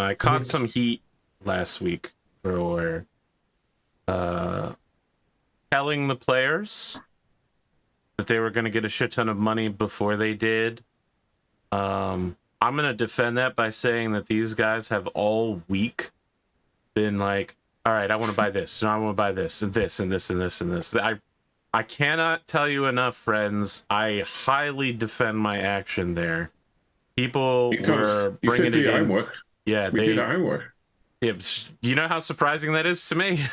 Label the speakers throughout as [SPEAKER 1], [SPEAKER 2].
[SPEAKER 1] I caught some heat last week for telling the players that they were going to get a shit ton of money before they did. I'm going to defend that by saying that these guys have all week been like, all right, I want to buy this, and I want to buy this, and this, and this, and this, and this. I cannot tell you enough, friends. I highly defend my action there. People were bringing it in.
[SPEAKER 2] Homework.
[SPEAKER 1] Yeah,
[SPEAKER 2] we did our homework.
[SPEAKER 1] You know how surprising that is to me?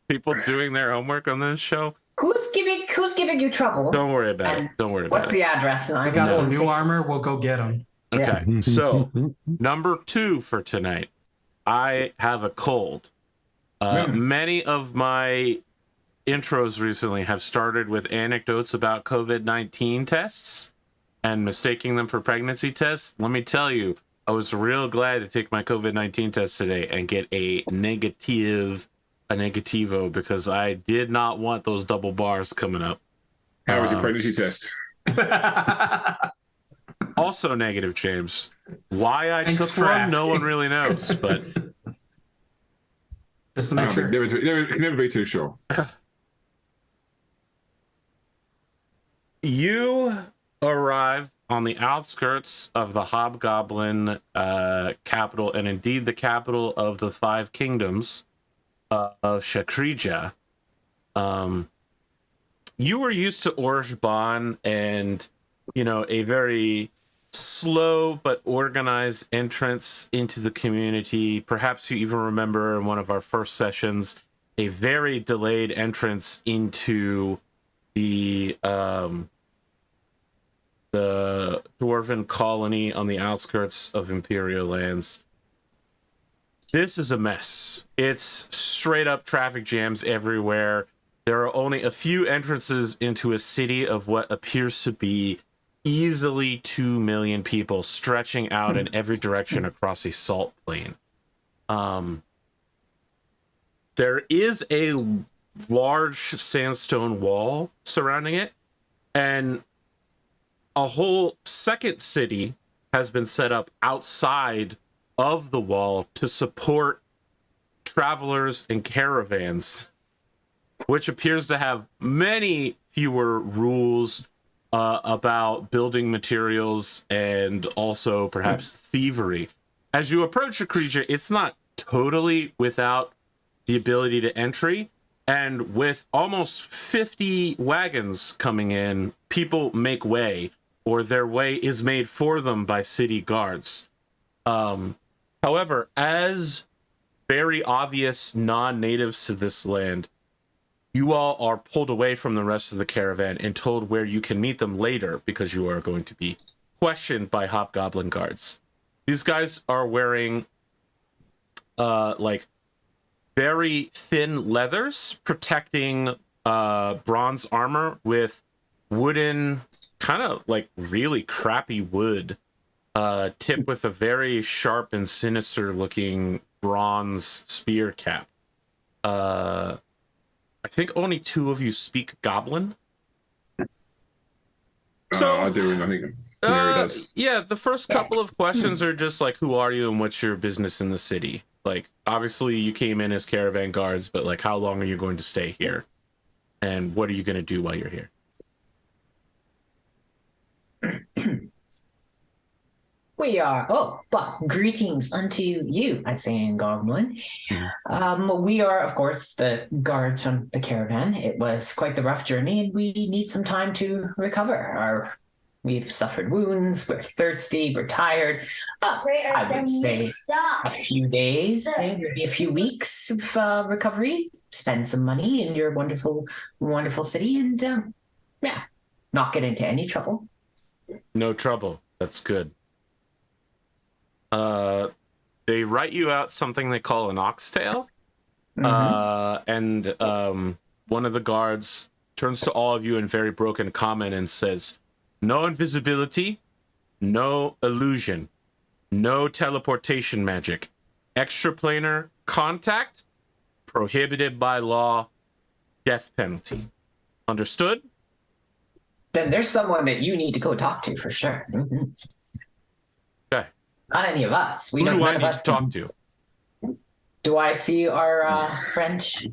[SPEAKER 1] People doing their homework on this show.
[SPEAKER 3] Who's giving you trouble?
[SPEAKER 1] Don't worry about it. Don't worry about it.
[SPEAKER 3] What's the address? And
[SPEAKER 4] I got some new armor. We'll go get them.
[SPEAKER 1] Okay,
[SPEAKER 3] Yeah.
[SPEAKER 1] so number 2 for tonight. I have a cold. Many of my intros recently have started with anecdotes about COVID-19 tests and mistaking them for pregnancy tests. Let me tell you, I was real glad to take my COVID-19 test today and get a negativo, because I did not want those double bars coming up.
[SPEAKER 2] How was your pregnancy test?
[SPEAKER 1] Also negative, James. Why I took one, no one really knows, but
[SPEAKER 4] just to make sure.
[SPEAKER 2] Never be too sure.
[SPEAKER 1] You arrive on the outskirts of the Hobgoblin capital, and indeed the capital of the 5 kingdoms of Shakrija. You were used to Orjban and, a very slow but organized entrance into the community. Perhaps you even remember in one of our first sessions, a very delayed entrance into the dwarven colony on the outskirts of Imperial lands. This is a mess. It's straight up traffic jams everywhere. There are only a few entrances into a city of what appears to be easily 2 million people, stretching out in every direction across a salt plain. There is a large sandstone wall surrounding it, and a whole second city has been set up outside of the wall to support travelers and caravans, which appears to have many fewer rules about building materials and also perhaps thievery. As you approach a creature, it's not totally without the ability to entry, and with almost 50 wagons coming in, people make way, or their way is made for them by city guards. However, as very obvious non-natives to this land, you all are pulled away from the rest of the caravan and told where you can meet them later, because you are going to be questioned by hobgoblin guards. These guys are wearing very thin leathers protecting bronze armor with wooden, kind of like really crappy wood, tipped with a very sharp and sinister looking bronze spear cap. I think only 2 of you speak Goblin. So
[SPEAKER 2] I do, and I think Mary does.
[SPEAKER 1] Yeah, the first couple of questions are just like, who are you and what's your business in the city? Like, obviously you came in as caravan guards, but like, how long are you going to stay here? And what are you going to do while you're here?
[SPEAKER 3] We are, greetings unto you, I say in Goblin. We are, of course, the guards from the caravan. It was quite the rough journey, and we need some time to recover. We've suffered wounds, we're thirsty, we're tired. I would say a few days, maybe a few weeks of recovery. Spend some money in your wonderful, wonderful city, and not get into any trouble.
[SPEAKER 1] No trouble. That's good. They write you out something they call an oxtail. And one of the guards turns to all of you in very broken common and says, no invisibility, no illusion, no teleportation magic, extraplanar contact, prohibited by law, death penalty. Understood?
[SPEAKER 3] Then there's someone that you need to go talk to for sure.
[SPEAKER 1] Okay.
[SPEAKER 3] Not any of us. We
[SPEAKER 1] Who
[SPEAKER 3] don't.
[SPEAKER 1] do I
[SPEAKER 3] None of
[SPEAKER 1] need
[SPEAKER 3] us
[SPEAKER 1] to talk to?
[SPEAKER 3] Do I see our French?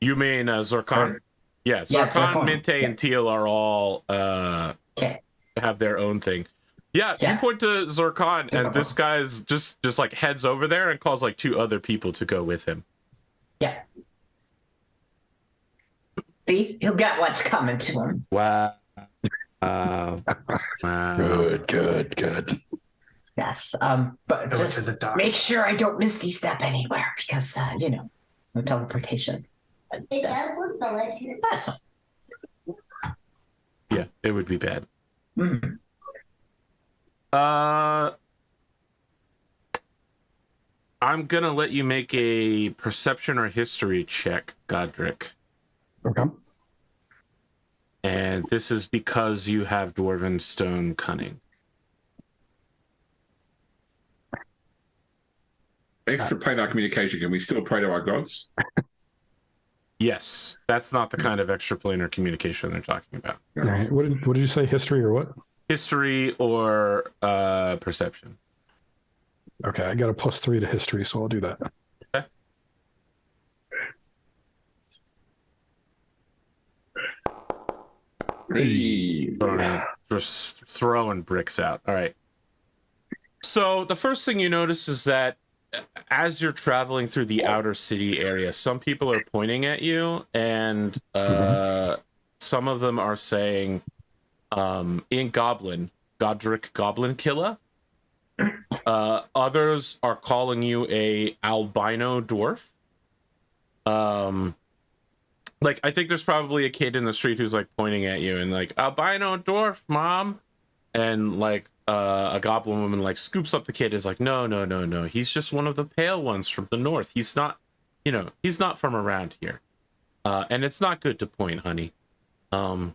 [SPEAKER 1] You mean Zircon? Yeah,
[SPEAKER 3] Yeah,
[SPEAKER 1] Zircon,
[SPEAKER 3] Zircon.
[SPEAKER 1] Minte, and Teal are all
[SPEAKER 3] Okay.
[SPEAKER 1] have their own thing. Yeah, you
[SPEAKER 3] Yeah.
[SPEAKER 1] point to Zircon, and this guy's just like heads over there and calls like 2 other people to go with him.
[SPEAKER 3] Yeah. See, he'll get what's coming to him.
[SPEAKER 1] Wow. Wow.
[SPEAKER 5] Good.
[SPEAKER 3] Yes. But
[SPEAKER 4] Go
[SPEAKER 3] just
[SPEAKER 4] to the docks.
[SPEAKER 3] make sure I don't misty step anywhere because no teleportation.
[SPEAKER 6] It does look delicious.
[SPEAKER 3] That's all.
[SPEAKER 1] Yeah, it would be bad.
[SPEAKER 3] Mhm.
[SPEAKER 1] I'm gonna let you make a perception or history check, Godric.
[SPEAKER 5] Okay.
[SPEAKER 1] And this is because you have Dwarven Stone Cunning.
[SPEAKER 2] Thanks for planar communication. Can we still pray to our gods?
[SPEAKER 1] Yes, that's not the kind of extraplanar communication they're talking about.
[SPEAKER 5] All right. What did you say? History or what?
[SPEAKER 1] History or perception.
[SPEAKER 5] Okay, I got a +3 to history, so I'll do that.
[SPEAKER 1] Okay.
[SPEAKER 2] Hey.
[SPEAKER 1] Just throwing bricks out. All right. So the first thing you notice is that as you're traveling through the outer city area, some people are pointing at you, and some of them are saying, in Goblin, Godric Goblin Killer. Others are calling you a albino dwarf. Like, I think there's probably a kid in the street who's like pointing at you and like, albino dwarf, mom. And like a goblin woman like scoops up the kid, is like, no, he's just one of the pale ones from the north. He's not, he's not from around here. And it's not good to point, honey.
[SPEAKER 2] So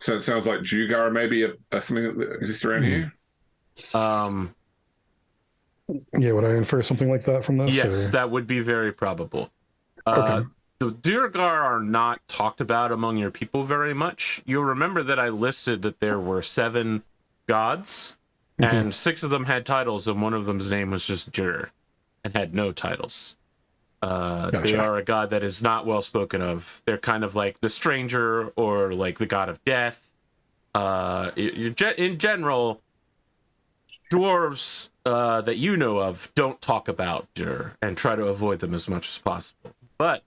[SPEAKER 2] it sounds like Jugar maybe something that exists around here.
[SPEAKER 5] Yeah, would I infer something like that from this?
[SPEAKER 1] Yes,
[SPEAKER 5] or?
[SPEAKER 1] that would be very probable.
[SPEAKER 5] Okay.
[SPEAKER 1] The Duergar are not talked about among your people very much. You'll remember that I listed that there were 7 gods, and 6 of them had titles, and one of them's name was just Dur, and had no titles. They
[SPEAKER 5] Gotcha.
[SPEAKER 1] are a god that is not well spoken of. They're kind of like the stranger or like the god of death. In general, dwarves that you know of don't talk about Dur and try to avoid them as much as possible. But,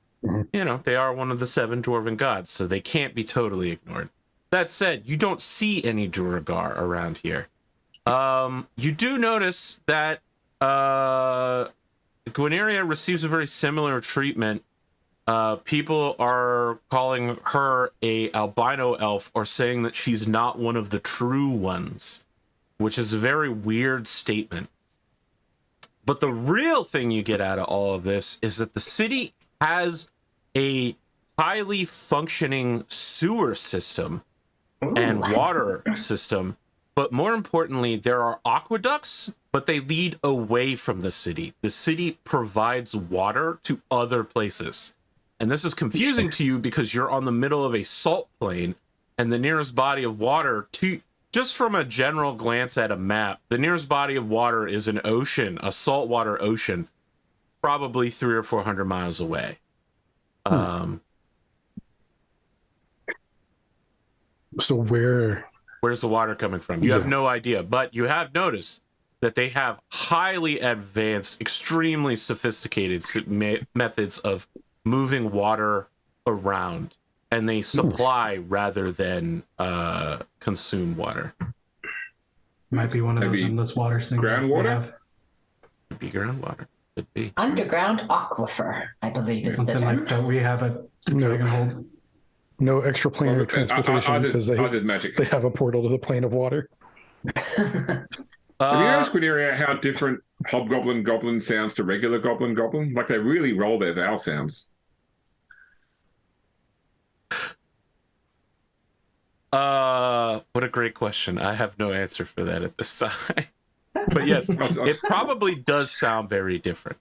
[SPEAKER 1] they are one of the 7 dwarven gods, so they can't be totally ignored. That said, you don't see any Duergar around here. You do notice that Gwyneria receives a very similar treatment. People are calling her a albino elf or saying that she's not one of the true ones, which is a very weird statement. But the real thing you get out of all of this is that the city has a highly functioning sewer system and water system. But more importantly, there are aqueducts, but they lead away from the city. The city provides water to other places. And this is confusing to you because you're on the middle of a salt plain, and the nearest body of water just from a general glance at a map, the nearest body of water is an ocean, a saltwater ocean, probably 300 or 400 miles away.
[SPEAKER 5] So
[SPEAKER 1] Where's the water coming from? You have no idea, but you have noticed that they have highly advanced, extremely sophisticated methods of moving water around, and they supply rather than consume water.
[SPEAKER 4] Might be one of those
[SPEAKER 2] Maybe
[SPEAKER 4] endless water things.
[SPEAKER 2] groundwater?
[SPEAKER 1] Could be groundwater. Could be.
[SPEAKER 3] Underground aquifer, I believe is the
[SPEAKER 4] Something
[SPEAKER 3] term.
[SPEAKER 4] like that. We have a dragon hold.
[SPEAKER 5] no extraplanar transportation because
[SPEAKER 2] Ours is magic.
[SPEAKER 5] they have a portal to the plane of water.
[SPEAKER 2] Have you asked Gwyneria how different hobgoblin goblin sounds to regular goblin? Like they really roll their vowel sounds.
[SPEAKER 1] What a great question. I have no answer for that at this time. But yes, it probably does sound very different.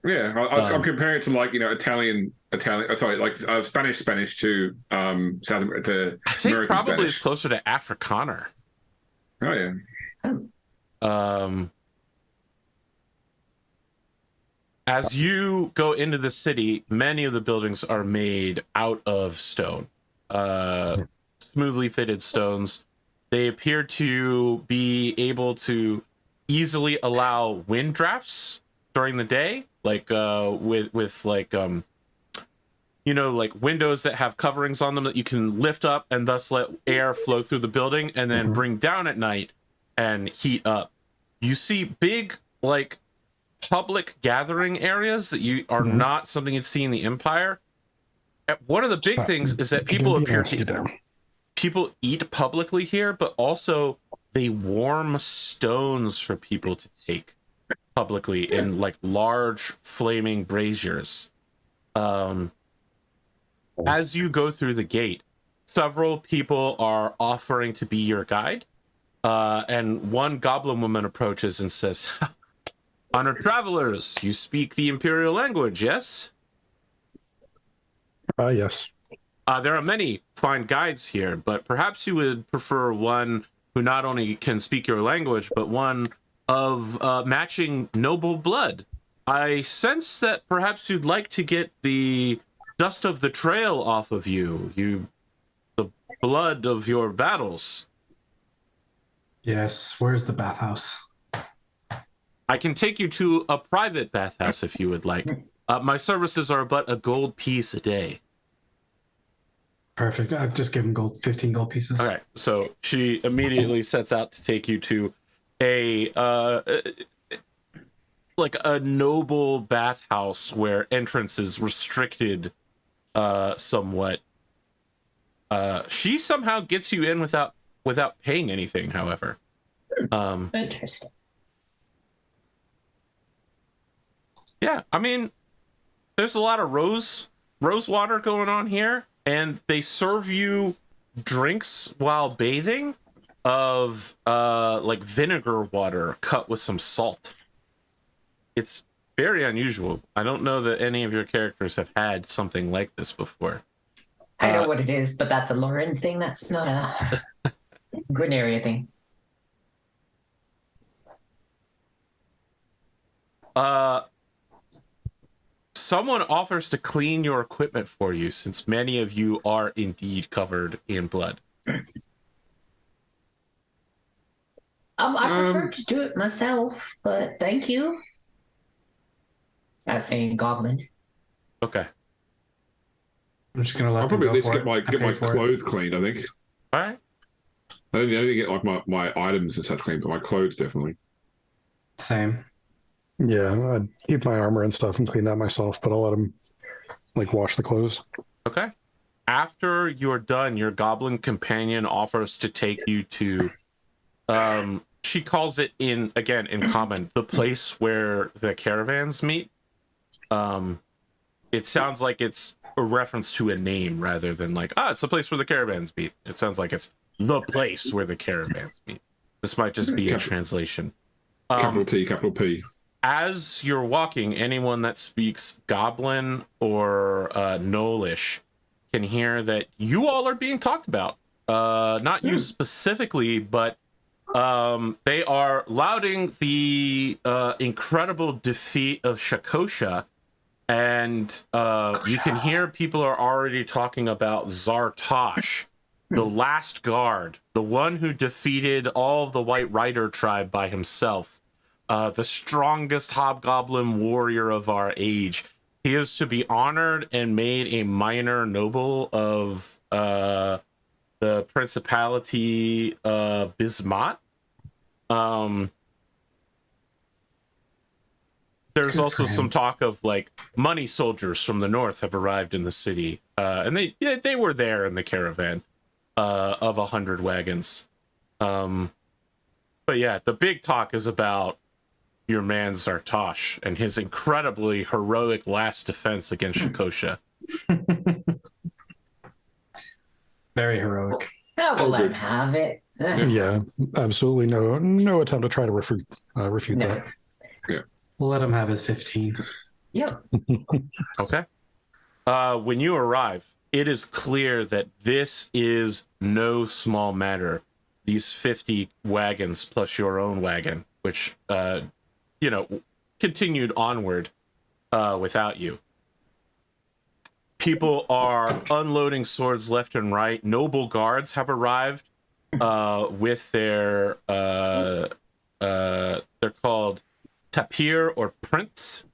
[SPEAKER 2] Yeah, I'm comparing it to like Italian. Sorry, like Spanish to South to
[SPEAKER 1] I think
[SPEAKER 2] American
[SPEAKER 1] probably
[SPEAKER 2] Spanish.
[SPEAKER 1] it's closer to Afrikaner.
[SPEAKER 2] Oh yeah.
[SPEAKER 1] As you go into the city, many of the buildings are made out of stone, smoothly fitted stones. They appear to be able to easily allow wind drafts during the day, like with like like windows that have coverings on them that you can lift up and thus let air flow through the building, and then bring down at night and heat up. You see big like public gathering areas that you are not something you'd see in the Empire. One of the big things is that people appear to people eat publicly here, but also they warm stones for people to take publicly in like large flaming braziers. As you go through the gate, several people are offering to be your guide, and one goblin woman approaches and says, "Honored travelers, you speak the Imperial language, yes?"
[SPEAKER 5] Yes.
[SPEAKER 1] There are many fine guides here, but perhaps you would prefer one who not only can speak your language, but one of matching noble blood. I sense that perhaps you'd like to get the dust of the trail off of you, the blood of your battles.
[SPEAKER 4] Yes. Where's the bathhouse?
[SPEAKER 1] I can take you to a private bathhouse if you would like. My services are but a gold piece a day.
[SPEAKER 4] Perfect. I've just given 15 gold pieces.
[SPEAKER 1] All right, so she immediately sets out to take you to a like a noble bathhouse where entrance is restricted somewhat. She somehow gets you in without paying anything, however.
[SPEAKER 3] Interesting.
[SPEAKER 1] Yeah, I mean, there's a lot of rose water going on here, and they serve you drinks while bathing of like vinegar water cut with some salt. It's very unusual. I don't know that any of your characters have had something like this before.
[SPEAKER 3] I know what it is, but that's a Lauren thing. That's not a Granaria thing.
[SPEAKER 1] Someone offers to clean your equipment for you, since many of you are indeed covered in blood.
[SPEAKER 3] I prefer to do it myself, but thank you. That's saying goblin.
[SPEAKER 1] Okay.
[SPEAKER 4] I'm just gonna let
[SPEAKER 2] I'll
[SPEAKER 4] them
[SPEAKER 2] probably
[SPEAKER 4] go
[SPEAKER 2] at least
[SPEAKER 4] for
[SPEAKER 2] get
[SPEAKER 4] it.
[SPEAKER 2] my
[SPEAKER 4] I
[SPEAKER 2] get
[SPEAKER 4] pay
[SPEAKER 2] my
[SPEAKER 4] for it.
[SPEAKER 2] clothes cleaned. I think
[SPEAKER 1] All right.
[SPEAKER 2] I didn't get like my items and such cleaned, but my clothes definitely.
[SPEAKER 4] Same.
[SPEAKER 5] Yeah, I'd keep my armor and stuff and clean that myself, but I'll let him like wash the clothes.
[SPEAKER 1] Okay. After you're done, your goblin companion offers to take you to she calls it in common, the place where the caravans meet. It sounds like it's a reference to a name rather than like, it's the place where the caravans meet. It sounds like it's the place where the caravans meet. This might just be a translation.
[SPEAKER 2] Capital T, capital P.
[SPEAKER 1] As you're walking, anyone that speaks Goblin or Gnolish can hear that you all are being talked about. Not you specifically, but they are lauding the incredible defeat of Shakosha. And you can hear people are already talking about Zartosh, the last guard, the one who defeated all of the White Rider tribe by himself, the strongest hobgoblin warrior of our age. He is to be honored and made a minor noble of the Principality of Bismuth. There's also some talk of like money soldiers from the north have arrived in the city, and they were there in the caravan of 100 wagons. But yeah, the big talk is about your man Zartosh and his incredibly heroic last defense against Shakosha.
[SPEAKER 4] Very heroic.
[SPEAKER 3] We'll let him have it.
[SPEAKER 5] Yeah, absolutely no attempt to try to refute
[SPEAKER 3] No.
[SPEAKER 5] that.
[SPEAKER 4] We'll let him have his 15.
[SPEAKER 3] Yep.
[SPEAKER 1] Okay. When you arrive, it is clear that this is no small matter. These 50 wagons plus your own wagon which continued onward without you. People are unloading swords left and right. Noble guards have arrived with their they're called tapir or prince.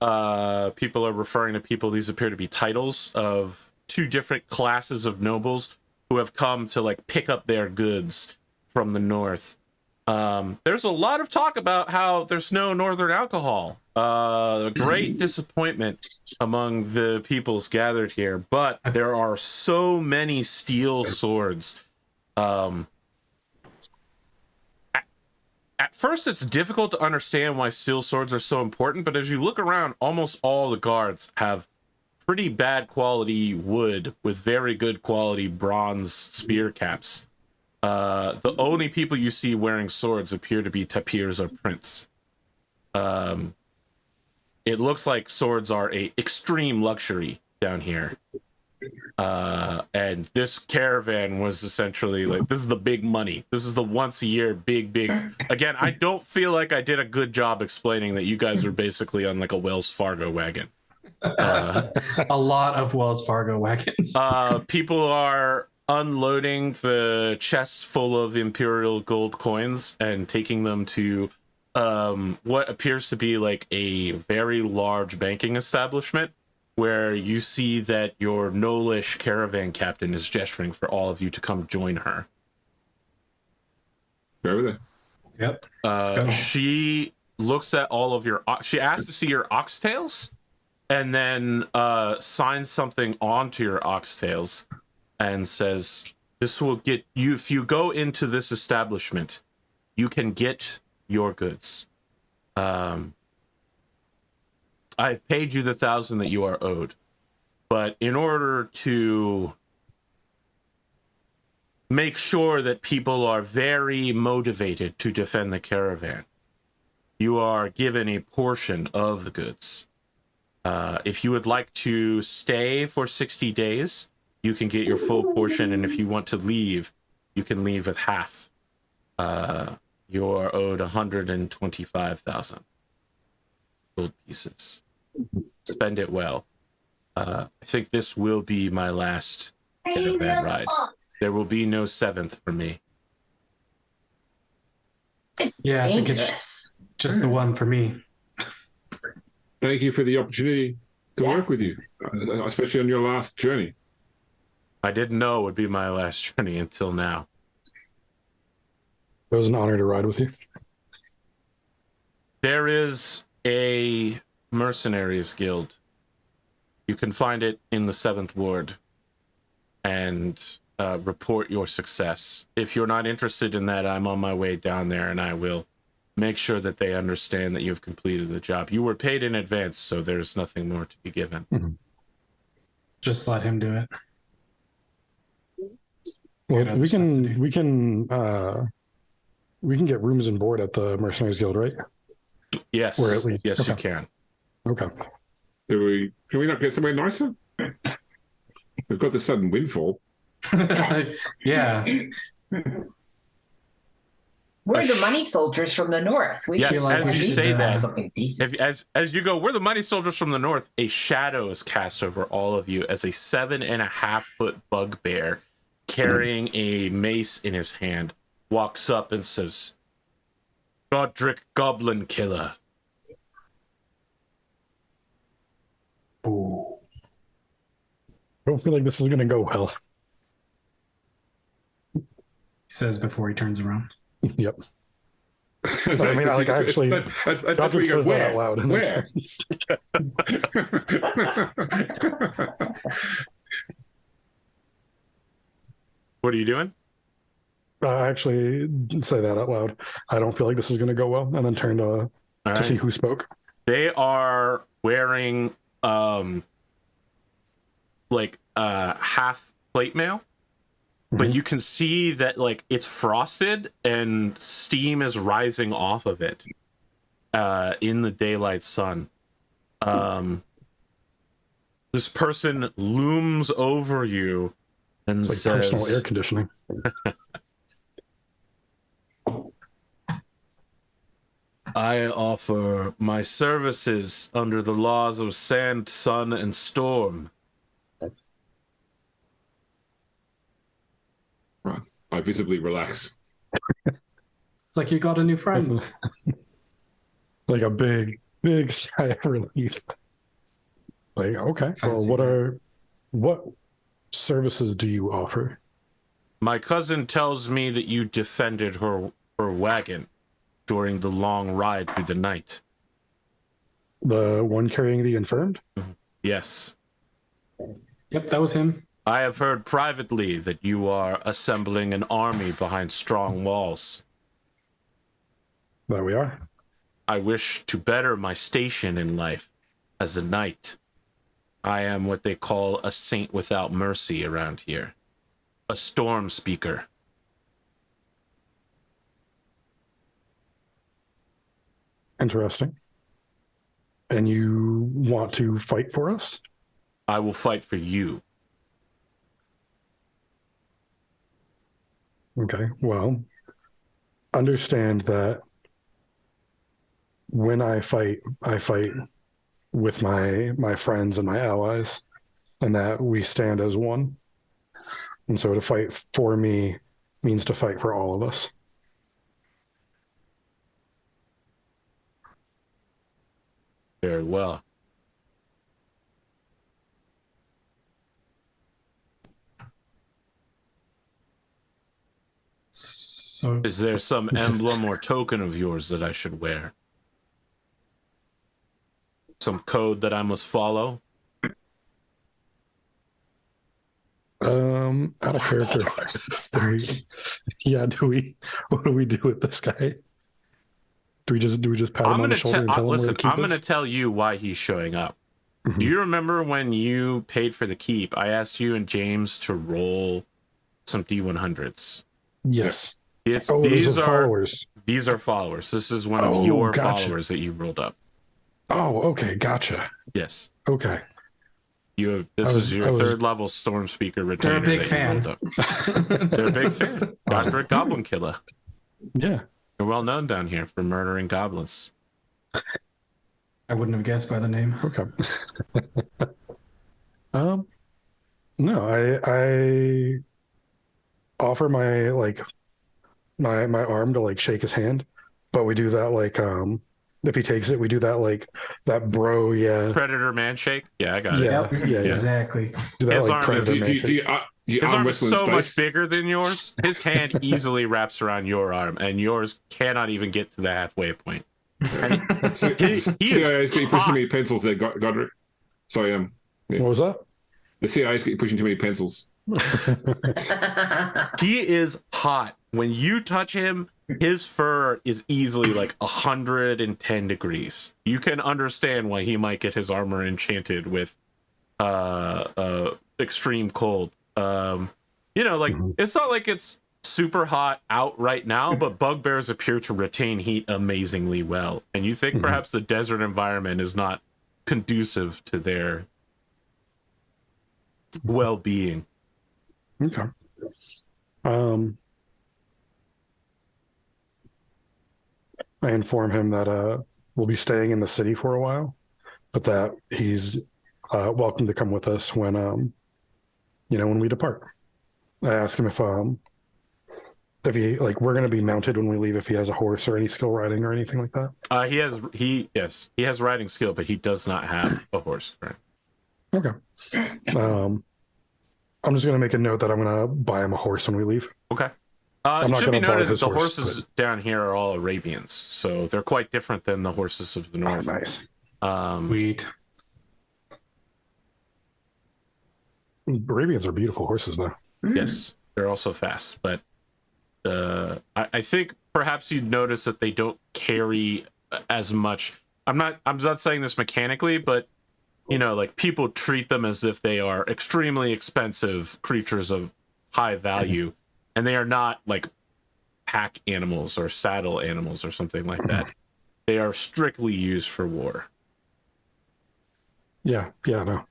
[SPEAKER 1] People are referring to people. These appear to be titles of two different classes of nobles who have come to like pick up their goods from the north. There's a lot of talk about how there's no northern alcohol. Great disappointment among the peoples gathered here, but there are so many steel swords. At first, it's difficult to understand why steel swords are so important, but as you look around, almost all the guards have pretty bad quality wood with very good quality bronze spear caps. The only people you see wearing swords appear to be tapirs or prince. It looks like swords are a extreme luxury down here. And this caravan was essentially like, this is the big money. This is the once a year big. Again, I don't feel like I did a good job explaining that you guys are basically on like a Wells Fargo wagon.
[SPEAKER 4] A lot of Wells Fargo wagons.
[SPEAKER 1] People are unloading the chests full of imperial gold coins and taking them to what appears to be like a very large banking establishment, where you see that your Nolish caravan captain is gesturing for all of you to come join her.
[SPEAKER 2] Go over there.
[SPEAKER 4] Yep. Let's go.
[SPEAKER 1] She looks at all of your... She asks to see your oxtails, and then signs something onto your oxtails and says, this will get you... If you go into this establishment, you can get your goods. I've paid you the 1,000 that you are owed, but in order to make sure that people are very motivated to defend the caravan, you are given a portion of the goods. If you would like to stay for 60 days, you can get your full portion, and if you want to leave, you can leave with half. You are owed 125,000 gold pieces. Spend it well. I think this will be my last caravan ride. There will be no 7th for me.
[SPEAKER 4] Yeah, I think it's just the one for me.
[SPEAKER 2] Thank you for the opportunity to
[SPEAKER 3] Yes.
[SPEAKER 2] work with you, especially on your last journey.
[SPEAKER 1] I didn't know it would be my last journey until now.
[SPEAKER 5] It was an honor to ride with you.
[SPEAKER 1] There is a mercenaries guild. You can find it in the 7th ward and report your success. If you're not interested in that, I'm on my way down there, and I will make sure that they understand that you've completed the job. You were paid in advance, so there's nothing more to be given.
[SPEAKER 5] Mm-hmm.
[SPEAKER 4] Just let him do it.
[SPEAKER 5] Well, we can get rooms and board at the Mercenaries Guild, right?
[SPEAKER 1] Yes,
[SPEAKER 5] Or at least,
[SPEAKER 1] yes,
[SPEAKER 5] okay.
[SPEAKER 1] you can.
[SPEAKER 5] Okay.
[SPEAKER 2] Can we not get somewhere nicer? We've got the sudden windfall.
[SPEAKER 3] Yes.
[SPEAKER 4] Yeah.
[SPEAKER 3] We're the money soldiers from the north. We
[SPEAKER 1] Yes,
[SPEAKER 3] feel like
[SPEAKER 1] as
[SPEAKER 3] we
[SPEAKER 1] you
[SPEAKER 3] should
[SPEAKER 1] say
[SPEAKER 3] have
[SPEAKER 1] that,
[SPEAKER 3] something decent.
[SPEAKER 1] as you go, we're the money soldiers from the north. A shadow is cast over all of you as a 7.5-foot bugbear carrying a mace in his hand walks up and says, "Godric Goblin Killer."
[SPEAKER 5] Ooh. I don't feel like this is going to go well.
[SPEAKER 4] He says before he turns around.
[SPEAKER 5] Yep. But I mean, like, actually,
[SPEAKER 2] that's where
[SPEAKER 5] Godric
[SPEAKER 2] you go,
[SPEAKER 5] says that out loud. and
[SPEAKER 2] Where?
[SPEAKER 1] What are you doing?
[SPEAKER 5] I actually say that out loud. I don't feel like this is going to go well. And then turn to see who spoke.
[SPEAKER 1] They are wearing half plate mail, but you can see that like it's frosted and steam is rising off of it in the daylight sun. This person looms over you and
[SPEAKER 5] It's like
[SPEAKER 1] says,
[SPEAKER 5] personal air conditioning.
[SPEAKER 1] I offer my services under the laws of sand, sun, and storm.
[SPEAKER 2] Right. I visibly relax.
[SPEAKER 4] It's like you got a new friend.
[SPEAKER 5] Like a big sigh of relief. Like, okay,
[SPEAKER 4] Fancy
[SPEAKER 5] well, what services do you offer?
[SPEAKER 1] My cousin tells me that you defended her wagon during the long ride through the night.
[SPEAKER 5] The one carrying the infirmed?
[SPEAKER 1] Yes.
[SPEAKER 4] Yep, that was him.
[SPEAKER 1] I have heard privately that you are assembling an army behind strong walls.
[SPEAKER 5] There we are.
[SPEAKER 1] I wish to better my station in life as a knight. I am what they call a saint without mercy around here. A storm speaker.
[SPEAKER 5] Interesting. And you want to fight for us?
[SPEAKER 1] I will fight for you.
[SPEAKER 5] Okay, well, understand that when I fight with my friends and my allies, and that we stand as one. And so to fight for me means to fight for all of us.
[SPEAKER 1] Very well.
[SPEAKER 4] So
[SPEAKER 1] Is there some emblem or token of yours that I should wear? Some code that I must follow?
[SPEAKER 5] Out of character. What do we do with this guy? Do we just pat him on the shoulder and tell him where to keep
[SPEAKER 1] I'm going to
[SPEAKER 5] us?
[SPEAKER 1] tell you why he's showing up.
[SPEAKER 5] Mhm.
[SPEAKER 1] Do you remember when you paid for the keep? I asked you and James to roll some D100s.
[SPEAKER 5] Yes.
[SPEAKER 1] These
[SPEAKER 5] are followers.
[SPEAKER 1] These are followers. This is one of
[SPEAKER 5] Oh,
[SPEAKER 1] your
[SPEAKER 5] gotcha.
[SPEAKER 1] followers that you rolled up.
[SPEAKER 5] Oh, okay, gotcha.
[SPEAKER 1] Yes.
[SPEAKER 5] Okay.
[SPEAKER 1] This is your third level storm speaker retainer.
[SPEAKER 4] big
[SPEAKER 1] that
[SPEAKER 4] fan.
[SPEAKER 1] You rolled up. They're a big fan. Godric Goblin Killer.
[SPEAKER 5] Yeah.
[SPEAKER 1] You're well known down here for murdering goblins.
[SPEAKER 4] I wouldn't have guessed by the name.
[SPEAKER 5] Okay. No, I offer my arm to like shake his hand, but we do that if he takes it, we do that that bro, yeah.
[SPEAKER 1] Predator man shake? Yeah, I got it.
[SPEAKER 5] Yeah.
[SPEAKER 4] Exactly.
[SPEAKER 5] Do that
[SPEAKER 1] His
[SPEAKER 5] like
[SPEAKER 1] arm
[SPEAKER 5] predator
[SPEAKER 1] is-
[SPEAKER 2] Do
[SPEAKER 5] man shake.
[SPEAKER 2] you
[SPEAKER 1] His
[SPEAKER 2] arm
[SPEAKER 1] arm is
[SPEAKER 2] wrestle in
[SPEAKER 1] so
[SPEAKER 2] space?
[SPEAKER 1] much bigger than yours. His hand easily wraps around your arm, and yours cannot even get to the halfway point.
[SPEAKER 2] CIA's keep pushing me pencils there, Godric. Sorry,
[SPEAKER 5] What was that?
[SPEAKER 2] the CIA's keep pushing too many pencils.
[SPEAKER 1] He is hot. When you touch him, his fur is easily like 110 degrees. You can understand why he might get his armor enchanted with extreme cold. It's not like it's super hot out right now, but bugbears appear to retain heat amazingly well. And you think perhaps the desert environment is not conducive to their well-being.
[SPEAKER 5] Okay. I inform him that we'll be staying in the city for a while, but that he's welcome to come with us when we depart. I ask him if he we're going to be mounted when we leave, if he has a horse or any skill riding or anything like that.
[SPEAKER 1] He has riding skill, but he does not have a horse. Right?
[SPEAKER 5] Okay. I'm just going to make a note that I'm going to buy him a horse when we leave.
[SPEAKER 1] Okay.
[SPEAKER 5] I'm
[SPEAKER 1] It
[SPEAKER 5] not
[SPEAKER 1] should be
[SPEAKER 5] gonna borrow
[SPEAKER 1] noted that
[SPEAKER 5] his
[SPEAKER 1] the
[SPEAKER 5] horse,
[SPEAKER 1] horses down here are all Arabians, so they're quite different than the horses of the
[SPEAKER 5] Oh,
[SPEAKER 1] north.
[SPEAKER 5] nice.
[SPEAKER 4] Sweet.
[SPEAKER 5] Arabians are beautiful horses, though.
[SPEAKER 1] Yes, they're also fast, but I think perhaps you'd notice that they don't carry as much. I'm not saying this mechanically, but people treat them as if they are extremely expensive creatures of high value, and they are not like pack animals or saddle animals or something like that. They are strictly used for war.
[SPEAKER 5] Yeah, no.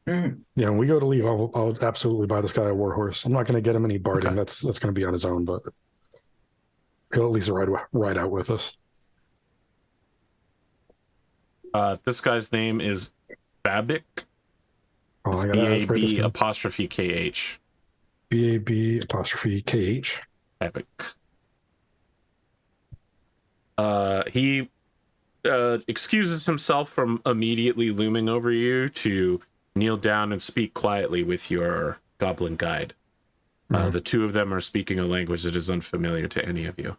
[SPEAKER 5] Yeah, when we go to leave, I'll absolutely buy this guy a war horse. I'm not going to get him any barding.
[SPEAKER 1] Okay.
[SPEAKER 5] That's going to be on his own, but he'll at least ride out with us.
[SPEAKER 1] This guy's name is Babik.
[SPEAKER 5] Oh,
[SPEAKER 1] It's
[SPEAKER 5] I gotta write this
[SPEAKER 1] B-A-B
[SPEAKER 5] down.
[SPEAKER 1] apostrophe K-H.
[SPEAKER 5] B-A-B apostrophe K-H.
[SPEAKER 1] Babik. He excuses himself from immediately looming over you to kneel down and speak quietly with your goblin guide. The two of them are speaking a language that is unfamiliar to any of you.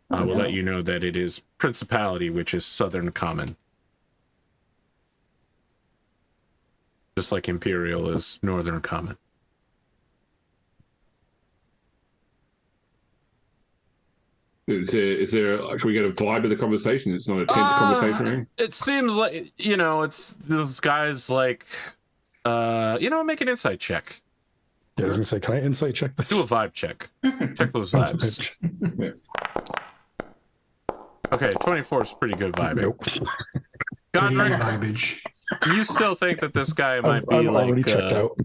[SPEAKER 1] I will let you know that it is Principality, which is Southern Common. Just like Imperial is Northern Common.
[SPEAKER 2] Is there? Can we get a vibe of the conversation? It's not a tense conversation. Right?
[SPEAKER 1] It seems like, it's this guy's like, make an insight check.
[SPEAKER 5] Yeah, I was gonna say, can I insight check this?
[SPEAKER 1] Do a vibe check. Check those vibes. Okay, 24 is pretty good vibe.
[SPEAKER 5] Nope.
[SPEAKER 1] Godric,
[SPEAKER 4] Garbage.
[SPEAKER 1] you still think that this guy might be
[SPEAKER 5] I've
[SPEAKER 1] like,
[SPEAKER 5] already checked out.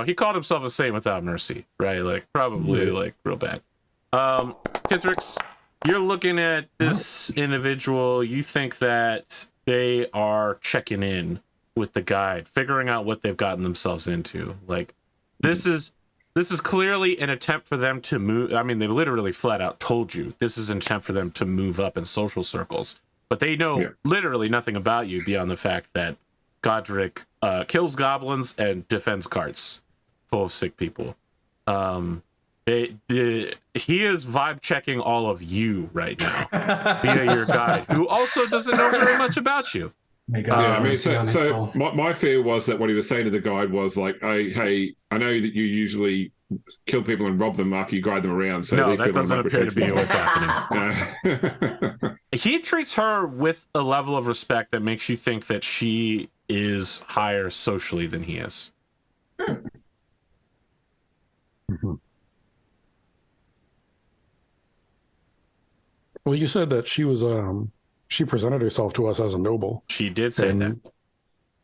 [SPEAKER 1] he called himself a saint without mercy, right? Like, probably, like, real bad. Kithrix, you're looking at this individual. You think that they are checking in with the guide, figuring out what they've gotten themselves into. Like, this is clearly an attempt for them to move. I mean, they literally flat out told you this is an attempt for them to move up in social circles. But they know literally nothing about you beyond the fact that Godric kills goblins and defends carts full of sick people. He is vibe checking all of you right now via your guide, who also doesn't know very much about you.
[SPEAKER 2] I mean, so my fear was that what he was saying to the guide was like, hey, I know that you usually kill people and rob them after you guide them around. So
[SPEAKER 1] no, that doesn't appear to be what's happening. He treats her with a level of respect that makes you think that she is higher socially than he is.
[SPEAKER 5] Well, you said that she was she presented herself to us as a noble.
[SPEAKER 1] She did say that.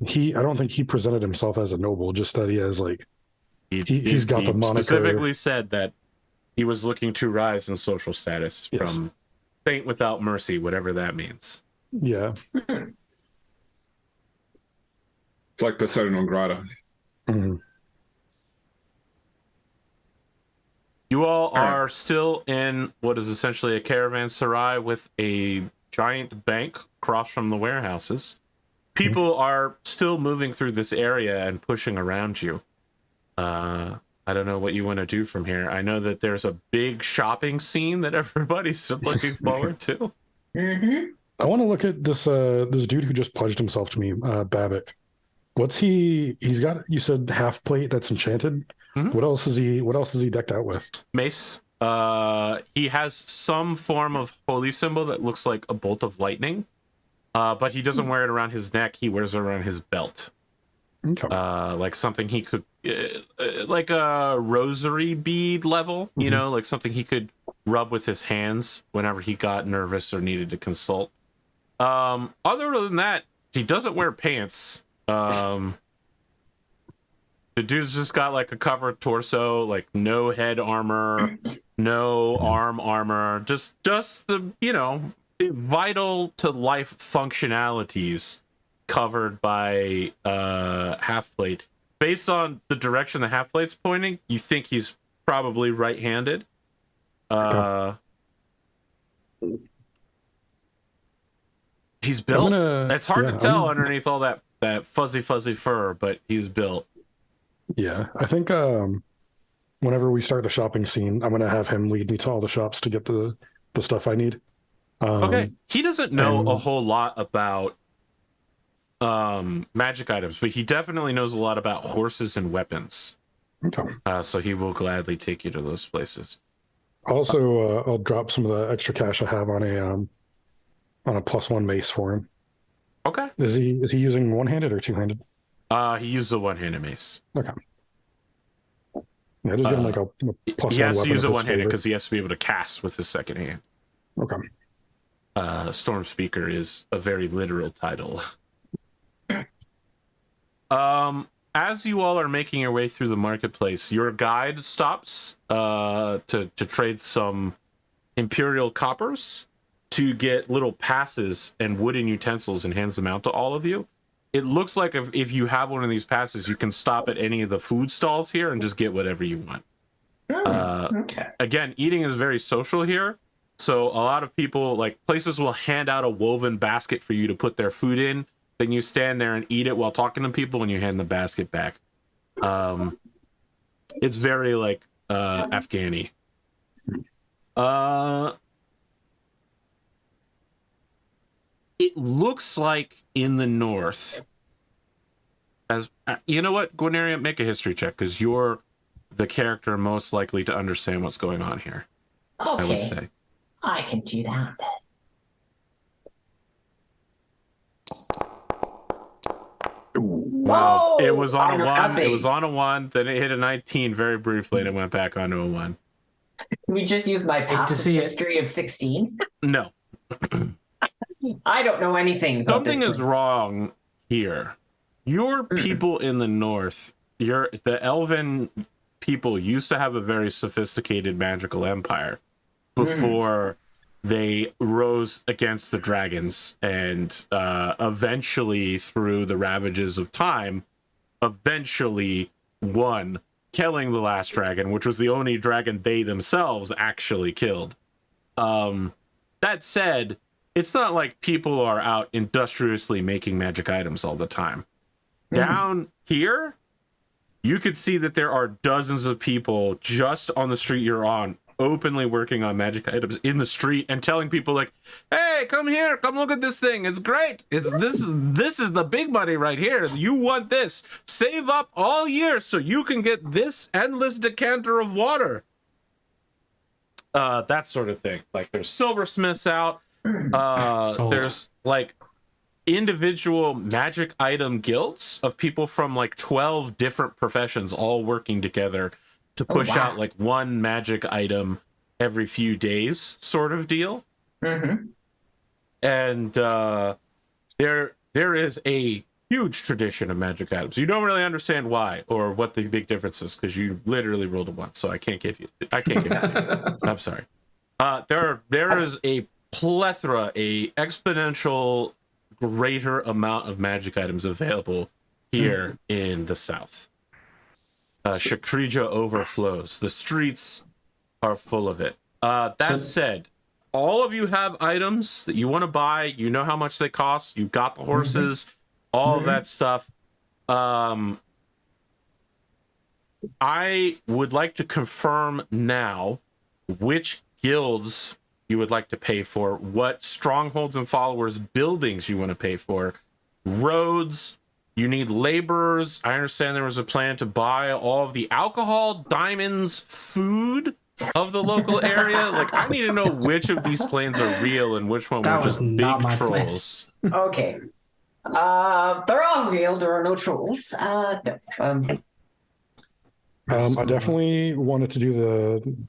[SPEAKER 5] I don't think he presented himself as a noble, just that he has like he's got the moniker.
[SPEAKER 1] Specifically said that he was looking to rise in social status from saint without mercy, whatever that means.
[SPEAKER 5] Yeah.
[SPEAKER 2] It's like persona non grata.
[SPEAKER 5] Mm-hmm.
[SPEAKER 1] You all are still in what is essentially a caravanserai with a giant bank across from the warehouses. People are still moving through this area and pushing around you. I don't know what you want to do from here. I know that there's a big shopping scene that everybody's looking forward to.
[SPEAKER 5] I want to look at this this dude who just pledged himself to me, Babik. What's he's got? You said half plate that's enchanted. What else is he decked out with?
[SPEAKER 1] Mace. He has some form of holy symbol that looks like a bolt of lightning, but he doesn't wear it around his neck. He wears it around his belt.
[SPEAKER 5] Okay.
[SPEAKER 1] Like something he could, like a rosary bead level, like something he could rub with his hands whenever he got nervous or needed to consult. Other than that, he doesn't wear pants. The dude's just got like a covered torso, like no head armor, no arm armor, just the, vital to life functionalities covered by half plate. Based on the direction the half plate's pointing, you think he's probably right-handed. He's built. It's hard to tell underneath all that fuzzy fur, but he's built.
[SPEAKER 5] Yeah, I think whenever we start the shopping scene, I'm gonna have him lead me to all the shops to get the stuff I need.
[SPEAKER 1] Okay, he doesn't know a whole lot about magic items, but he definitely knows a lot about horses and weapons.
[SPEAKER 5] Okay.
[SPEAKER 1] So he will gladly take you to those places.
[SPEAKER 5] Also, I'll drop some of the extra cash I have on a +1 mace for him.
[SPEAKER 1] Okay.
[SPEAKER 5] Is he using one-handed or two-handed?
[SPEAKER 1] He uses a one-handed mace.
[SPEAKER 5] Okay. Yeah, just give him like a +1.
[SPEAKER 1] He has to use a one-handed because he has to be able to cast with his second hand.
[SPEAKER 5] Okay.
[SPEAKER 1] Storm Speaker is a very literal title. As you all are making your way through the marketplace, your guide stops to trade some Imperial coppers to get little passes and wooden utensils and hands them out to all of you. It looks like if you have one of these passes, you can stop at any of the food stalls here and just get whatever you want.
[SPEAKER 3] Okay.
[SPEAKER 1] Again, eating is very social here. So a lot of people, like places will hand out a woven basket for you to put their food in. Then you stand there and eat it while talking to people when you hand the basket back. It's very like Afghani. It looks like in the north, as you know what, Gwyneria, make a history check because you're the character most likely to understand what's going on here.
[SPEAKER 3] Okay.
[SPEAKER 1] I would say.
[SPEAKER 3] I can do that.
[SPEAKER 1] Wow,
[SPEAKER 3] Whoa!
[SPEAKER 1] it was on
[SPEAKER 3] I
[SPEAKER 1] a
[SPEAKER 3] know
[SPEAKER 1] 1.
[SPEAKER 3] nothing.
[SPEAKER 1] It was on a 1. Then it hit a 19 very briefly, and it went back onto a 1.
[SPEAKER 3] We just used my
[SPEAKER 4] to
[SPEAKER 3] passive
[SPEAKER 4] see it.
[SPEAKER 3] history of 16.
[SPEAKER 1] No,
[SPEAKER 3] I don't know anything. About
[SPEAKER 1] something
[SPEAKER 3] this
[SPEAKER 1] is
[SPEAKER 3] place.
[SPEAKER 1] wrong here. Your people in the north, the elven people used to have a very sophisticated magical empire before they rose against the dragons and eventually, through the ravages of time, eventually won, killing the last dragon, which was the only dragon they themselves actually killed. That said, it's not like people are out industriously making magic items all the time. Down here, you could see that there are dozens of people just on the street you're on, openly working on magic items in the street and telling people like, "Hey, come here, come look at this thing. It's great. This is the big money right here. You want this? Save up all year so you can get this endless decanter of water." That sort of thing. Like there's silversmiths out.
[SPEAKER 4] Sold.
[SPEAKER 1] There's like individual magic item guilds of people from like 12 different professions all working together to push out like one magic item every few days sort of deal. And there is a huge tradition of magic items. You don't really understand why or what the big difference is because you literally rolled a 1, so I can't give you I'm sorry. There is a plethora, a exponential greater amount of magic items available here in the south. Shakrija overflows. The streets are full of it. That said, all of you have items that you want to buy. You know how much they cost. You got the horses, all of that stuff. I would like to confirm now which guilds you would like to pay for, what strongholds and followers buildings you want to pay for, roads. You need laborers. I understand there was a plan to buy all of the alcohol, diamonds, food of the local area. Like, I need to know which of these plans are real and which one
[SPEAKER 4] That
[SPEAKER 1] were
[SPEAKER 4] was
[SPEAKER 1] just
[SPEAKER 4] not
[SPEAKER 1] big
[SPEAKER 4] my plan.
[SPEAKER 1] trolls.
[SPEAKER 3] Okay. They're all real. There are no trolls. No.
[SPEAKER 5] I definitely wanted to do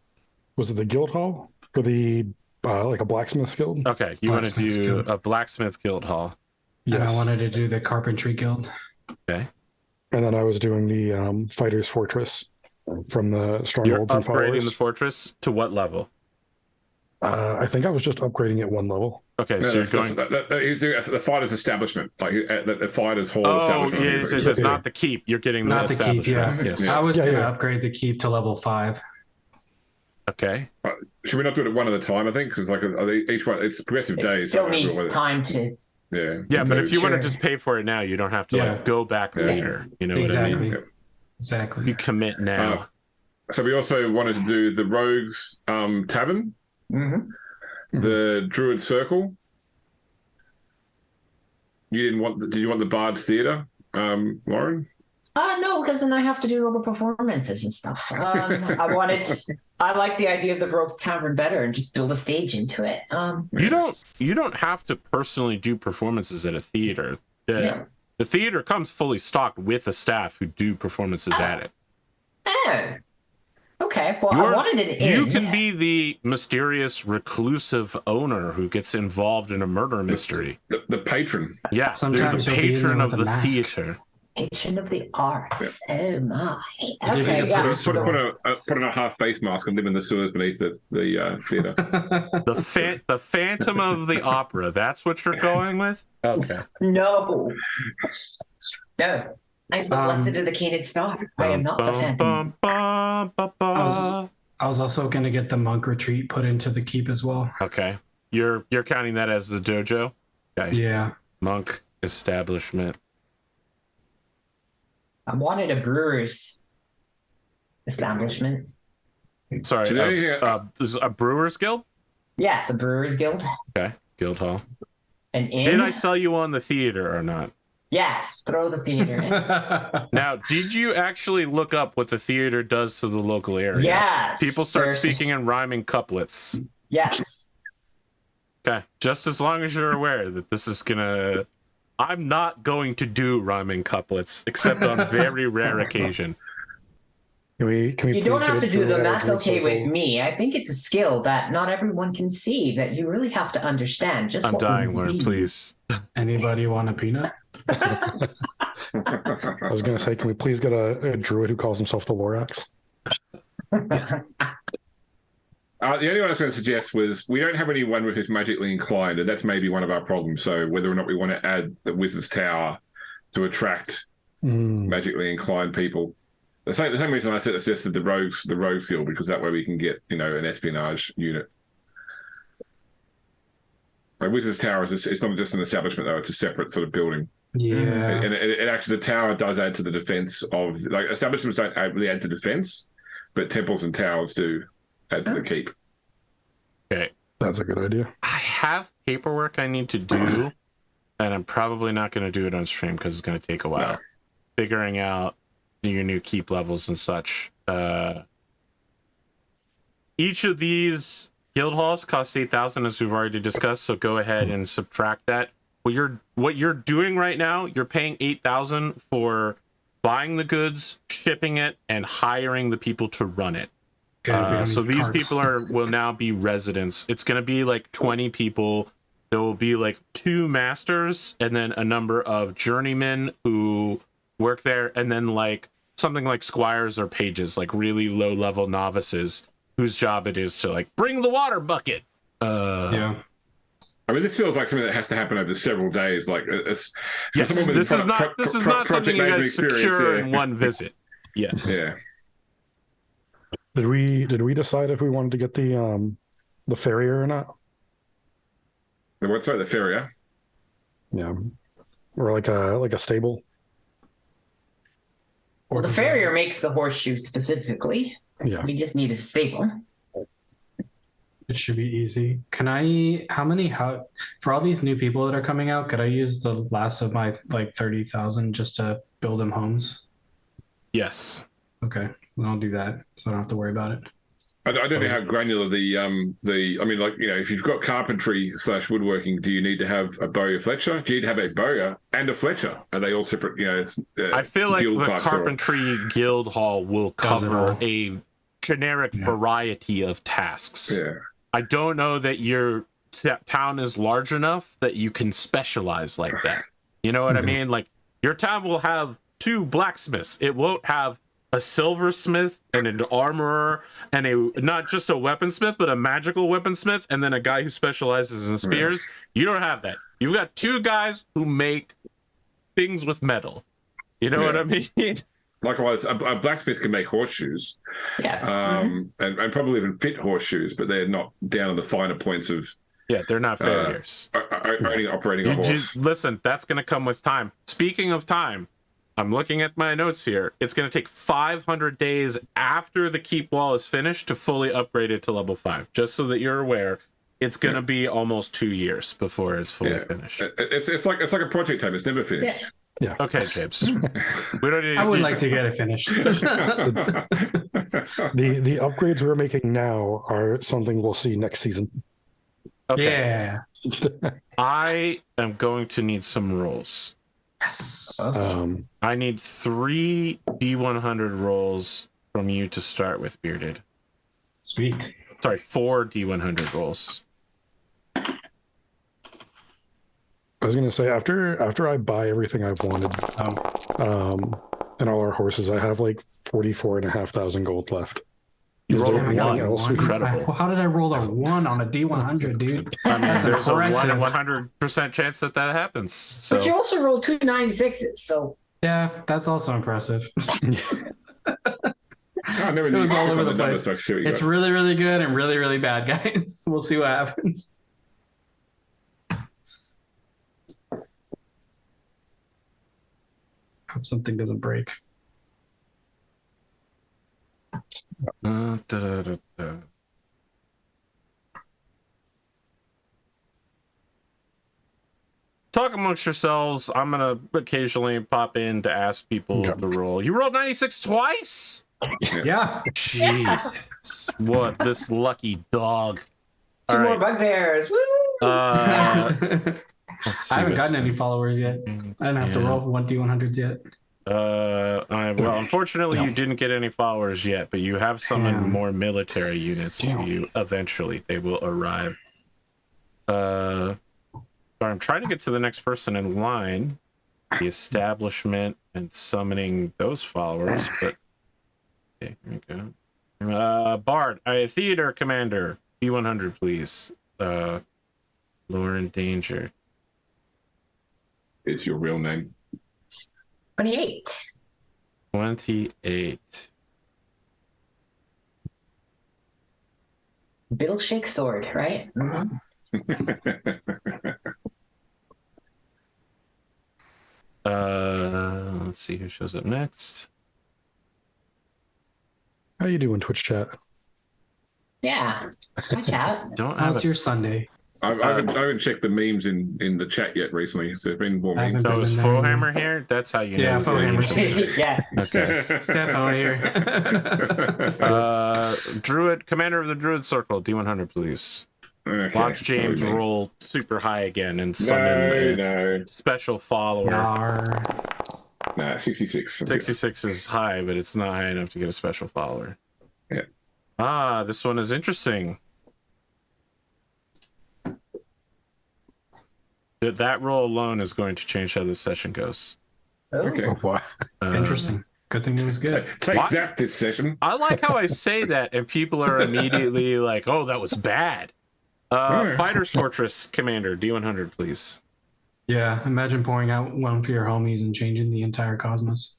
[SPEAKER 5] was it the guild hall or the like a blacksmith guild?
[SPEAKER 1] Okay, you want to
[SPEAKER 4] Blacksmith's
[SPEAKER 1] do
[SPEAKER 4] Guild.
[SPEAKER 1] a blacksmith guild hall.
[SPEAKER 4] And I
[SPEAKER 5] Yes.
[SPEAKER 4] wanted to do the carpentry guild.
[SPEAKER 1] Okay.
[SPEAKER 5] And then I was doing the fighters fortress from the
[SPEAKER 1] You're
[SPEAKER 5] strongholds and
[SPEAKER 1] upgrading
[SPEAKER 5] followers.
[SPEAKER 1] the fortress to what level?
[SPEAKER 5] I think I was just upgrading it one level.
[SPEAKER 1] Okay,
[SPEAKER 2] No,
[SPEAKER 1] so you're
[SPEAKER 2] that's-
[SPEAKER 1] going.
[SPEAKER 2] that's the fighter's establishment, like the fighter's hall
[SPEAKER 1] Oh,
[SPEAKER 2] establishment.
[SPEAKER 1] yes, it's
[SPEAKER 5] Yeah.
[SPEAKER 1] not the keep. You're getting
[SPEAKER 4] Not
[SPEAKER 1] the
[SPEAKER 4] the keep,
[SPEAKER 1] establishment.
[SPEAKER 4] yeah.
[SPEAKER 1] Yes.
[SPEAKER 4] I was
[SPEAKER 5] Yeah,
[SPEAKER 4] going to
[SPEAKER 5] yeah.
[SPEAKER 4] upgrade the keep to level 5.
[SPEAKER 1] Okay.
[SPEAKER 2] Should we not do it one at a time? I think because like each one, it's progressive
[SPEAKER 3] It
[SPEAKER 2] days.
[SPEAKER 3] still
[SPEAKER 2] so
[SPEAKER 3] needs
[SPEAKER 2] whether-
[SPEAKER 3] time to.
[SPEAKER 2] Yeah.
[SPEAKER 1] Yeah, but if you want
[SPEAKER 3] Sure.
[SPEAKER 1] to just pay for it now, you don't have to
[SPEAKER 4] Yeah.
[SPEAKER 1] like go back
[SPEAKER 2] Yeah.
[SPEAKER 1] later. You know what I
[SPEAKER 4] Exactly.
[SPEAKER 1] mean?
[SPEAKER 2] Yeah.
[SPEAKER 4] Exactly.
[SPEAKER 1] You commit now.
[SPEAKER 2] So we also wanted to do the Rogues Tavern, the Druid Circle. You didn't want? Did you want the Bard's Theatre, Lauren?
[SPEAKER 3] No, because then I have to do all the performances and stuff. I like the idea of the Rogues Tavern better and just build a stage into it.
[SPEAKER 1] You don't have to personally do performances at a theater. The theater comes fully stocked with a staff who do performances at it.
[SPEAKER 3] Oh. Okay, well, I wanted it in.
[SPEAKER 1] You can be the mysterious reclusive owner who gets involved in a murder mystery.
[SPEAKER 2] The patron.
[SPEAKER 1] Yeah,
[SPEAKER 4] Sometimes
[SPEAKER 1] they're the
[SPEAKER 4] you'll be in
[SPEAKER 1] patron
[SPEAKER 4] there
[SPEAKER 1] of
[SPEAKER 4] with a
[SPEAKER 1] the
[SPEAKER 4] mask.
[SPEAKER 1] theater.
[SPEAKER 3] Patron of the arts. Oh my.
[SPEAKER 4] Did you
[SPEAKER 3] Okay,
[SPEAKER 4] get
[SPEAKER 3] yeah.
[SPEAKER 4] produced
[SPEAKER 2] Put,
[SPEAKER 3] So,
[SPEAKER 2] put on a half face mask and live in the sewers beneath the theater.
[SPEAKER 1] The Phantom of the Opera. That's what you're going with? Okay.
[SPEAKER 3] no. No. I'm the blessed of the Canaan Star. I am not the Phantom.
[SPEAKER 4] I was also going to get the monk retreat put into the keep as well.
[SPEAKER 1] Okay. You're counting that as the dojo? Okay.
[SPEAKER 4] Yeah.
[SPEAKER 1] Monk establishment.
[SPEAKER 3] I wanted a brewer's establishment.
[SPEAKER 1] Sorry, is a brewer's guild?
[SPEAKER 3] Yes, a brewer's guild.
[SPEAKER 1] Okay. Guild hall.
[SPEAKER 3] An inn.
[SPEAKER 1] Did I sell you on the theater or not?
[SPEAKER 3] Yes, throw the theater in.
[SPEAKER 1] Now, did you actually look up what the theater does to the local area?
[SPEAKER 3] Yes.
[SPEAKER 1] People start
[SPEAKER 3] there's-
[SPEAKER 1] speaking in rhyming couplets.
[SPEAKER 3] Yes.
[SPEAKER 1] Okay. Just as long as you're aware that this is gonna... I'm not going to do rhyming couplets, except on very rare occasion.
[SPEAKER 5] Can we
[SPEAKER 3] You
[SPEAKER 5] please
[SPEAKER 3] don't
[SPEAKER 5] get
[SPEAKER 3] have to
[SPEAKER 5] it
[SPEAKER 3] do
[SPEAKER 5] to
[SPEAKER 3] them.
[SPEAKER 5] our
[SPEAKER 3] That's
[SPEAKER 5] drink
[SPEAKER 3] okay with
[SPEAKER 5] circle?
[SPEAKER 3] me. I think it's a skill that not everyone can see, that you really have to understand. Just
[SPEAKER 1] I'm
[SPEAKER 3] what
[SPEAKER 1] dying,
[SPEAKER 3] we
[SPEAKER 1] Lord,
[SPEAKER 3] need.
[SPEAKER 1] please.
[SPEAKER 4] Anybody want a peanut?
[SPEAKER 5] I was going to say, can we please get a druid who calls himself the Lorax?
[SPEAKER 2] The only one I was going to suggest was we don't have anyone who's magically inclined, and that's maybe one of our problems. So whether or not we want to add the Wizard's Tower to attract magically inclined people. The same reason I suggested the Rogues Guild, because that way we can get, an espionage unit. Like Wizard's Tower it's not just an establishment though; it's a separate sort of building.
[SPEAKER 4] Yeah.
[SPEAKER 2] And it actually, the tower does add to the defense of, like, establishments don't really add to defense, but temples and towers do add to the keep.
[SPEAKER 1] Okay.
[SPEAKER 5] That's a good idea.
[SPEAKER 1] I have paperwork I need to do, and I'm probably not going to do it on stream because it's going to take a while.
[SPEAKER 2] No.
[SPEAKER 1] Figuring out your new keep levels and such. Each of these guild halls costs 8,000, as we've already discussed, so go ahead and subtract that. What you're doing right now, you're paying 8,000 for buying the goods, shipping it, and hiring the people to run it.
[SPEAKER 4] Good, we don't
[SPEAKER 1] So
[SPEAKER 4] need
[SPEAKER 1] these
[SPEAKER 4] carts.
[SPEAKER 1] people will now be residents. It's going to be like 20 people. There will be like 2 masters and then a number of journeymen who work there, and then like something like squires or pages, like really low level novices whose job it is to like bring the water bucket.
[SPEAKER 4] Yeah.
[SPEAKER 2] I mean, this feels like something that has to happen over several days. Like, it's for
[SPEAKER 1] Yes,
[SPEAKER 2] someone with
[SPEAKER 1] this is not
[SPEAKER 2] project
[SPEAKER 1] something you
[SPEAKER 2] management
[SPEAKER 1] guys
[SPEAKER 2] experience,
[SPEAKER 1] secure
[SPEAKER 2] yeah.
[SPEAKER 1] in one visit. Yes.
[SPEAKER 2] Yeah.
[SPEAKER 5] Did we decide if we wanted to get the farrier or not?
[SPEAKER 2] The farrier.
[SPEAKER 5] Yeah, or like a stable.
[SPEAKER 3] Well, the farrier makes the horseshoe specifically.
[SPEAKER 5] Yeah,
[SPEAKER 3] We just need a stable.
[SPEAKER 4] It should be easy. For all these new people that are coming out, could I use the last of my like 30,000 just to build them homes?
[SPEAKER 1] Yes.
[SPEAKER 4] Okay, then I'll do that, so I don't have to worry about it.
[SPEAKER 2] I don't know how granular I mean, like, if you've got carpentry / woodworking, do you need to have a bowyer fletcher? Do you need to have a bowyer and a fletcher? Are they all separate?
[SPEAKER 1] I feel like
[SPEAKER 2] guild
[SPEAKER 1] the
[SPEAKER 2] types or-
[SPEAKER 1] carpentry guild hall will
[SPEAKER 4] Does it
[SPEAKER 1] cover
[SPEAKER 4] all.
[SPEAKER 1] a generic variety of tasks.
[SPEAKER 2] Yeah.
[SPEAKER 1] I don't know that your town is large enough that you can specialize like that. You know what I mean? Like, your town will have 2 blacksmiths. It won't have a silversmith and an armorer and not just a weaponsmith, but a magical weaponsmith, and then a guy who specializes in spears. You don't have that. You've got 2 guys who make things with metal. You know what I mean?
[SPEAKER 2] Likewise, a blacksmith can make horseshoes,
[SPEAKER 3] Yeah.
[SPEAKER 2] and probably even fit horseshoes, but they're not down on the finer points of
[SPEAKER 1] Yeah, they're not farriers.
[SPEAKER 2] operating a horse.
[SPEAKER 1] Listen, that's going to come with time. Speaking of time, I'm looking at my notes here. It's going to take 500 days after the keep wall is finished to fully upgrade it to level 5. Just so that you're aware, it's going to be almost 2 years before it's fully finished.
[SPEAKER 2] It's like a project time. It's never finished.
[SPEAKER 1] Okay, James. We don't need.
[SPEAKER 4] I would like to get it finished.
[SPEAKER 5] the upgrades we're making now are something we'll see next season.
[SPEAKER 1] Okay.
[SPEAKER 4] Yeah.
[SPEAKER 1] I am going to need some rolls.
[SPEAKER 4] Yes.
[SPEAKER 1] I need 3 D100 rolls from you to start with, Bearded.
[SPEAKER 4] Sweet.
[SPEAKER 1] Sorry, 4 D100 rolls.
[SPEAKER 5] I was gonna say after I buy everything I've wanted, and all our horses, I have like 44,500 gold left.
[SPEAKER 1] You
[SPEAKER 5] Is
[SPEAKER 1] rolled
[SPEAKER 5] there
[SPEAKER 1] a
[SPEAKER 5] anything
[SPEAKER 1] one.
[SPEAKER 5] else we
[SPEAKER 1] Incredible.
[SPEAKER 4] How did I roll a 1 on a D100, dude?
[SPEAKER 1] I mean,
[SPEAKER 4] That's
[SPEAKER 1] there's a 1 in
[SPEAKER 4] impressive.
[SPEAKER 1] 100% chance that happens. So
[SPEAKER 3] But you also rolled 296s, so
[SPEAKER 4] Yeah, that's also impressive.
[SPEAKER 2] I never
[SPEAKER 4] It
[SPEAKER 2] knew
[SPEAKER 4] was
[SPEAKER 2] you
[SPEAKER 4] all
[SPEAKER 2] click
[SPEAKER 4] over
[SPEAKER 2] on
[SPEAKER 4] the
[SPEAKER 2] numbers
[SPEAKER 4] place.
[SPEAKER 2] so I could see what you
[SPEAKER 4] It's
[SPEAKER 2] got.
[SPEAKER 4] really, really good and really, really bad, guys. We'll see what happens. Hope something doesn't break.
[SPEAKER 1] Da, da, da, da. Talk amongst yourselves. I'm gonna occasionally pop in to ask people
[SPEAKER 5] Okay.
[SPEAKER 1] to roll. You rolled 96 twice?
[SPEAKER 4] Yeah.
[SPEAKER 1] Jesus. What this lucky dog.
[SPEAKER 3] two
[SPEAKER 1] All
[SPEAKER 3] more
[SPEAKER 1] right.
[SPEAKER 3] bugbears. Woo!
[SPEAKER 1] Let's see
[SPEAKER 4] I haven't
[SPEAKER 1] what's
[SPEAKER 4] gotten any
[SPEAKER 1] the-
[SPEAKER 4] followers yet. I didn't have to
[SPEAKER 1] Yeah.
[SPEAKER 4] roll 1D100s yet.
[SPEAKER 1] Well, unfortunately, you
[SPEAKER 5] No.
[SPEAKER 1] didn't get any followers yet, but you have summoned
[SPEAKER 4] Damn.
[SPEAKER 1] more military units to
[SPEAKER 5] Damn.
[SPEAKER 1] you. Eventually, they will arrive. Sorry, I'm trying to get to the next person in line, the establishment, and summoning those followers. But okay, here we go. Bard, theater commander, B100, please. Lauren Danger.
[SPEAKER 2] It's your real name.
[SPEAKER 3] 28.
[SPEAKER 1] 28.
[SPEAKER 3] Biddle shake sword, right? Mhm.
[SPEAKER 1] Let's see who shows up next.
[SPEAKER 5] How you doing, Twitch chat?
[SPEAKER 3] Yeah. Watch out.
[SPEAKER 1] Don't have
[SPEAKER 4] How's
[SPEAKER 1] a
[SPEAKER 4] your Sunday?
[SPEAKER 2] I haven't checked the memes in the chat yet recently. So there's been more
[SPEAKER 4] I
[SPEAKER 2] memes.
[SPEAKER 4] haven't
[SPEAKER 1] So is
[SPEAKER 4] been in there.
[SPEAKER 1] Fohammer here? That's how you
[SPEAKER 4] Yeah,
[SPEAKER 1] know.
[SPEAKER 4] Fohammer's here.
[SPEAKER 3] Yeah.
[SPEAKER 1] Okay.
[SPEAKER 4] Stefano here.
[SPEAKER 1] Druid, commander of the Druid Circle, D100, please.
[SPEAKER 2] Okay.
[SPEAKER 1] Watch James
[SPEAKER 2] Okay.
[SPEAKER 1] roll super high again and summon a
[SPEAKER 2] No.
[SPEAKER 1] special follower.
[SPEAKER 4] Nar.
[SPEAKER 2] Nah, 66.
[SPEAKER 1] 66 is high, but it's not high enough to get a special follower.
[SPEAKER 2] Yeah.
[SPEAKER 1] This one is interesting. That roll alone is going to change how this session goes.
[SPEAKER 2] Okay.
[SPEAKER 5] Oh, wow.
[SPEAKER 4] Interesting. Good thing it was good.
[SPEAKER 2] Take
[SPEAKER 1] What?
[SPEAKER 2] that this session.
[SPEAKER 1] I like how I say that, and people are immediately like, "Oh, that was bad." Fighters Fortress Commander, D100, please.
[SPEAKER 4] Yeah, imagine pouring out one for your homies and changing the entire cosmos.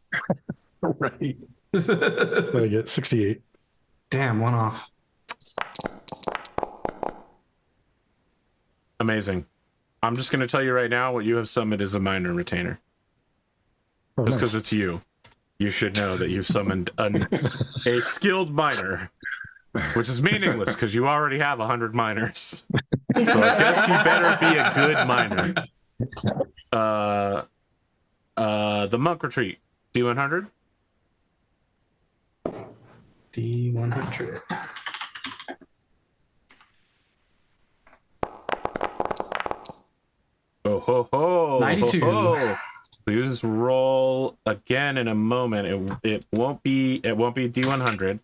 [SPEAKER 5] Right. I get 68.
[SPEAKER 4] Damn, one off.
[SPEAKER 1] Amazing. I'm just going to tell you right now, what you have summoned is a minor retainer.
[SPEAKER 5] Oh,
[SPEAKER 1] Just
[SPEAKER 5] nice.
[SPEAKER 1] because it's you. You should know that you've summoned a skilled miner, which is meaningless because you already have 100 miners. So I guess you better be a good miner. The Monk Retreat, D100.
[SPEAKER 4] D100.
[SPEAKER 1] Oh ho ho!
[SPEAKER 4] 92.
[SPEAKER 1] Ho, ho. Please roll again in a moment. It won't be D100.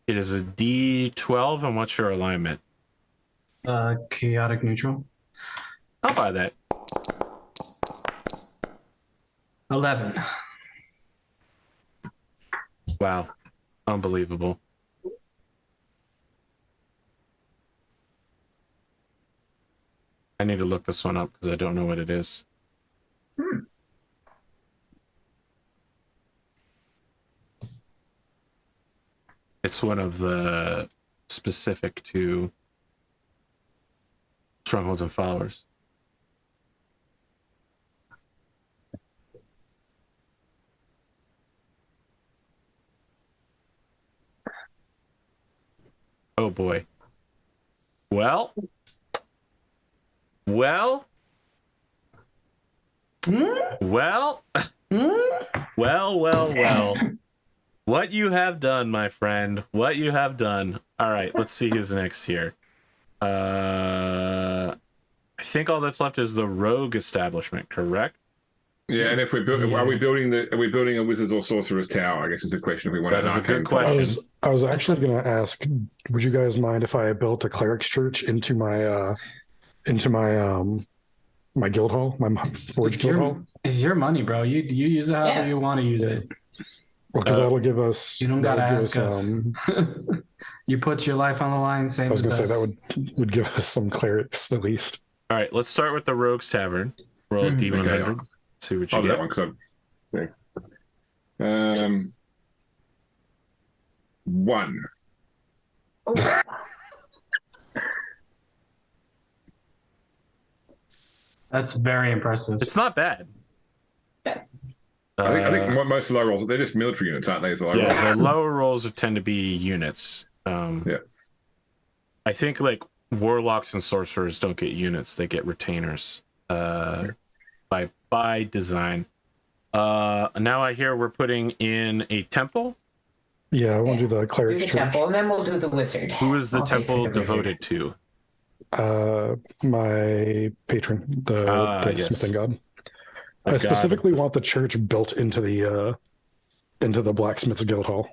[SPEAKER 1] It is a D12. And what's your alignment?
[SPEAKER 4] Chaotic neutral.
[SPEAKER 1] I'll buy that.
[SPEAKER 4] 11.
[SPEAKER 1] Wow, unbelievable. I need to look this one up because I don't know what it is. It's one of the specific to strongholds and followers. Oh boy. Well. Well. Well. Well. What you have done, my friend. What you have done. All right, let's see who's next here. I think all that's left is the rogue establishment, correct?
[SPEAKER 2] Yeah, and if we're building, are we building a wizards or sorcerers tower? I guess is the question. If we want
[SPEAKER 1] That
[SPEAKER 2] an
[SPEAKER 1] is a
[SPEAKER 2] arcane
[SPEAKER 1] good question.
[SPEAKER 5] I was actually going to ask, would you guys mind if I built a cleric's church into my my guild hall, my forge guild hall.
[SPEAKER 4] It's your money, bro. You use it however you want to use it.
[SPEAKER 5] Well, because that'll give us.
[SPEAKER 4] You don't gotta ask us. You put your life on the line, same
[SPEAKER 5] I was
[SPEAKER 4] as
[SPEAKER 5] going to say
[SPEAKER 4] us.
[SPEAKER 5] that would give us some clerics at least.
[SPEAKER 1] All right, let's start with the Rogues Tavern. Roll a D100.
[SPEAKER 2] Okay.
[SPEAKER 1] See what you
[SPEAKER 2] I'll do
[SPEAKER 1] get.
[SPEAKER 2] that one because 1.
[SPEAKER 3] Oh,
[SPEAKER 4] That's very impressive.
[SPEAKER 1] It's not bad.
[SPEAKER 2] I think most of the low rolls, they're just military units, aren't they? So
[SPEAKER 1] Yeah, the lower rolls tend to be units.
[SPEAKER 2] Yeah. I
[SPEAKER 1] think like warlocks and sorcerers don't get units; they get retainers. By design. Now I hear we're putting in a temple.
[SPEAKER 5] Yeah, I want to do the
[SPEAKER 3] do
[SPEAKER 5] cleric
[SPEAKER 3] the
[SPEAKER 5] church.
[SPEAKER 3] temple, and then we'll do the wizard.
[SPEAKER 1] Who is the
[SPEAKER 3] I'll pay for
[SPEAKER 1] temple
[SPEAKER 3] the wizard.
[SPEAKER 1] devoted to?
[SPEAKER 5] My patron, the
[SPEAKER 1] yes.
[SPEAKER 5] smithing god.
[SPEAKER 1] The
[SPEAKER 5] I
[SPEAKER 1] god
[SPEAKER 5] specifically
[SPEAKER 1] of the-
[SPEAKER 5] want the church built into the blacksmith's guild hall,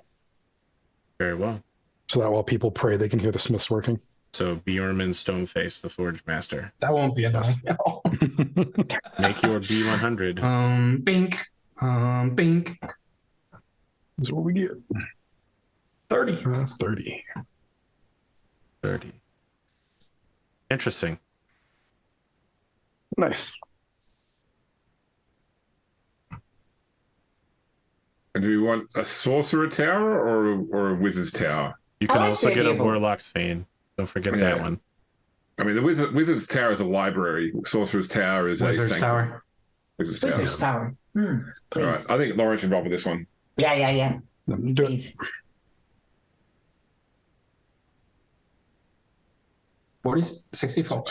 [SPEAKER 1] Very well.
[SPEAKER 5] so that while people pray, they can hear the smiths working.
[SPEAKER 1] So Bjorman Stoneface, the Forge Master.
[SPEAKER 4] That won't be annoying at all.
[SPEAKER 1] Make your B100.
[SPEAKER 4] Bink. Bink.
[SPEAKER 5] That's what we get.
[SPEAKER 4] 30.
[SPEAKER 5] 30.
[SPEAKER 1] 30. Interesting.
[SPEAKER 5] Nice.
[SPEAKER 2] And do we want a sorcerer tower or a wizard's tower?
[SPEAKER 1] You
[SPEAKER 3] I
[SPEAKER 1] can
[SPEAKER 3] like
[SPEAKER 1] also
[SPEAKER 3] the
[SPEAKER 1] get a
[SPEAKER 3] idea of a-
[SPEAKER 1] Warlock's Fane. Don't forget
[SPEAKER 2] Yeah.
[SPEAKER 1] that one.
[SPEAKER 2] I mean, the wizard's tower is a library. Sorcerer's tower is
[SPEAKER 4] Wizard's
[SPEAKER 2] a
[SPEAKER 4] Tower.
[SPEAKER 2] Wizard's tower.
[SPEAKER 3] Wizard's tower.
[SPEAKER 2] All
[SPEAKER 3] Please.
[SPEAKER 2] right, I think Lauren's involved with this one.
[SPEAKER 3] Yeah.
[SPEAKER 5] Do it.
[SPEAKER 3] Please.
[SPEAKER 4] 64.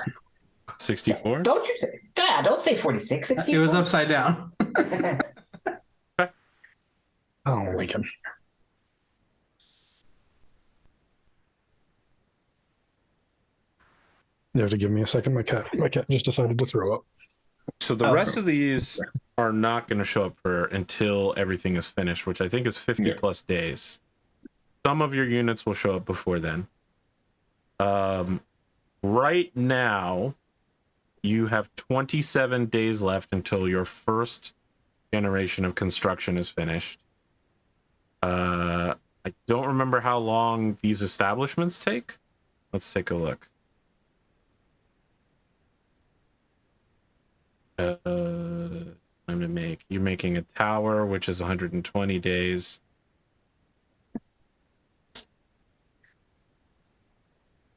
[SPEAKER 1] 64?
[SPEAKER 3] Don't you say? Yeah, don't say 46. 64.
[SPEAKER 4] It was upside down.
[SPEAKER 5] Oh, Lincoln. You have to give me a second. My cat just decided to throw up.
[SPEAKER 1] So the rest of these are not going to show up for until everything is finished, which I think is 50 plus days. Some of your units will show up before then. Right now, you have 27 days left until your first generation of construction is finished. I don't remember how long these establishments take. Let's take a look. Time to make. You're making a tower, which is 120 days.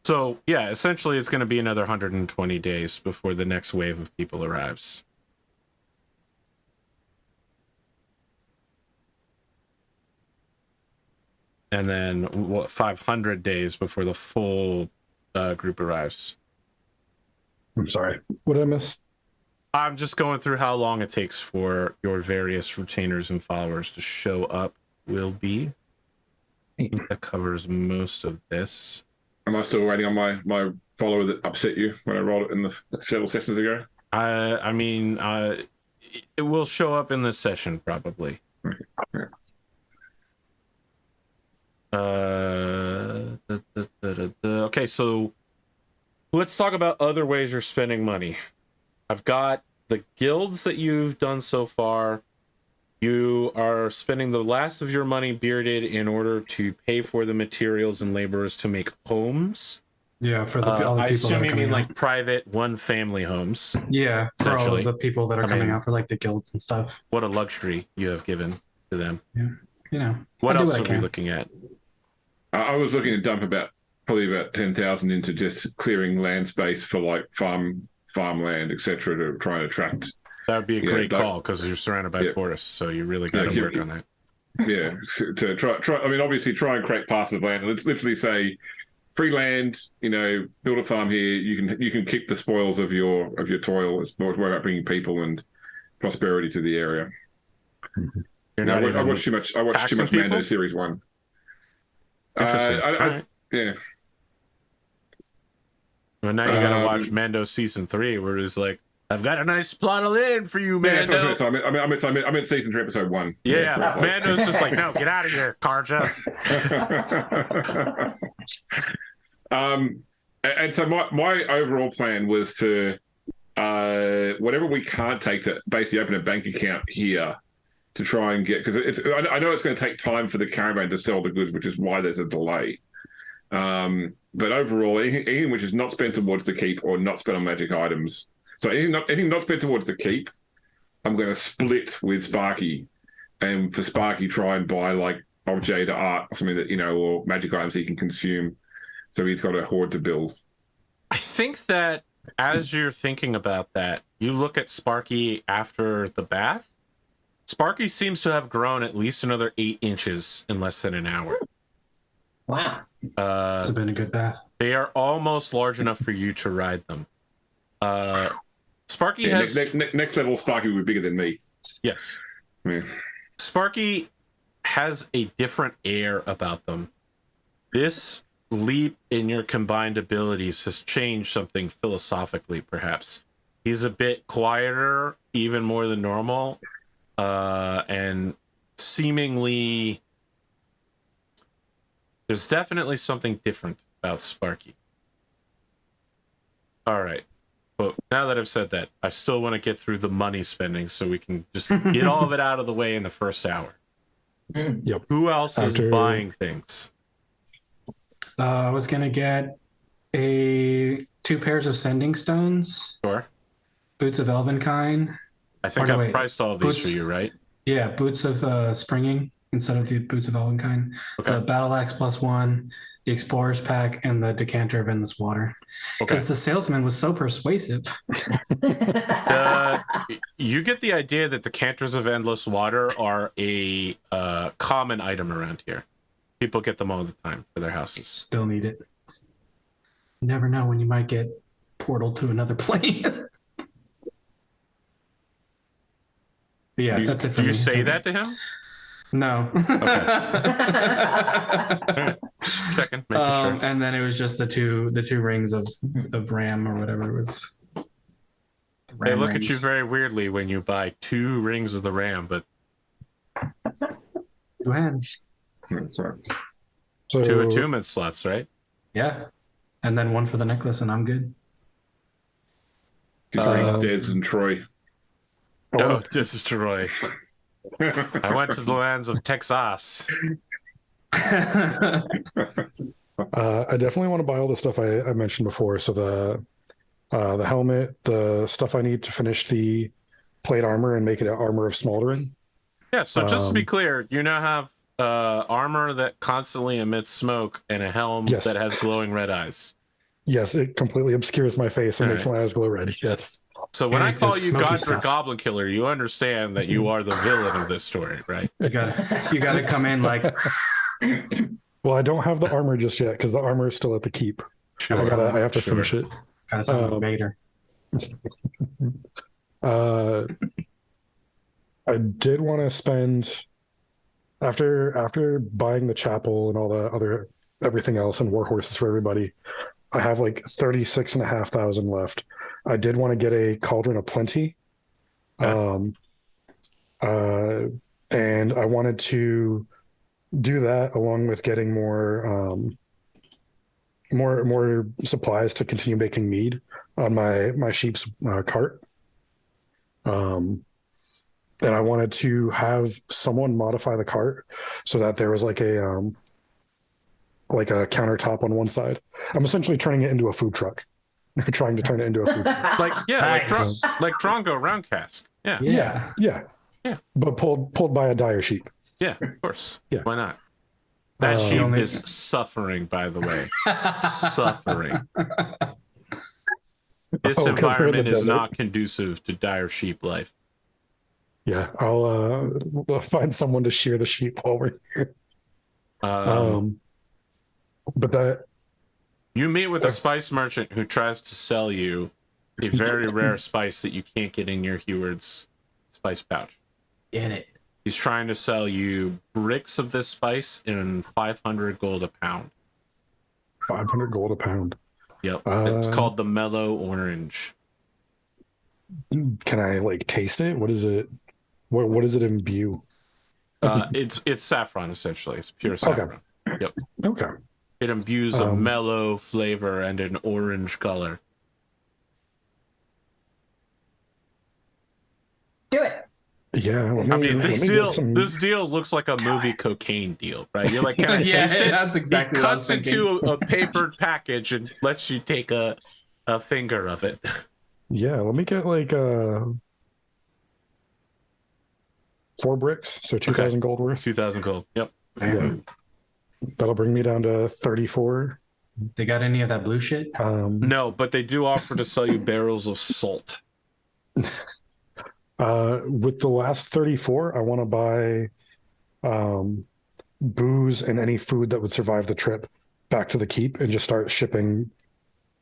[SPEAKER 1] So, yeah, essentially it's going to be another 120 days before the next wave of people arrives. And then 500 days before the full group arrives.
[SPEAKER 5] I'm sorry. What did I miss?
[SPEAKER 1] I'm just going through how long it takes for your various retainers and followers to show up. Will be. I think that covers most of this.
[SPEAKER 2] Am I still waiting on my follower that upset you when I rolled it in the several sessions ago?
[SPEAKER 1] I mean, it will show up in this session probably. Okay, so let's talk about other ways you're spending money. I've got the guilds that you've done so far. You are spending the last of your money bearded in order to pay for the materials and laborers to make homes.
[SPEAKER 4] Yeah, for the all the
[SPEAKER 1] I
[SPEAKER 4] people that
[SPEAKER 1] assume
[SPEAKER 4] are
[SPEAKER 1] you
[SPEAKER 4] coming
[SPEAKER 1] mean
[SPEAKER 4] out.
[SPEAKER 1] like private one family homes.
[SPEAKER 4] Yeah, for all
[SPEAKER 1] essentially.
[SPEAKER 4] of the people that are
[SPEAKER 1] I
[SPEAKER 4] coming
[SPEAKER 1] mean-
[SPEAKER 4] out for like the guilds and stuff.
[SPEAKER 1] What a luxury you have given to them.
[SPEAKER 4] You know.
[SPEAKER 1] What
[SPEAKER 4] I do
[SPEAKER 1] else
[SPEAKER 4] what I
[SPEAKER 1] are we
[SPEAKER 4] can.
[SPEAKER 1] looking at?
[SPEAKER 2] I was looking to dump probably about 10,000 into just clearing land space for like farmland, etc., to try and attract.
[SPEAKER 1] That would be a
[SPEAKER 2] Yeah,
[SPEAKER 1] great
[SPEAKER 2] that-
[SPEAKER 1] call because you're surrounded by
[SPEAKER 2] Yeah.
[SPEAKER 1] forests, so you really got to
[SPEAKER 2] Yeah,
[SPEAKER 1] work on that.
[SPEAKER 2] Yeah, to try. I mean, obviously, try and create parcels of land. Let's literally say, free land. Build a farm here. You can keep the spoils of your toil. It's more about bringing people and prosperity to the area.
[SPEAKER 1] You're
[SPEAKER 2] No,
[SPEAKER 1] not
[SPEAKER 2] I
[SPEAKER 1] even
[SPEAKER 2] watched too much.
[SPEAKER 1] taxing
[SPEAKER 2] Mando
[SPEAKER 1] people?
[SPEAKER 2] Series 1.
[SPEAKER 1] Interesting.
[SPEAKER 2] All
[SPEAKER 1] right.
[SPEAKER 2] Yeah.
[SPEAKER 1] Well, now you got to
[SPEAKER 2] Um,
[SPEAKER 1] watch Mando season 3, where it's like, "I've got a nice plot of land for you,
[SPEAKER 2] Yeah,
[SPEAKER 1] Mando."
[SPEAKER 2] so I meant season 3, episode 1.
[SPEAKER 1] Yeah,
[SPEAKER 2] so it's like-
[SPEAKER 1] Mando's just like, "No, get out of here, Karja."
[SPEAKER 2] And so my overall plan was to whatever we can't take to basically open a bank account here to try and get, because I know it's going to take time for the caravan to sell the goods, which is why there's a delay. But overall, anything which is not spent towards the keep or not spent on magic items, so anything not spent towards the keep, I'm going to split with Sparky, and for Sparky try and buy like objet art, something that, or magic items he can consume, so he's got a hoard to build.
[SPEAKER 1] I think that as you're thinking about that, you look at Sparky after the bath. Sparky seems to have grown at least another 8 inches in less than an hour.
[SPEAKER 3] Wow.
[SPEAKER 4] It's been a good bath.
[SPEAKER 1] They are almost large enough for you to ride them. Sparky has...
[SPEAKER 2] Next level, Sparky will be bigger than me.
[SPEAKER 1] Yes.
[SPEAKER 2] Yeah.
[SPEAKER 1] Sparky has a different air about them. This leap in your combined abilities has changed something philosophically, perhaps. He's a bit quieter, even more than normal, and seemingly... There's definitely something different about Sparky. All right. But now that I've said that, I still want to get through the money spending so we can just get all of it out of the way in the first hour.
[SPEAKER 5] Yep.
[SPEAKER 1] Who else is buying things?
[SPEAKER 4] I was going to get 2 pairs of sending stones.
[SPEAKER 1] Sure.
[SPEAKER 4] Boots of Elvenkind.
[SPEAKER 1] I think I've priced all of these for you, right?
[SPEAKER 4] Yeah, boots of springing instead of the boots of Elvenkind.
[SPEAKER 1] Okay.
[SPEAKER 4] The battle axe +1, the explorer's pack, and the decanter of endless water. Because the salesman was so persuasive.
[SPEAKER 1] You get the idea that the canters of endless water are a common item around here. People get them all the time for their houses.
[SPEAKER 4] Still need it. You never know when you might get portal to another plane. But yeah, that's it for
[SPEAKER 1] me. Do you
[SPEAKER 4] me.
[SPEAKER 1] say that to him?
[SPEAKER 4] No.
[SPEAKER 1] Okay. Right. Checking, making sure.
[SPEAKER 4] And then it was just the two rings of ram or whatever it was.
[SPEAKER 1] They look at you very weirdly when you buy 2 rings of the ram, but
[SPEAKER 4] 2 hands.
[SPEAKER 2] Sorry.
[SPEAKER 5] So
[SPEAKER 1] 2 attunement slots, right?
[SPEAKER 4] Yeah. And then 1 for the necklace, and I'm good.
[SPEAKER 2] Des and Troy.
[SPEAKER 1] No, this is Troy. I went to the lands of Texas.
[SPEAKER 5] I definitely want to buy all the stuff I mentioned before. So the helmet, the stuff I need to finish the plate armor and make it an armor of smoldering.
[SPEAKER 1] Yeah, so just to be clear, you now have armor that constantly emits smoke and a helm that has glowing red eyes.
[SPEAKER 5] Yes, it completely obscures my face and makes my eyes glow red. Yes.
[SPEAKER 1] So when I call you Godfrey Goblin Killer, you understand that you are the villain of this story, right?
[SPEAKER 4] You gotta come in like.
[SPEAKER 5] Well, I don't have the armor just yet because the armor is still at the keep.
[SPEAKER 1] Sure.
[SPEAKER 5] I have to finish it.
[SPEAKER 4] Kind of sound like Vader.
[SPEAKER 5] I did want to spend after buying the chapel and all the everything else and war horses for everybody. I have like 36,500 left. I did want to get a Cauldron of Plenty. And I wanted to do that along with getting more supplies to continue making mead on my sheep's cart. And I wanted to have someone modify the cart so that there was like a countertop on one side. I'm essentially turning it into a food truck. Trying to turn it into a food truck.
[SPEAKER 1] Like Drongo round cask.
[SPEAKER 5] Yeah. But pulled by a dire sheep.
[SPEAKER 1] Yeah, of course.
[SPEAKER 5] Yeah.
[SPEAKER 1] Why not? That sheep is suffering, by the way. Suffering. This environment is not conducive to dire sheep life.
[SPEAKER 5] Yeah, I'll find someone to shear the sheep while we're here. But that
[SPEAKER 1] you meet with a spice merchant who tries to sell you a very rare spice that you can't get in your Heward's spice pouch.
[SPEAKER 4] Get it.
[SPEAKER 1] He's trying to sell you bricks of this spice in 500 gold a pound.
[SPEAKER 5] 500 gold a pound.
[SPEAKER 1] Yep. It's called the Mellow Orange.
[SPEAKER 5] Can I taste it? What is it? What does it imbue?
[SPEAKER 1] It's saffron, essentially. It's pure saffron.
[SPEAKER 5] Okay.
[SPEAKER 1] Yep.
[SPEAKER 5] Okay.
[SPEAKER 1] It imbues a mellow flavor and an orange color.
[SPEAKER 3] Do it.
[SPEAKER 5] Yeah,
[SPEAKER 1] I mean,
[SPEAKER 5] let me get some.
[SPEAKER 1] this deal looks like a movie cocaine deal, right? You're like, can I
[SPEAKER 4] Yeah,
[SPEAKER 1] taste it?
[SPEAKER 4] that's exactly
[SPEAKER 1] He
[SPEAKER 4] what I was
[SPEAKER 1] cuts
[SPEAKER 4] thinking.
[SPEAKER 1] into a papered package and lets you take a finger of it.
[SPEAKER 5] Yeah, let me get like 4 bricks, so 2,000 gold worth.
[SPEAKER 1] 2,000 gold. Yep.
[SPEAKER 5] Yeah, that'll bring me down to 34.
[SPEAKER 4] They got any of that blue shit?
[SPEAKER 1] No, but they do offer to sell you barrels of salt.
[SPEAKER 5] With the last 34, I want to buy booze and any food that would survive the trip back to the keep and just start shipping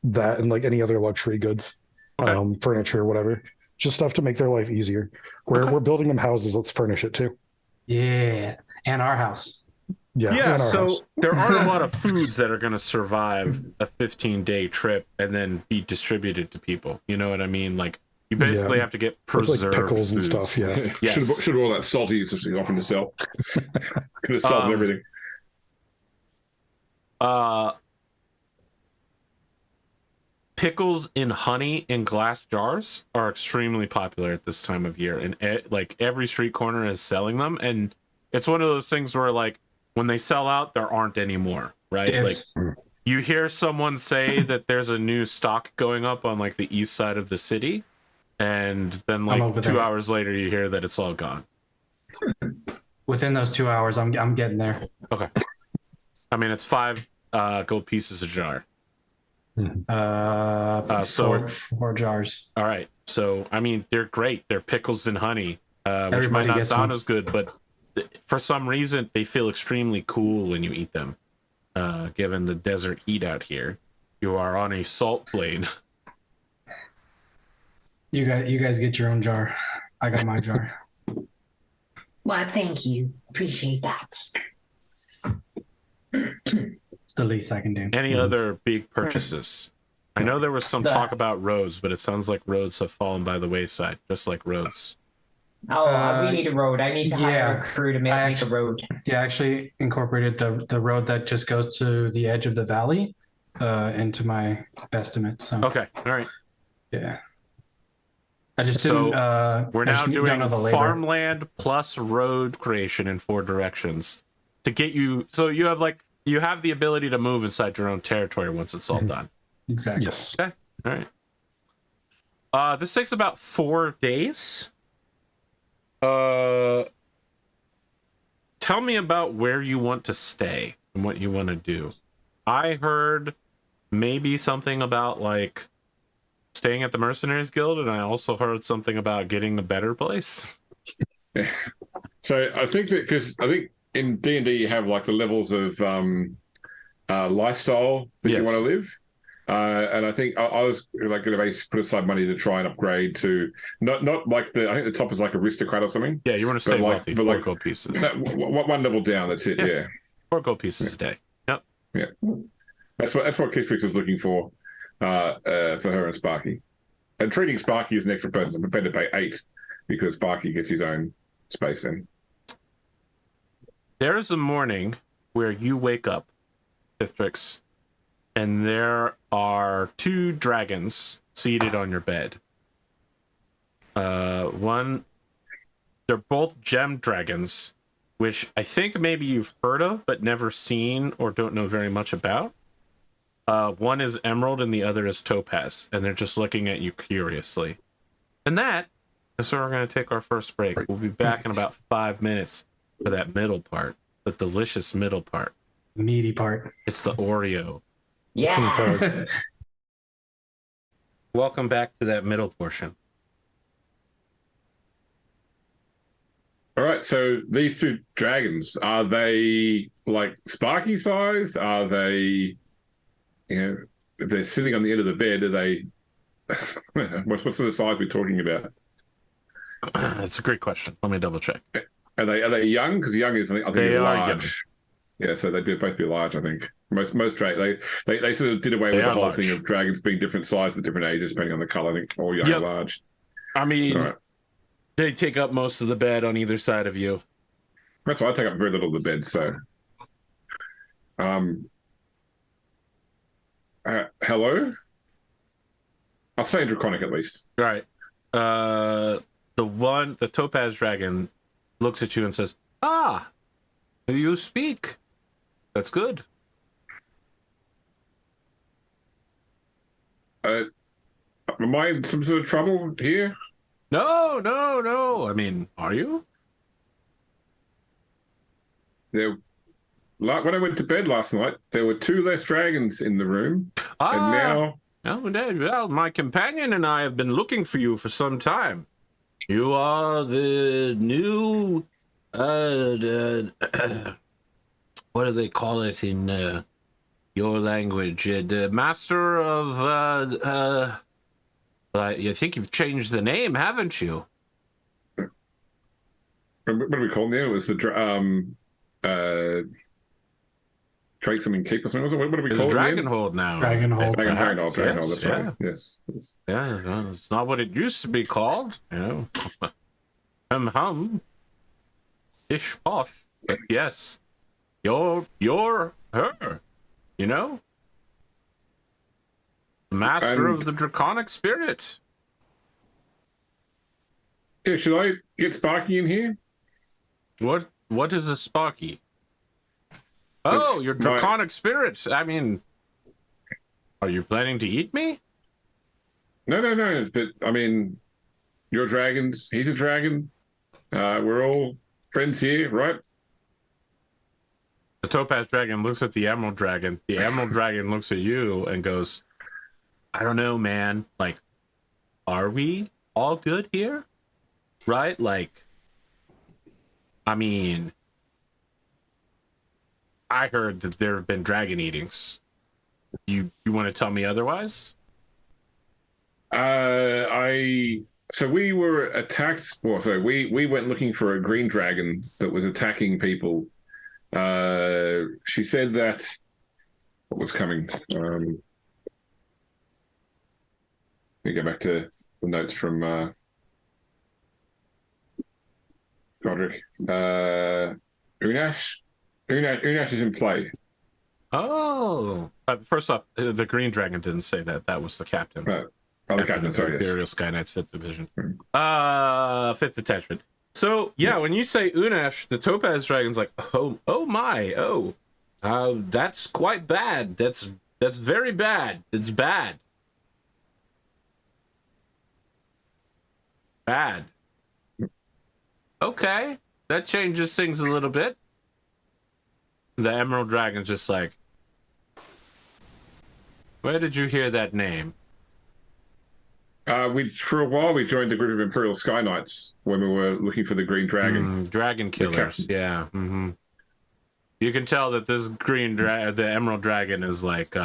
[SPEAKER 5] that and like any other luxury goods, furniture, whatever. Just stuff to make their life easier. We're building them houses. Let's furnish it too.
[SPEAKER 4] Yeah, and our house.
[SPEAKER 1] Yeah,
[SPEAKER 5] and our
[SPEAKER 1] so
[SPEAKER 5] house.
[SPEAKER 1] there aren't a lot of foods that are going to survive a 15-day trip and then be distributed to people. You know what I mean? Like, you basically have to get
[SPEAKER 5] It's
[SPEAKER 1] preserved
[SPEAKER 5] like pickles
[SPEAKER 1] foods.
[SPEAKER 5] and stuff. Yeah.
[SPEAKER 1] Yes.
[SPEAKER 2] Should have all that salt he's offering to sell. Could have sold everything.
[SPEAKER 1] Pickles in honey in glass jars are extremely popular at this time of year, and like every street corner is selling them. And it's one of those things where, like, when they sell out, there aren't any more, right?
[SPEAKER 4] Dibs.
[SPEAKER 1] Like, you hear someone say that there's a new stock going up on like the east side of the city, and then like 2 hours later, you hear that it's all gone.
[SPEAKER 4] Within those 2 hours, I'm getting there.
[SPEAKER 1] Okay. I mean, it's 5 gold pieces a jar.
[SPEAKER 4] So 4 jars.
[SPEAKER 1] All right. So, I mean, they're great. They're pickles and honey, which
[SPEAKER 4] Everybody
[SPEAKER 1] might not
[SPEAKER 4] gets
[SPEAKER 1] sound
[SPEAKER 4] one.
[SPEAKER 1] as good, but for some reason, they feel extremely cool when you eat them. Given the desert heat out here, you are on a salt plain.
[SPEAKER 4] You guys get your own jar. I got my jar.
[SPEAKER 3] Well, thank you. Appreciate that.
[SPEAKER 4] It's the least I can do.
[SPEAKER 1] Any other big purchases? I know there was some talk about roads, but it sounds like roads have fallen by the wayside, just like roads.
[SPEAKER 3] Oh, we need a road. I need to hire a crew to make a road.
[SPEAKER 4] Yeah, I actually incorporated the road that just goes to the edge of the valley into my estimate. So
[SPEAKER 1] Okay, all right.
[SPEAKER 4] yeah. I just didn't.
[SPEAKER 1] We're now
[SPEAKER 4] don't
[SPEAKER 1] doing
[SPEAKER 4] know the labor.
[SPEAKER 1] farmland plus road creation in 4 directions to get you. So you have the ability to move inside your own territory once it's all done.
[SPEAKER 4] Exactly.
[SPEAKER 5] Yes.
[SPEAKER 1] Okay, all right. This takes about 4 days. Tell me about where you want to stay and what you want to do. I heard maybe something about like staying at the Mercenaries Guild, and I also heard something about getting a better place.
[SPEAKER 2] So I think that because I think in D&D you have like the levels of lifestyle that you want to live. And I think I was like going to basically put aside money to try and upgrade to not like I think the top is like aristocrat or something.
[SPEAKER 1] Yeah, you want to stay wealthy. 4
[SPEAKER 2] like,
[SPEAKER 1] gold pieces.
[SPEAKER 2] One level down. That's it. Yeah.
[SPEAKER 1] 4 gold pieces a day. Yep.
[SPEAKER 2] Yeah. That's what Kistrix is looking for her and Sparky. And treating Sparky as an extra person, but better to pay 8 because Sparky gets his own space then.
[SPEAKER 1] There is a morning where you wake up, Kistrix, and there are 2 dragons seated on your bed. They're both gem dragons, which I think maybe you've heard of, but never seen or don't know very much about. One is emerald and the other is topaz, and they're just looking at you curiously. And that is where we're going to take our first break. We'll be back in about 5 minutes for that middle part, the delicious middle part.
[SPEAKER 4] The meaty part.
[SPEAKER 1] It's the Oreo.
[SPEAKER 3] Yeah.
[SPEAKER 1] Welcome back to that middle portion.
[SPEAKER 2] All right, so these 2 dragons, are they like Sparky sized? Are they, if they're sitting on the end of the bed, are they, what's sort of size we're talking about?
[SPEAKER 1] That's a great question. Let me double check.
[SPEAKER 2] Are they young? Because young is, I think
[SPEAKER 1] They
[SPEAKER 2] is
[SPEAKER 1] are
[SPEAKER 2] large. Yeah, so they'd both be large, I think. Most dragons, they sort of did away with the whole thing of dragons being different sizes at different ages, depending on the color. I think all young and large.
[SPEAKER 1] I mean, they take up most of the bed on either side of you.
[SPEAKER 2] That's why I take up very little of the bed, so. Hello? I'll say in Draconic at least.
[SPEAKER 1] All right. The the topaz dragon looks at you and says, "Ah, you speak. That's good."
[SPEAKER 2] Am I in some sort of trouble here?
[SPEAKER 1] No, no, no. I mean, are you?
[SPEAKER 2] When I went to bed last night, there were 2 less dragons in the room, and now
[SPEAKER 1] Well, my companion and I have been looking for you for some time. You are the new, what do they call it in your language? The master of, I think you've changed the name, haven't you?
[SPEAKER 2] what do we call it now? It was the Drake something keep or something. What do we call it?
[SPEAKER 1] Dragonhold now.
[SPEAKER 4] Dragonhold.
[SPEAKER 2] Dragonhold. That's
[SPEAKER 1] yeah.
[SPEAKER 2] right. Yes.
[SPEAKER 1] Yeah, well, it's not what it used to be called, you know. Hum. Ish posh. But yes, you're her, you know? The master of the draconic spirit.
[SPEAKER 2] Yeah, should I get Sparky in here?
[SPEAKER 1] What is a Sparky? Oh,
[SPEAKER 2] That's
[SPEAKER 1] your draconic spirit. I mean, are you planning to eat me?
[SPEAKER 2] No. But I mean, you're dragons. He's a dragon. We're all friends here, right?
[SPEAKER 1] The topaz dragon looks at the emerald dragon. The emerald dragon looks at you and goes, I don't know, man. Like, are we all good here? Right? Like, I mean, I heard that there have been dragon eatings. You want to tell me otherwise?
[SPEAKER 2] So we were attacked. Well, so we went looking for a green dragon that was attacking people. She said that what was coming. Let me go back to the notes from Godric. Unash is in play.
[SPEAKER 1] Oh, first off, the green dragon didn't say that. That was the captain.
[SPEAKER 2] The captain, sorry.
[SPEAKER 1] Imperial Sky Knight's 5th Division. 5th Detachment. So, yeah, when you say Unash, the Topaz Dragon's like, that's quite bad. That's very bad. It's bad. Bad. Okay, that changes things a little bit. The Emerald Dragon's just like, where did you hear that name?
[SPEAKER 2] For a while we joined the group of Imperial Sky Knights when we were looking for the Green Dragon.
[SPEAKER 1] Dragon killers, yeah. Mm-hmm. You can tell that this the Emerald Dragon is like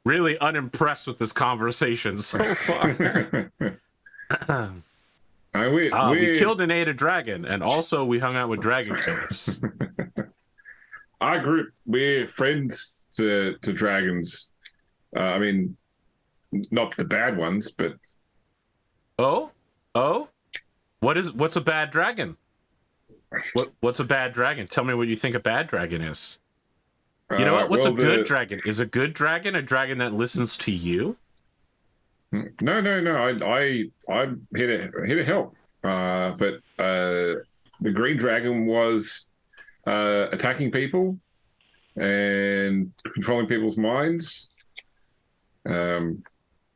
[SPEAKER 1] really unimpressed with this conversation so far. We killed and ate a dragon, and also we hung out with dragon killers.
[SPEAKER 2] Our group, we're friends to dragons. I mean, not the bad ones, but
[SPEAKER 1] what's a bad dragon? What's a bad dragon? Tell me what you think a bad dragon is. You know what? What's a good dragon? Is a good dragon a dragon that listens to you?
[SPEAKER 2] No. I'm here to help. But the green dragon was attacking people and controlling people's minds.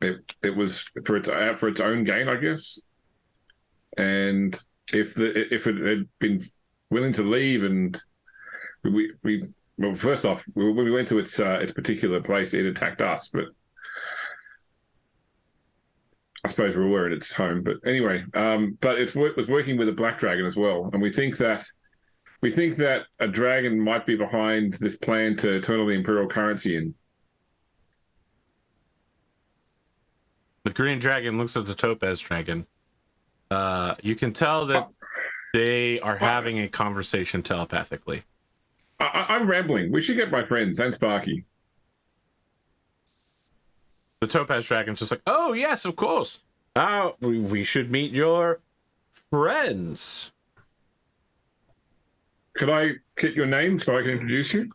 [SPEAKER 2] It was for its own gain, I guess. And if it had been willing to leave, and first off, when we went to its particular place, it attacked us, but I suppose we were in its home. But anyway, but it was working with a black dragon as well, and we think that a dragon might be behind this plan to turn all the Imperial currency in.
[SPEAKER 1] The green dragon looks at the topaz dragon. You can tell that they are having a conversation telepathically.
[SPEAKER 2] I'm rambling. We should get my friends and Sparky.
[SPEAKER 1] The topaz dragon's just like, oh, yes, of course. We should meet your friends.
[SPEAKER 2] Could I get your name so I can introduce you?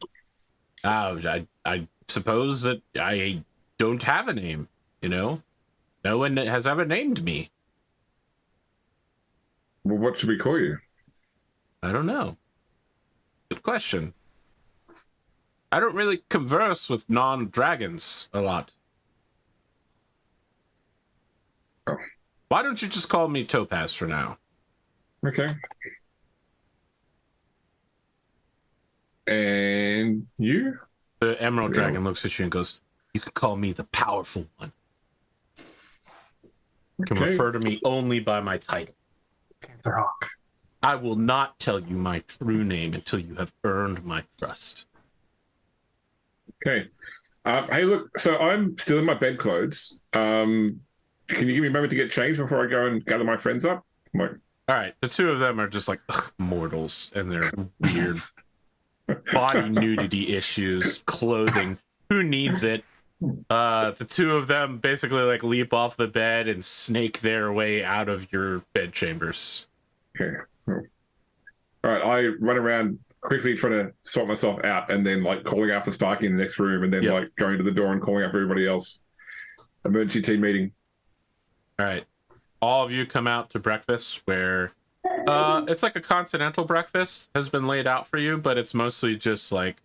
[SPEAKER 1] I suppose that I don't have a name, you know? No one has ever named me.
[SPEAKER 2] Well, what should we call you?
[SPEAKER 1] I don't know. Good question. I don't really converse with non-dragons a lot.
[SPEAKER 2] Oh.
[SPEAKER 1] Why don't you just call me Topaz for now?
[SPEAKER 2] Okay. And you?
[SPEAKER 1] The Emerald Dragon looks at you and goes, "You can call me the Powerful One. You can refer to me only by my title.
[SPEAKER 4] Panther Hawk.
[SPEAKER 1] I will not tell you my true name until you have earned my trust."
[SPEAKER 2] Okay. Hey, look, so I'm still in my bedclothes. Can you give me a moment to get changed before I go and gather my friends up?
[SPEAKER 1] All right. The two of them are just like mortals and their weird body nudity issues, clothing. Who needs it? The two of them basically like leap off the bed and snake their way out of your bed chambers.
[SPEAKER 2] Okay. Cool. All right. I run around quickly trying to sort myself out and then like calling after Sparky in the next room and then like going to the door and calling out for everybody else. Emergency team meeting.
[SPEAKER 1] All right. All of you come out to breakfast where it's like a continental breakfast has been laid out for you, but it's mostly just like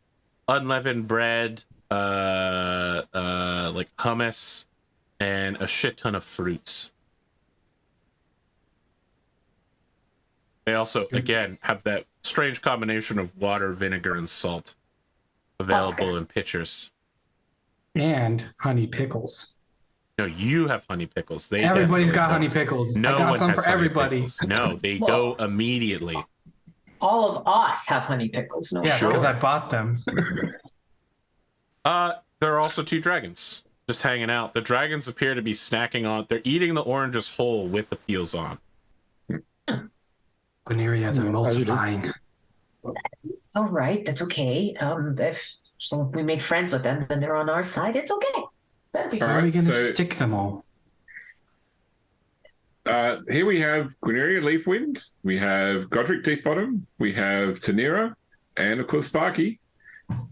[SPEAKER 1] unleavened bread, like hummus, and a shit ton of fruits. They also, again, have that strange combination of water, vinegar, and salt available in pitchers.
[SPEAKER 4] And honey pickles.
[SPEAKER 1] No, you have honey pickles.
[SPEAKER 4] Everybody's got honey pickles.
[SPEAKER 1] No
[SPEAKER 4] I got
[SPEAKER 1] one
[SPEAKER 4] some
[SPEAKER 1] has
[SPEAKER 4] for
[SPEAKER 1] honey
[SPEAKER 4] everybody.
[SPEAKER 1] pickles. No, they go immediately.
[SPEAKER 3] All of us have honey pickles. No,
[SPEAKER 4] Yes, because I bought them.
[SPEAKER 1] There are also two dragons just hanging out. The dragons appear to be snacking on. They're eating the oranges whole with the peels on.
[SPEAKER 4] Guineria, they're multiplying.
[SPEAKER 3] it's all right. That's okay. If we make friends with them, then they're on our side. It's okay. That'd be
[SPEAKER 2] All
[SPEAKER 4] How are we
[SPEAKER 2] right,
[SPEAKER 4] going to stick them all?
[SPEAKER 2] Here we have Guineria Leafwind, we have Godric Deepbottom, we have Tanira, and of course Sparky.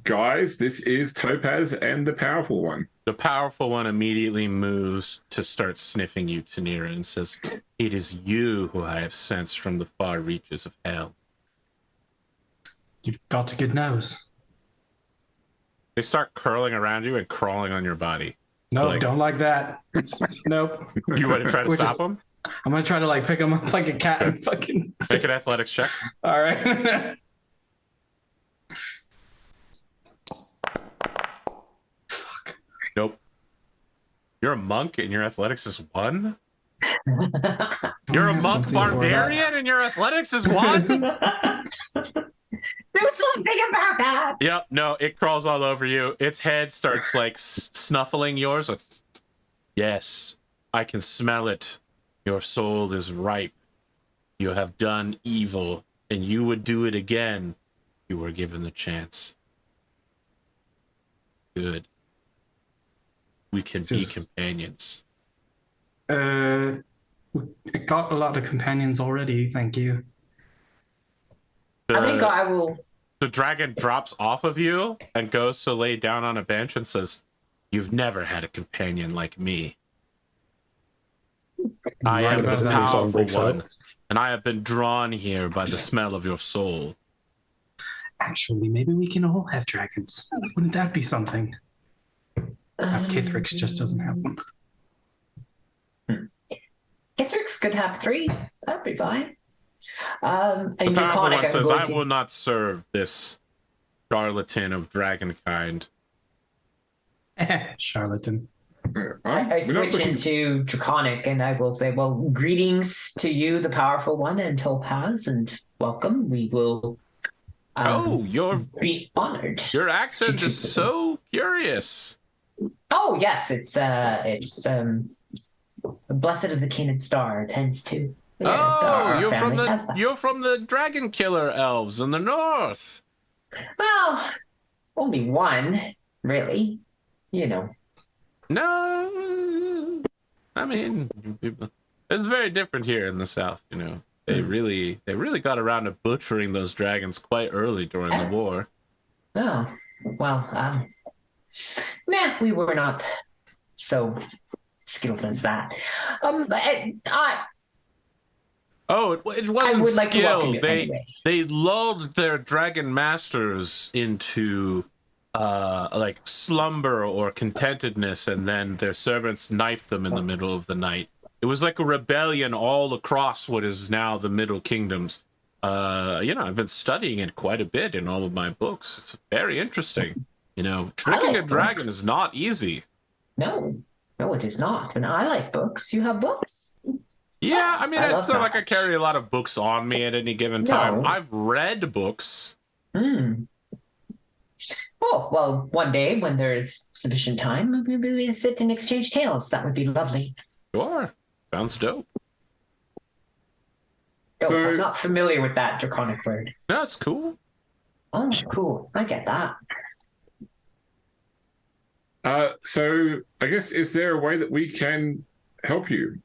[SPEAKER 2] Guys, this is Topaz and the Powerful One.
[SPEAKER 1] The Powerful One immediately moves to start sniffing you, Tanira, and says, "It is you who I have sensed from the far reaches of hell."
[SPEAKER 4] You've got a good nose.
[SPEAKER 1] They start curling around you and crawling on your body.
[SPEAKER 4] No, don't like that. Nope.
[SPEAKER 1] You want to try to stop them?
[SPEAKER 4] I'm going to try to like pick them up like a cat and fucking...
[SPEAKER 1] Make an athletics check.
[SPEAKER 4] All right. Fuck.
[SPEAKER 1] Nope. You're a monk and your athletics is 1? You're a monk barbarian and your athletics is 1?
[SPEAKER 3] Do something about that.
[SPEAKER 1] Yep, no, it crawls all over you. Its head starts like snuffling yours. Yes, I can smell it. Your soul is ripe. You have done evil, and you would do it again if you were given the chance. Good. We can be companions.
[SPEAKER 4] I got a lot of companions already, thank you.
[SPEAKER 3] I think I will.
[SPEAKER 1] The dragon drops off of you and goes to lay down on a bench and says, "You've never had a companion like me. I am the powerful one, and I have been drawn here by the smell of your soul."
[SPEAKER 4] Actually, maybe we can all have dragons. Wouldn't that be something? Kithrix just doesn't have one.
[SPEAKER 3] Kithrix could have 3. That'd be fine. And
[SPEAKER 1] The powerful
[SPEAKER 3] Draconic,
[SPEAKER 1] one says,
[SPEAKER 3] going
[SPEAKER 1] "I
[SPEAKER 3] to-
[SPEAKER 1] will not serve this charlatan of dragonkind."
[SPEAKER 4] Charlatan.
[SPEAKER 3] I switch into Draconic and I will say, well, greetings to you, the powerful one, and Topaz, and welcome. We will be honored.
[SPEAKER 1] Your accent is so curious.
[SPEAKER 3] Oh, yes, it's Blessed of the King Star tends to. Yeah,
[SPEAKER 1] you're from the dragon killer elves in the north.
[SPEAKER 3] Well, only one, really. You know.
[SPEAKER 1] No, I mean, it's very different here in the south. You know, they really got around to butchering those dragons quite early during the war.
[SPEAKER 3] Oh, well, we were not so skilled as that.
[SPEAKER 1] Oh, it
[SPEAKER 3] I
[SPEAKER 1] wasn't
[SPEAKER 3] would like to welcome
[SPEAKER 1] skill.
[SPEAKER 3] you
[SPEAKER 1] They
[SPEAKER 3] anyway.
[SPEAKER 1] they lulled their dragon masters into like slumber or contentedness, and then their servants knifed them in the middle of the night. It was like a rebellion all across what is now the Middle Kingdoms. I've been studying it quite a bit in all of my books. It's very interesting. Tricking
[SPEAKER 3] like
[SPEAKER 1] a dragon
[SPEAKER 3] books.
[SPEAKER 1] is not easy.
[SPEAKER 3] No, it is not. And I like books. You have books?
[SPEAKER 1] Yeah,
[SPEAKER 3] Yes,
[SPEAKER 1] I mean,
[SPEAKER 3] I
[SPEAKER 1] it's
[SPEAKER 3] love
[SPEAKER 1] not like I
[SPEAKER 3] knowledge.
[SPEAKER 1] carry a lot of books on me at any given time.
[SPEAKER 3] No.
[SPEAKER 1] I've read books.
[SPEAKER 3] Hmm. Oh, well, one day when there's sufficient time, maybe we sit and exchange tales. That would be lovely.
[SPEAKER 1] Sure. Sounds dope.
[SPEAKER 3] Oh,
[SPEAKER 2] So-
[SPEAKER 3] I'm not familiar with that draconic word.
[SPEAKER 1] That's cool.
[SPEAKER 3] Oh, cool. I get that.
[SPEAKER 2] So I guess, is there a way that we can help you?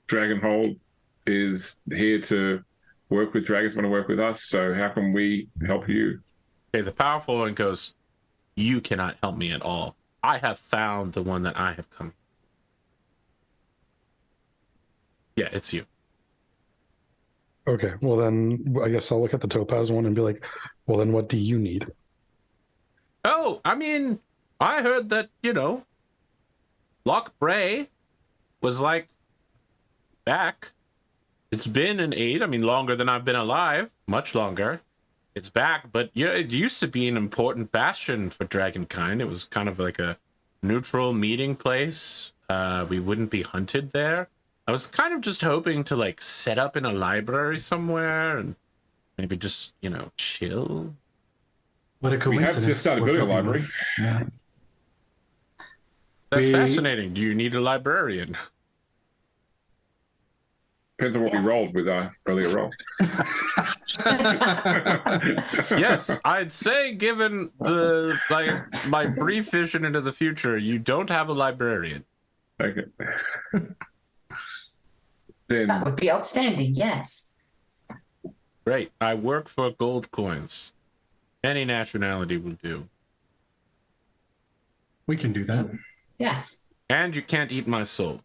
[SPEAKER 2] Dragonhold is here to work with dragons, want to work with us. So how can we help you?
[SPEAKER 1] Okay, the powerful one goes, you cannot help me at all. I have found the one that I have come. Yeah, it's you.
[SPEAKER 5] Okay, well then I guess I'll look at the topaz one and be like, well then what do you need?
[SPEAKER 1] Oh, I mean, I heard that, Loch Bray was like back. It's been an 8. I mean, longer than I've been alive. Much longer. It's back, but it used to be an important bastion for Dragonkind. It was kind of like a neutral meeting place. We wouldn't be hunted there. I was kind of just hoping to like set up in a library somewhere and maybe just, chill.
[SPEAKER 4] What a
[SPEAKER 2] We
[SPEAKER 4] coincidence.
[SPEAKER 2] have just started
[SPEAKER 4] We're
[SPEAKER 2] building a
[SPEAKER 4] building
[SPEAKER 2] library.
[SPEAKER 4] one. Yeah.
[SPEAKER 1] That's
[SPEAKER 4] We-
[SPEAKER 1] fascinating. Do you need a librarian?
[SPEAKER 2] Depends on what
[SPEAKER 3] Yes.
[SPEAKER 2] we rolled with our earlier roll.
[SPEAKER 1] Yes, I'd say given my brief vision into the future, you don't have a librarian.
[SPEAKER 2] Okay.
[SPEAKER 3] That
[SPEAKER 2] Then
[SPEAKER 3] would be outstanding. Yes.
[SPEAKER 1] Great. I work for gold coins. Any nationality will do.
[SPEAKER 4] We can do that.
[SPEAKER 3] Yes.
[SPEAKER 1] And you can't eat my soul.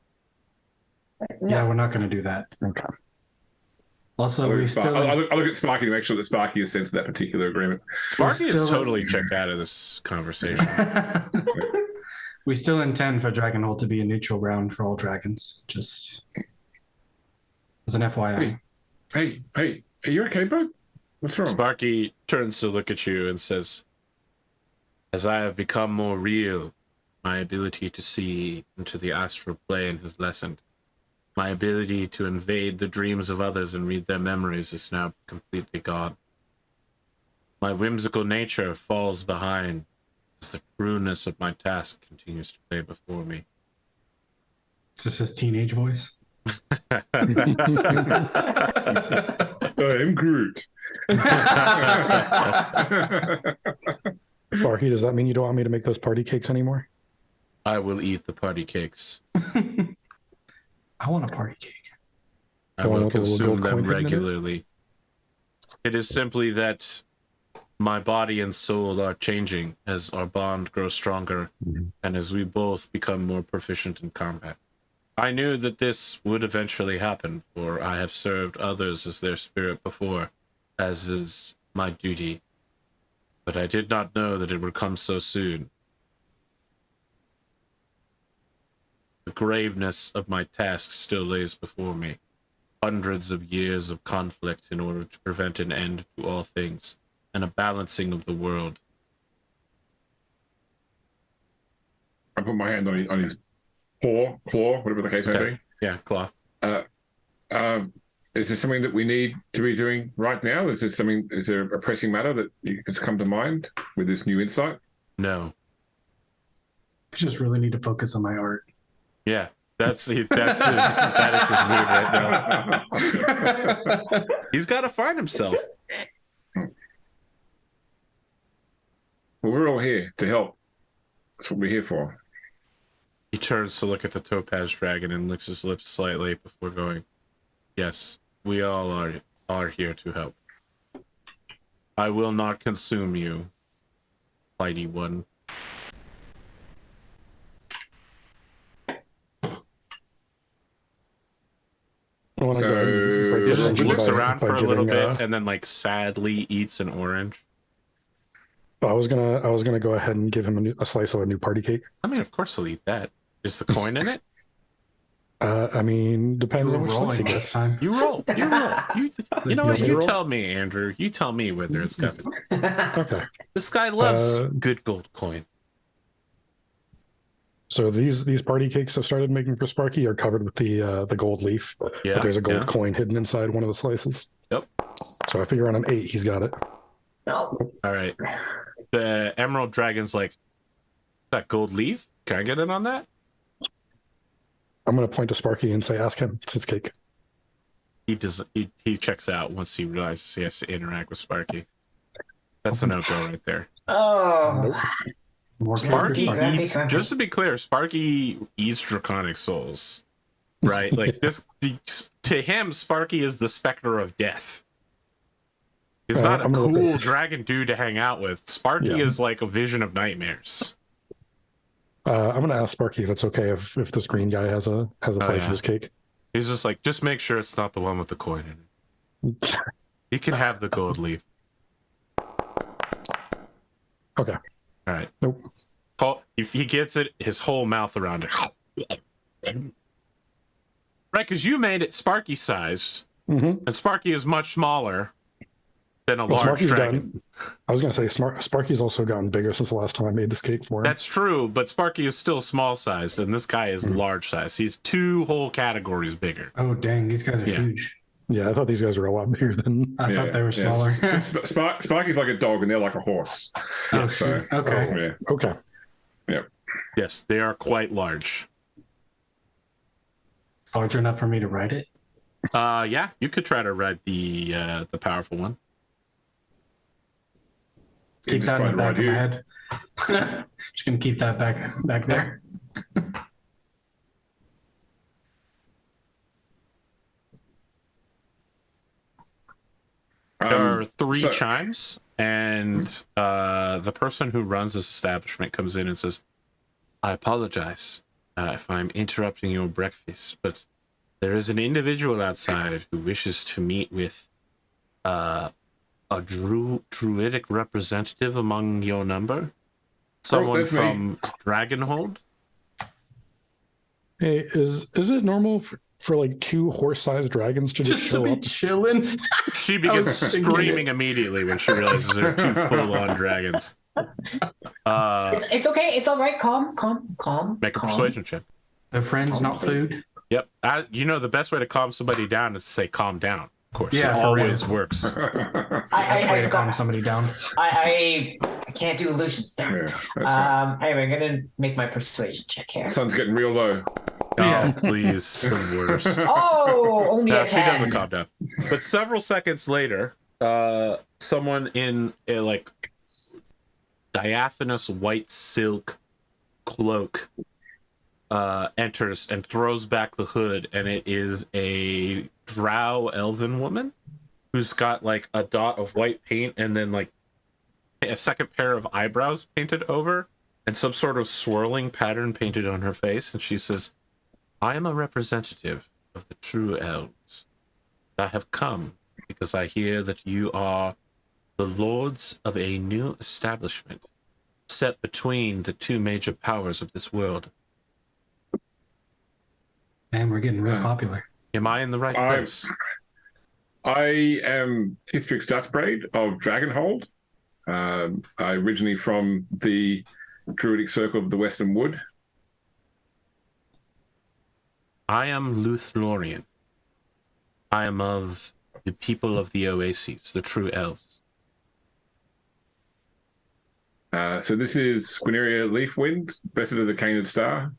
[SPEAKER 3] No.
[SPEAKER 4] Yeah, we're not going to do that.
[SPEAKER 5] Okay.
[SPEAKER 4] Also,
[SPEAKER 2] I
[SPEAKER 4] we
[SPEAKER 2] look,
[SPEAKER 4] still.
[SPEAKER 2] I look at Sparky to make sure that Sparky has sensed that particular agreement.
[SPEAKER 1] Sparky is
[SPEAKER 4] still-
[SPEAKER 1] totally checked out of this conversation.
[SPEAKER 4] We still intend for Dragonhold to be a neutral ground for all dragons. Just as an FYI.
[SPEAKER 2] Hey, are you okay, bud? What's wrong?
[SPEAKER 1] Sparky turns to look at you and says, as I have become more real, my ability to see into the astral plane has lessened. My ability to invade the dreams of others and read their memories is now completely gone. My whimsical nature falls behind as the trueness of my task continues to lay before me.
[SPEAKER 4] It's just his teenage voice.
[SPEAKER 2] I am Groot.
[SPEAKER 5] Barky, does that mean you don't want me to make those party cakes anymore?
[SPEAKER 1] I will eat the party cakes.
[SPEAKER 4] I want a party cake.
[SPEAKER 1] I
[SPEAKER 5] The one
[SPEAKER 1] will
[SPEAKER 5] with the little
[SPEAKER 1] consume
[SPEAKER 5] gold
[SPEAKER 1] them
[SPEAKER 5] coin hidden in it?
[SPEAKER 1] regularly. It is simply that my body and soul are changing as our bond grows stronger and as we both become more proficient in combat. I knew that this would eventually happen, for I have served others as their spirit before, as is my duty. But I did not know that it would come so soon. The graveness of my task still lays before me. Hundreds of years of conflict in order to prevent an end to all things, and a balancing of the world.
[SPEAKER 2] I put my hand on his claw, whatever the case may
[SPEAKER 1] Okay.
[SPEAKER 2] be.
[SPEAKER 1] Yeah, Claw.
[SPEAKER 2] Is there something that we need to be doing right now? Is there a pressing matter that has come to mind with this new insight?
[SPEAKER 1] No.
[SPEAKER 4] I just really need to focus on my art.
[SPEAKER 1] Yeah, that is his mood right now. He's got to find himself.
[SPEAKER 2] Well, we're all here to help. That's what we're here for.
[SPEAKER 1] He turns to look at the topaz dragon and licks his lips slightly before going, yes, we all are here to help. I will not consume you, mighty one.
[SPEAKER 5] want to go ahead and break
[SPEAKER 1] He
[SPEAKER 5] the
[SPEAKER 1] just
[SPEAKER 5] tension
[SPEAKER 1] looks
[SPEAKER 5] by-
[SPEAKER 1] around
[SPEAKER 5] by
[SPEAKER 1] for a little
[SPEAKER 5] giving,
[SPEAKER 1] bit and then like sadly eats an orange.
[SPEAKER 5] I was gonna go ahead and give him a slice of a new party cake.
[SPEAKER 1] I mean, of course he'll eat that. Is the coin in it?
[SPEAKER 5] I mean,
[SPEAKER 4] You
[SPEAKER 5] depends
[SPEAKER 4] were
[SPEAKER 5] on which slice
[SPEAKER 4] rolling
[SPEAKER 5] he
[SPEAKER 4] this
[SPEAKER 5] gets.
[SPEAKER 4] time.
[SPEAKER 1] You roll. You roll. You know
[SPEAKER 5] You
[SPEAKER 1] what?
[SPEAKER 5] want me to
[SPEAKER 1] You
[SPEAKER 5] roll?
[SPEAKER 1] tell me, Andrew. You tell me whether it's coming.
[SPEAKER 5] Okay.
[SPEAKER 1] This guy loves
[SPEAKER 5] Uh,
[SPEAKER 1] good gold coin.
[SPEAKER 5] So these party cakes I've started making for Sparky are covered with the gold leaf,
[SPEAKER 1] Yeah.
[SPEAKER 5] but there's a gold
[SPEAKER 1] yeah.
[SPEAKER 5] coin hidden inside one of the slices.
[SPEAKER 1] Yep.
[SPEAKER 5] So I figure on an 8, he's got it.
[SPEAKER 3] No.
[SPEAKER 1] All right. The Emerald Dragon's like, that gold leaf? Can I get in on that?
[SPEAKER 5] I'm gonna point to Sparky and say, "Ask him. It's his cake."
[SPEAKER 1] He does. He checks out once he realizes he has to interact with Sparky. That's a no-go right there.
[SPEAKER 3] Oh.
[SPEAKER 4] More
[SPEAKER 1] Sparky
[SPEAKER 4] characters.
[SPEAKER 3] Grumpy,
[SPEAKER 1] eats.
[SPEAKER 3] grumpy.
[SPEAKER 1] Just to be clear, Sparky eats draconic souls, right? Like this. To him, Sparky is the specter of death. He's not a
[SPEAKER 5] I'm gonna look
[SPEAKER 1] cool
[SPEAKER 5] at-
[SPEAKER 1] dragon dude to hang out with. Sparky
[SPEAKER 5] Yeah.
[SPEAKER 1] is like a vision of nightmares.
[SPEAKER 5] I'm gonna ask Sparky if it's okay if this green guy has a slice
[SPEAKER 1] yeah.
[SPEAKER 5] of his cake.
[SPEAKER 1] He's just like, just make sure it's not the one with the coin in it. He can have the gold leaf.
[SPEAKER 5] Okay.
[SPEAKER 1] All right.
[SPEAKER 5] Nope.
[SPEAKER 1] If he gets it, his whole mouth around it. Right, because you made it Sparky sized,
[SPEAKER 5] Mm-hmm.
[SPEAKER 1] and Sparky is much smaller than a
[SPEAKER 5] Well,
[SPEAKER 1] large
[SPEAKER 5] Sparky's
[SPEAKER 1] dragon.
[SPEAKER 5] I was gonna say Sparky's also gotten bigger since the last time I made this cake for him.
[SPEAKER 1] That's true, but Sparky is still small sized, and this guy is large sized. He's 2 whole categories bigger.
[SPEAKER 4] Oh dang, these guys are
[SPEAKER 1] Yeah.
[SPEAKER 4] huge.
[SPEAKER 5] Yeah, I thought these guys were a lot bigger than.
[SPEAKER 4] I thought they were smaller.
[SPEAKER 2] Sparky's like a dog, and they're like a horse.
[SPEAKER 4] Oh,
[SPEAKER 2] So,
[SPEAKER 4] okay.
[SPEAKER 2] yeah.
[SPEAKER 5] Okay.
[SPEAKER 1] Yes, they are quite large.
[SPEAKER 4] Large enough for me to ride it.
[SPEAKER 1] Yeah, you could try to ride the powerful one.
[SPEAKER 4] Keep
[SPEAKER 2] just
[SPEAKER 4] that in the
[SPEAKER 2] trying to
[SPEAKER 4] back of
[SPEAKER 2] ride
[SPEAKER 4] my head. Just gonna keep that back there.
[SPEAKER 1] There are 3
[SPEAKER 2] so-
[SPEAKER 1] chimes, and the person who runs this establishment comes in and says, I apologize if I'm interrupting your breakfast, but there is an individual outside who wishes to meet with a druidic representative among your number. Someone
[SPEAKER 2] that's me.
[SPEAKER 1] from Dragonhold.
[SPEAKER 5] Hey, is it normal for like 2 horse-sized dragons to just
[SPEAKER 4] Just
[SPEAKER 5] show
[SPEAKER 4] to be
[SPEAKER 5] up?
[SPEAKER 4] chilling.
[SPEAKER 1] She begins
[SPEAKER 4] was thinking
[SPEAKER 1] screaming immediately when she realizes there are 2 full-on dragons.
[SPEAKER 3] It's okay. It's all right. Calm.
[SPEAKER 1] Make a
[SPEAKER 3] calm.
[SPEAKER 1] persuasion check.
[SPEAKER 4] They're friends, not food.
[SPEAKER 1] Yep. You know, the best way to calm somebody down is to say calm down. Of course.
[SPEAKER 4] Yeah,
[SPEAKER 1] it
[SPEAKER 4] for real.
[SPEAKER 1] always works.
[SPEAKER 4] That's the way to calm somebody down.
[SPEAKER 3] I can't do illusions there.
[SPEAKER 2] Yeah, that's right.
[SPEAKER 3] Anyway, I'm gonna make my persuasion check here.
[SPEAKER 2] Sun's getting real low.
[SPEAKER 4] Yeah.
[SPEAKER 1] Oh, please. The worst.
[SPEAKER 3] Oh, only
[SPEAKER 1] No,
[SPEAKER 3] a
[SPEAKER 1] she
[SPEAKER 3] 10.
[SPEAKER 1] doesn't calm down. But several seconds later, someone in a like diaphanous white silk cloak enters and throws back the hood, and it is a drow elven woman who's got like a dot of white paint and then like a second pair of eyebrows painted over and some sort of swirling pattern painted on her face, and she says, I am a representative of the true elves. I have come because I hear that you are the lords of a new establishment set between the 2 major powers of this world.
[SPEAKER 4] Man, we're getting real
[SPEAKER 2] Yeah.
[SPEAKER 4] popular.
[SPEAKER 1] Am I in the right
[SPEAKER 2] I-
[SPEAKER 1] place?
[SPEAKER 2] I am Hithrix Dustbraid of Dragonhold. I originally from the Druidic Circle of the Western Wood.
[SPEAKER 1] I am Luthlorian. I am of the people of the Oases, the true elves.
[SPEAKER 2] So this is Gwyneria Leafwind, Blessed of the Canid Star,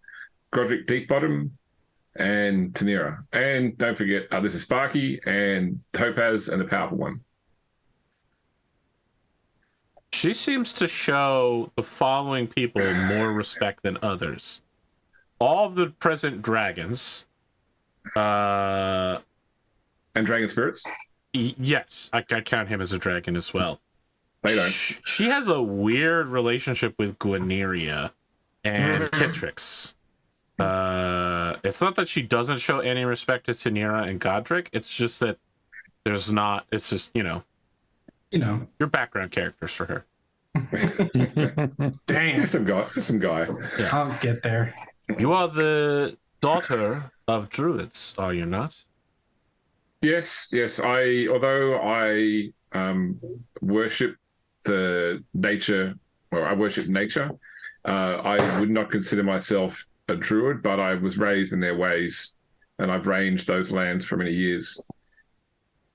[SPEAKER 2] Godric Deepbottom, and Tanira. And don't forget, this is Sparky and Topaz and the Powerful One.
[SPEAKER 1] She seems to show the following people more respect than others. All of the present dragons.
[SPEAKER 2] And Dragon Spirits?
[SPEAKER 1] Yes, I count him as a dragon as well.
[SPEAKER 2] They don't.
[SPEAKER 1] She has a weird relationship with Gwyneria and Kithrix. It's not that she doesn't show any respect to Tanira and Godric. It's just that there's not. It's just your background characters for her.
[SPEAKER 4] Dang.
[SPEAKER 2] Just some guy.
[SPEAKER 1] Yeah.
[SPEAKER 4] I'll get there.
[SPEAKER 1] You are the daughter of druids, are you not?
[SPEAKER 2] Yes. Although I worship the nature, or I worship nature, I would not consider myself a druid, but I was raised in their ways, and I've ranged those lands for many years.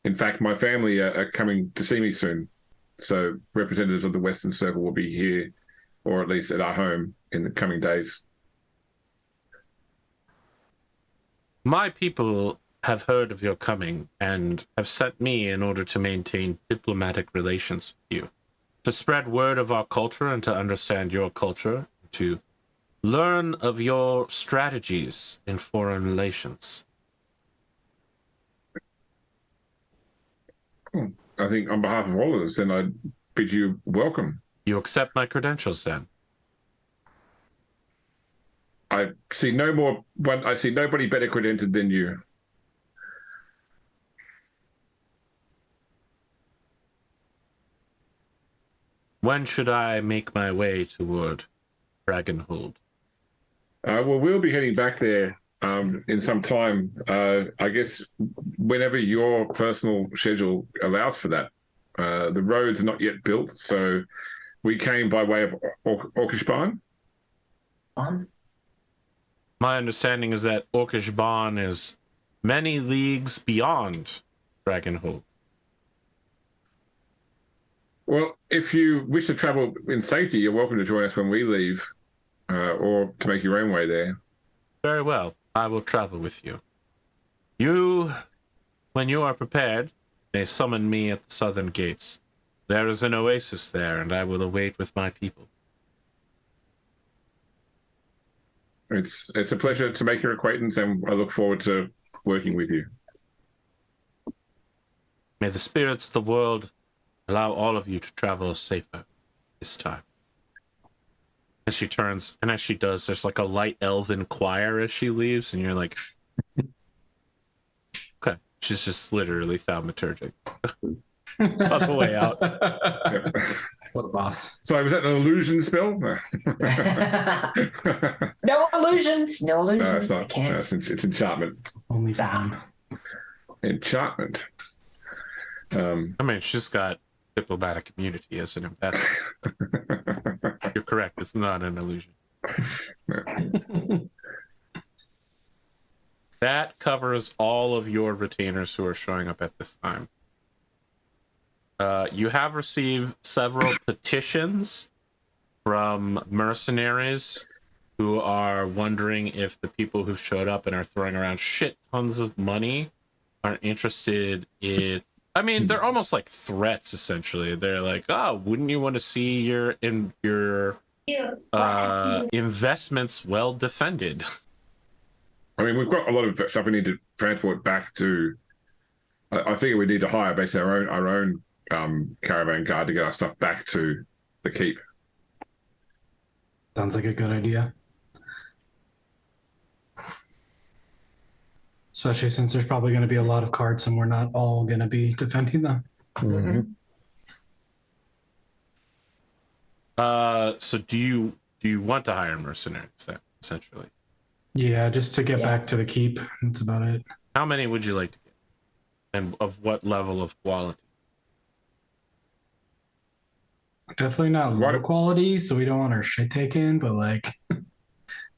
[SPEAKER 2] In fact, my family are coming to see me soon, so representatives of the Western Circle will be here, or at least at our home, in the coming days.
[SPEAKER 1] My people have heard of your coming and have sent me in order to maintain diplomatic relations with you, to spread word of our culture and to understand your culture, to learn of your strategies in foreign relations.
[SPEAKER 2] I think on behalf of all of us, then I bid you welcome.
[SPEAKER 1] You accept my credentials then?
[SPEAKER 2] I see nobody better credentialed than you.
[SPEAKER 1] When should I make my way toward Dragonhold?
[SPEAKER 2] Well, we'll be heading back there in some time. I guess whenever your personal schedule allows for that. The roads are not yet built, so we came by way of Orkishban.
[SPEAKER 1] My understanding is that Orkishban is many leagues beyond Dragonhold.
[SPEAKER 2] Well, if you wish to travel in safety, you're welcome to join us when we leave, or to make your own way there.
[SPEAKER 1] Very well. I will travel with you. You, when you are prepared, may summon me at the southern gates. There is an oasis there, and I will await with my people.
[SPEAKER 2] It's a pleasure to make your acquaintance, and I look forward to working with you.
[SPEAKER 1] May the spirits of the world allow all of you to travel safer this time. As she turns, and as she does, there's like a light elven choir as she leaves, and you're like, okay. She's just literally thaumaturgic on the way out.
[SPEAKER 4] What a boss.
[SPEAKER 2] So was that an illusion spell?
[SPEAKER 3] No illusions. No illusions.
[SPEAKER 2] It's not.
[SPEAKER 3] I can't.
[SPEAKER 2] It's enchantment.
[SPEAKER 4] Only fun.
[SPEAKER 2] Enchantment.
[SPEAKER 1] I mean, she's got diplomatic immunity as an ambassador. You're correct. It's not an illusion. That covers all of your retainers who are showing up at this time. You have received several petitions from mercenaries who are wondering if the people who showed up and are throwing around shit tons of money are interested in... I mean, they're almost like threats, essentially. They're like, oh, wouldn't you want to see your investments well defended?
[SPEAKER 2] I mean, we've got a lot of stuff we need to transport back to... I figure we need to hire basically our own caravan guard to get our stuff back to the keep.
[SPEAKER 4] Sounds like a good idea. Especially since there's probably going to be a lot of cards and we're not all going to be defending them.
[SPEAKER 5] Mm-hmm.
[SPEAKER 1] So do you want to hire mercenaries then, essentially?
[SPEAKER 4] Yeah, just to get back
[SPEAKER 3] Yes.
[SPEAKER 4] to the keep. That's about it.
[SPEAKER 1] How many would you like to get? And of what level of quality?
[SPEAKER 4] Definitely not low
[SPEAKER 2] What-
[SPEAKER 4] quality, so we don't want our shit taken, but like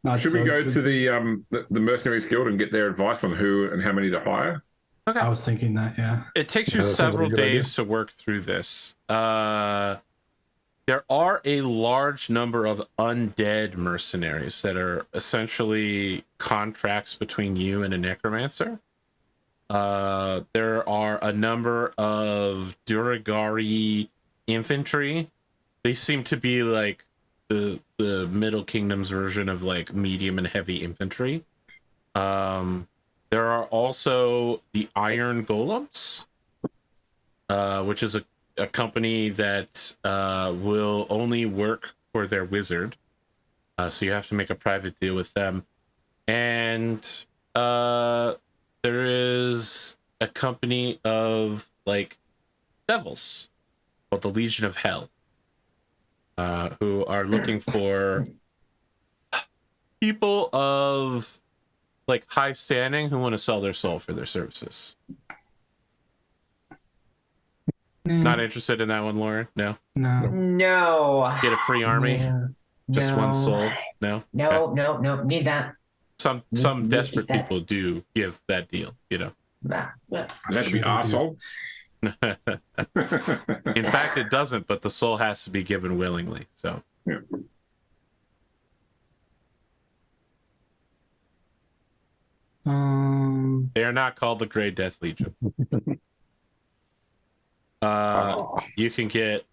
[SPEAKER 4] not
[SPEAKER 2] Should
[SPEAKER 4] so
[SPEAKER 2] we go
[SPEAKER 4] expensive.
[SPEAKER 2] to the Mercenaries Guild and get their advice on who and how many to hire?
[SPEAKER 1] Okay.
[SPEAKER 4] I was thinking that, yeah.
[SPEAKER 1] It takes you
[SPEAKER 5] Yeah, that sounds like
[SPEAKER 1] several
[SPEAKER 5] a good
[SPEAKER 1] days to work through this. There are a large number of undead mercenaries that are essentially contracts between you and a necromancer. There are a number of Duragari infantry. They seem to be like the Middle Kingdom's version of like medium and heavy infantry. There are also the Iron Golems, which is a company that will only work for their wizard. So you have to make a private deal with them. And there is a company of like devils called the Legion of Hell, who are looking for people of like high standing who want to sell their soul for their services. Not interested in that one, Lauren? No.
[SPEAKER 3] No.
[SPEAKER 1] Get a free army?
[SPEAKER 3] No.
[SPEAKER 1] Just one soul? No?
[SPEAKER 3] No, no. Need that.
[SPEAKER 1] Some desperate people do give that deal, you know.
[SPEAKER 2] That'd be arsehole.
[SPEAKER 1] In fact, it doesn't, but the soul has to be given willingly. So,
[SPEAKER 2] Yeah.
[SPEAKER 1] they are not called the Grey Death Legion. You can get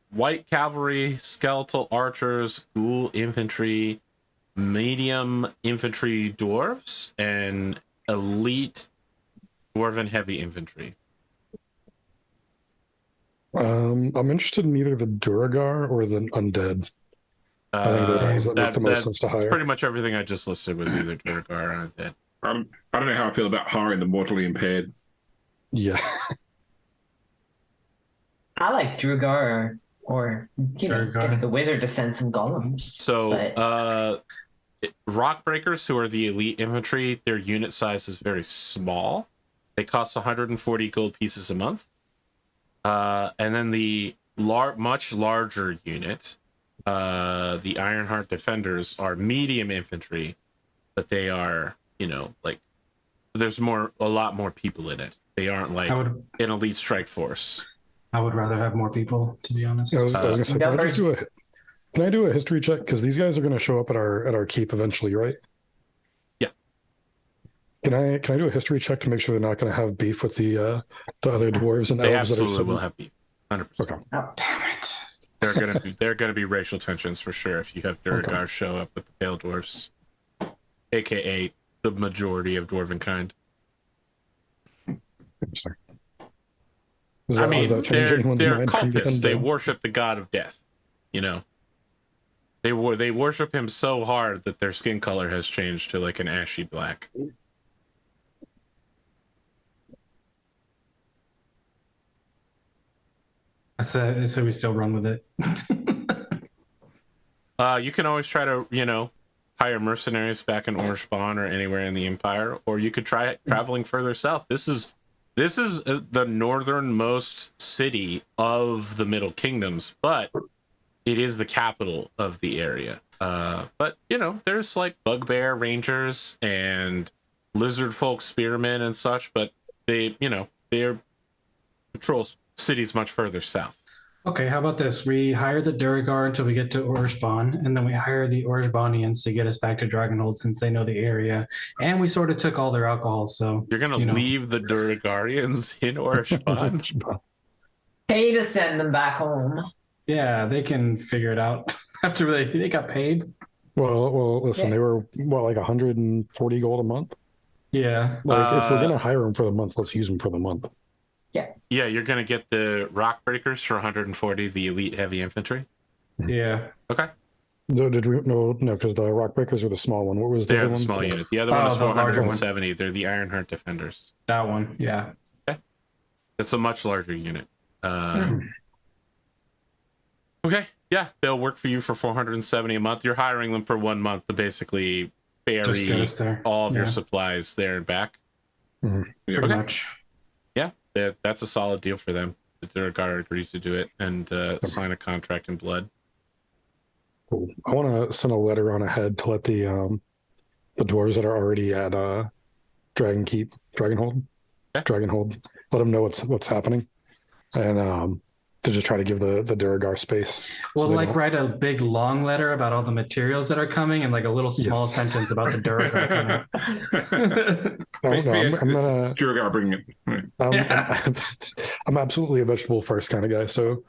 [SPEAKER 1] white cavalry, skeletal archers, ghoul infantry, medium infantry dwarves, and elite dwarven heavy infantry.
[SPEAKER 5] I'm interested in either the Duragar or the Undead. I think they're the ones that make the most sense to hire.
[SPEAKER 1] Pretty much everything I just listed was either Duragar or Undead.
[SPEAKER 2] I don't know how I feel about hiring the mortally impaired.
[SPEAKER 5] Yeah.
[SPEAKER 3] I like Drugar or get the wizard to send some golems.
[SPEAKER 1] So, rock breakers, who are the elite infantry, their unit size is very small. They cost 140 gold pieces a month. And then the much larger unit, the Ironheart Defenders, are medium infantry, but they are, like, there's a lot more people in it. They aren't like an elite strike force.
[SPEAKER 4] I would rather have more people, to be honest.
[SPEAKER 5] I was gonna say, can I do a history check? Because these guys are going to show up at our keep eventually, right?
[SPEAKER 1] Yeah.
[SPEAKER 5] Can I do a history check to make sure they're not going to have beef with the other dwarves and
[SPEAKER 1] they
[SPEAKER 5] elves that are
[SPEAKER 1] absolutely will have beef. 100%.
[SPEAKER 5] Okay.
[SPEAKER 4] Oh, damn it.
[SPEAKER 1] There are gonna be racial tensions for sure if you have Duragar show up with the pale dwarfs, aka the majority of dwarven kind.
[SPEAKER 5] Interesting.
[SPEAKER 1] I mean, they're cultists. They worship the god of death. They worship him so hard that their skin color has changed to like an ashy black.
[SPEAKER 4] So we still run with it.
[SPEAKER 1] You can always try to, hire mercenaries back in Orshban or anywhere in the Empire, or you could try traveling further south. This is the northernmost city of the Middle Kingdoms, but it is the capital of the area. But there's like bugbear rangers and lizard folk spearmen and such, but they patrol cities much further south.
[SPEAKER 4] Okay, how about this? We hire the Duragar until we get to Orshban, and then we hire the Orshbanians to get us back to Dragonhold since they know the area. And we sort of took all their alcohol, so...
[SPEAKER 1] You're going to leave the Duragarians in Orshban?
[SPEAKER 3] Pay to send them back home.
[SPEAKER 4] Yeah, they can figure it out after they got paid.
[SPEAKER 5] Well, listen, they were, like 140 gold a month?
[SPEAKER 4] Yeah.
[SPEAKER 5] Like, if we're going to hire them for the month, let's use them for the month.
[SPEAKER 1] Yeah, you're going to get the rock breakers for 140, the elite heavy infantry?
[SPEAKER 4] Yeah.
[SPEAKER 1] Okay.
[SPEAKER 5] No, because the rock breakers are the small one. What was the other one?
[SPEAKER 1] They're the small unit. The other one is
[SPEAKER 4] the larger
[SPEAKER 1] 470. They're the Ironheart Defenders.
[SPEAKER 4] That one, yeah.
[SPEAKER 1] Okay. It's a much larger unit. Okay, yeah, they'll work for you for 470 a month. You're hiring them for 1 month to basically ferry all of your supplies there and back.
[SPEAKER 5] Mm-hmm.
[SPEAKER 4] Pretty much.
[SPEAKER 1] Yeah, that's a solid deal for them. The Duragar agreed to do it and sign a contract in blood.
[SPEAKER 5] Cool. I want to send a letter on ahead to let the dwarves that are already at Dragonhold, let them know what's happening, and to just try to give the Duragar space.
[SPEAKER 4] We'll write a big long letter about all the materials that are coming and like a little small sentence about the Duragar coming.
[SPEAKER 5] I'm gonna
[SPEAKER 2] Duragar bringing it.
[SPEAKER 5] I'm absolutely a vegetable first kind of guy, so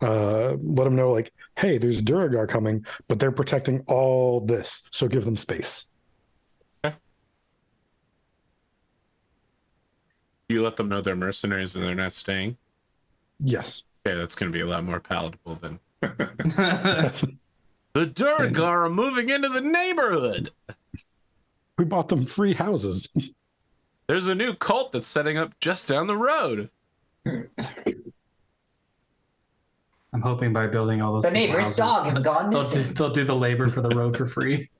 [SPEAKER 5] let them know, like, hey, there's Duragar coming, but they're protecting all this, so give them space.
[SPEAKER 1] Okay. You let them know they're mercenaries and they're not staying?
[SPEAKER 5] Yes.
[SPEAKER 1] Okay, that's going to be a lot more palatable than... The Duragar are moving into the neighborhood!
[SPEAKER 5] We bought them free houses.
[SPEAKER 1] There's a new cult that's setting up just down the road.
[SPEAKER 4] I'm hoping by building all those
[SPEAKER 3] The
[SPEAKER 4] people
[SPEAKER 3] neighbor's
[SPEAKER 4] houses,
[SPEAKER 3] dog has gone
[SPEAKER 4] they'll do,
[SPEAKER 3] missing.
[SPEAKER 4] they'll do the labor for the road for free.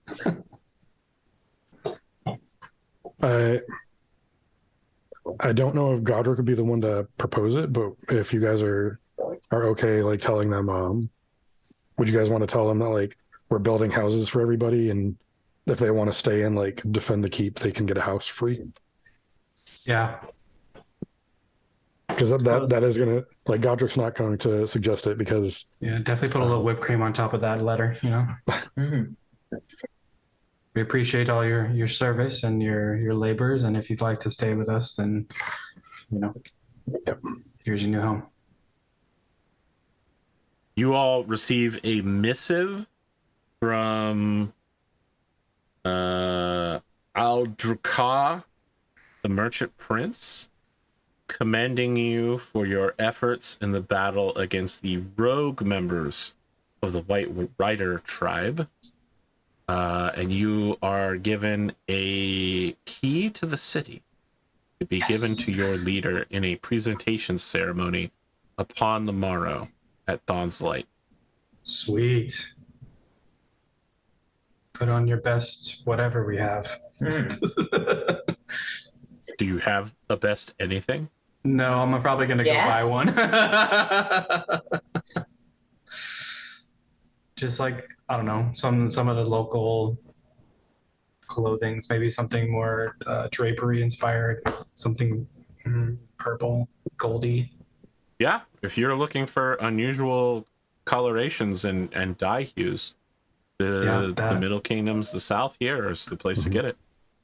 [SPEAKER 5] I don't know if Godric would be the one to propose it, but if you guys are okay, like telling them, would you guys want to tell them that like we're building houses for everybody, and if they want to stay and like defend the keep, they can get a house free?
[SPEAKER 4] Yeah.
[SPEAKER 5] Because that is gonna, like, Godric's not going to suggest it because
[SPEAKER 4] Yeah, definitely put a little whipped cream on top of that letter, you know.
[SPEAKER 3] Mhm.
[SPEAKER 4] We appreciate all your service and your labors, and if you'd like to stay with us, then here's your new home.
[SPEAKER 1] You all receive a missive from Aldruka, the merchant prince, commending you for your efforts in the battle against the rogue members of the White Rider tribe. And you are given a key to the city to be given to your leader in a presentation ceremony upon the morrow at dawn's light.
[SPEAKER 4] Sweet. Put on your best whatever we have.
[SPEAKER 1] Do you have a best anything?
[SPEAKER 4] No, I'm probably gonna go buy one. Just like, I don't know, some of the local clothings, maybe something more drapery inspired, something purple, goldy.
[SPEAKER 1] Yeah, if you're looking for unusual colorations and dye hues, the Middle Kingdom's the South here is the place to get it.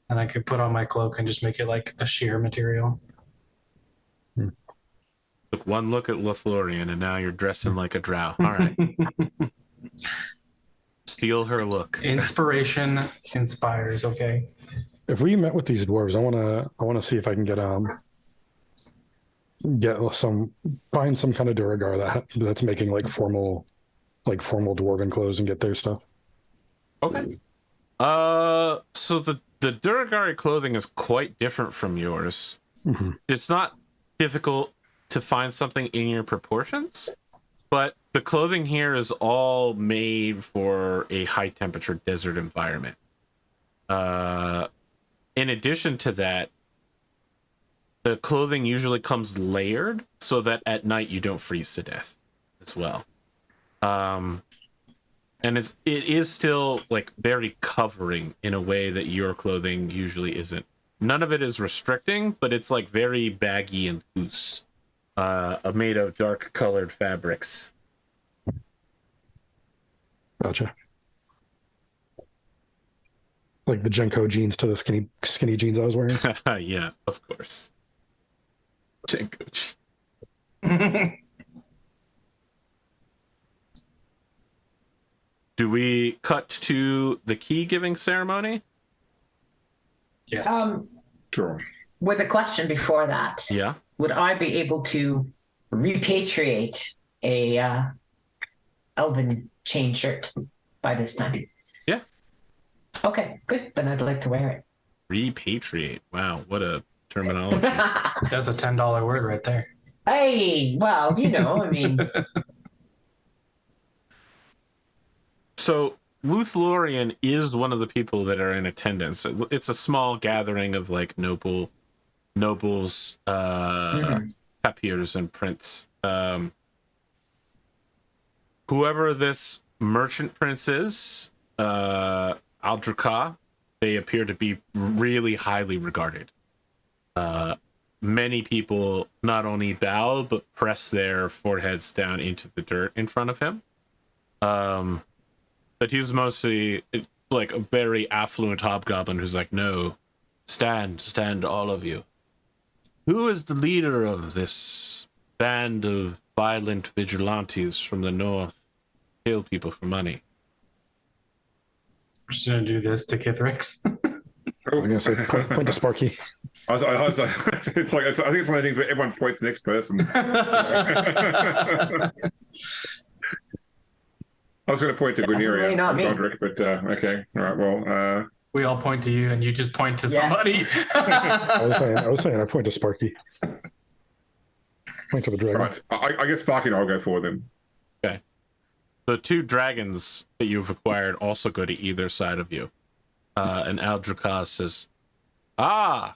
[SPEAKER 4] And I could put on my cloak and just make it like a sheer material.
[SPEAKER 1] Took one look at Lothlorien and now you're dressing like a drow. All right. Steal her look.
[SPEAKER 4] Inspiration inspires, okay?
[SPEAKER 5] if we met with these dwarves, I wanna see if I can find some kind of Duragar that's making like formal dwarven clothes and get their stuff.
[SPEAKER 1] Okay. So the Duragari clothing is quite different from yours.
[SPEAKER 5] Mm-hmm.
[SPEAKER 1] It's not difficult to find something in your proportions, but the clothing here is all made for a high temperature desert environment. In addition to that, the clothing usually comes layered so that at night you don't freeze to death as well. And it is still like very covering in a way that your clothing usually isn't. None of it is restricting, but it's like very baggy and loose, made of dark colored fabrics.
[SPEAKER 5] Gotcha. Like the Jenko jeans to the skinny jeans I was wearing.
[SPEAKER 1] Yeah, of course. Jenko. Do we cut to the key giving ceremony?
[SPEAKER 4] Yes.
[SPEAKER 2] Sure.
[SPEAKER 3] With a question before that.
[SPEAKER 1] Yeah.
[SPEAKER 3] Would I be able to repatriate a elven chain shirt by this time?
[SPEAKER 1] Yeah.
[SPEAKER 3] Okay, good. Then I'd like to wear it.
[SPEAKER 1] Repatriate. Wow, what a terminology.
[SPEAKER 4] That's a $10 word right there.
[SPEAKER 3] Hey, well, I mean...
[SPEAKER 1] So Lothlorien is one of the people that are in attendance. It's a small gathering of like nobles, tapirs, and prince. Whoever this merchant prince is, Aldruka, they appear to be really highly regarded. Many people not only bow but press their foreheads down into the dirt in front of him. But he's mostly like a very affluent hobgoblin who's like, no, stand, all of you. Who is the leader of this band of violent vigilantes from the north? Kill people for money.
[SPEAKER 4] We're just going to do this to Kithrix.
[SPEAKER 5] I was gonna say point to Sparky.
[SPEAKER 2] I think it's one of the things where everyone points to the next person. I was going to point to Guiniria
[SPEAKER 3] Definitely not me.
[SPEAKER 2] Godric, but okay. All right, well,
[SPEAKER 4] we all point to you, and you just point to
[SPEAKER 3] Yeah.
[SPEAKER 4] somebody.
[SPEAKER 5] I was saying, I point to Sparky. Point to the dragon.
[SPEAKER 2] Right. I guess Sparky and I'll go forward then.
[SPEAKER 1] Okay. The two dragons that you've acquired also go to either side of you. And Aldricaz says, "Ah,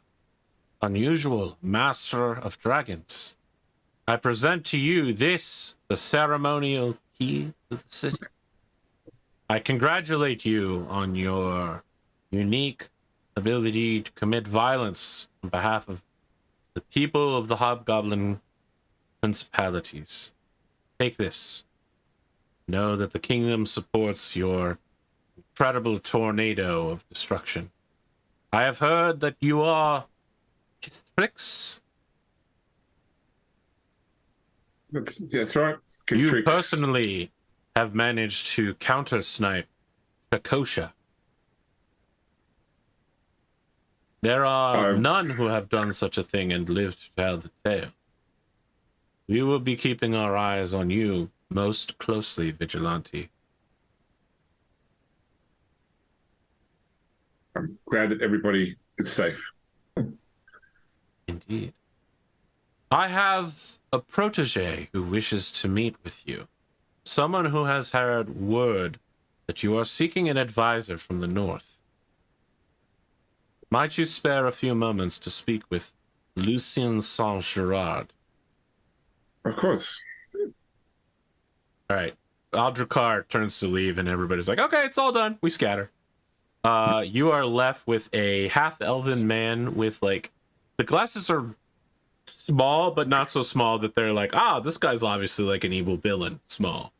[SPEAKER 1] unusual master of dragons. I present to you this, the ceremonial key to the city. I congratulate you on your unique ability to commit violence on behalf of the people of the Hobgoblin principalities. Take this. Know that the kingdom supports your incredible tornado of destruction. I have heard that you are Kistrix.
[SPEAKER 2] That's right.
[SPEAKER 1] You
[SPEAKER 2] Kistrix.
[SPEAKER 1] personally have managed to counter-snipe Shakosha. There are none who have done such a thing and lived to tell the tale. We will be keeping our eyes on you most closely, Vigilante.
[SPEAKER 2] I'm glad that everybody is safe.
[SPEAKER 1] Indeed. I have a protege who wishes to meet with you. Someone who has heard word that you are seeking an advisor from the north. Might you spare a few moments to speak with Lucien Saint-Gerard?
[SPEAKER 2] Of course.
[SPEAKER 1] All right. Aldricard turns to leave, and everybody's like, okay, it's all done. We scatter. You are left with a half-elven man with, like, the glasses are small, but not so small that they're like, this guy's obviously like an evil villain, small.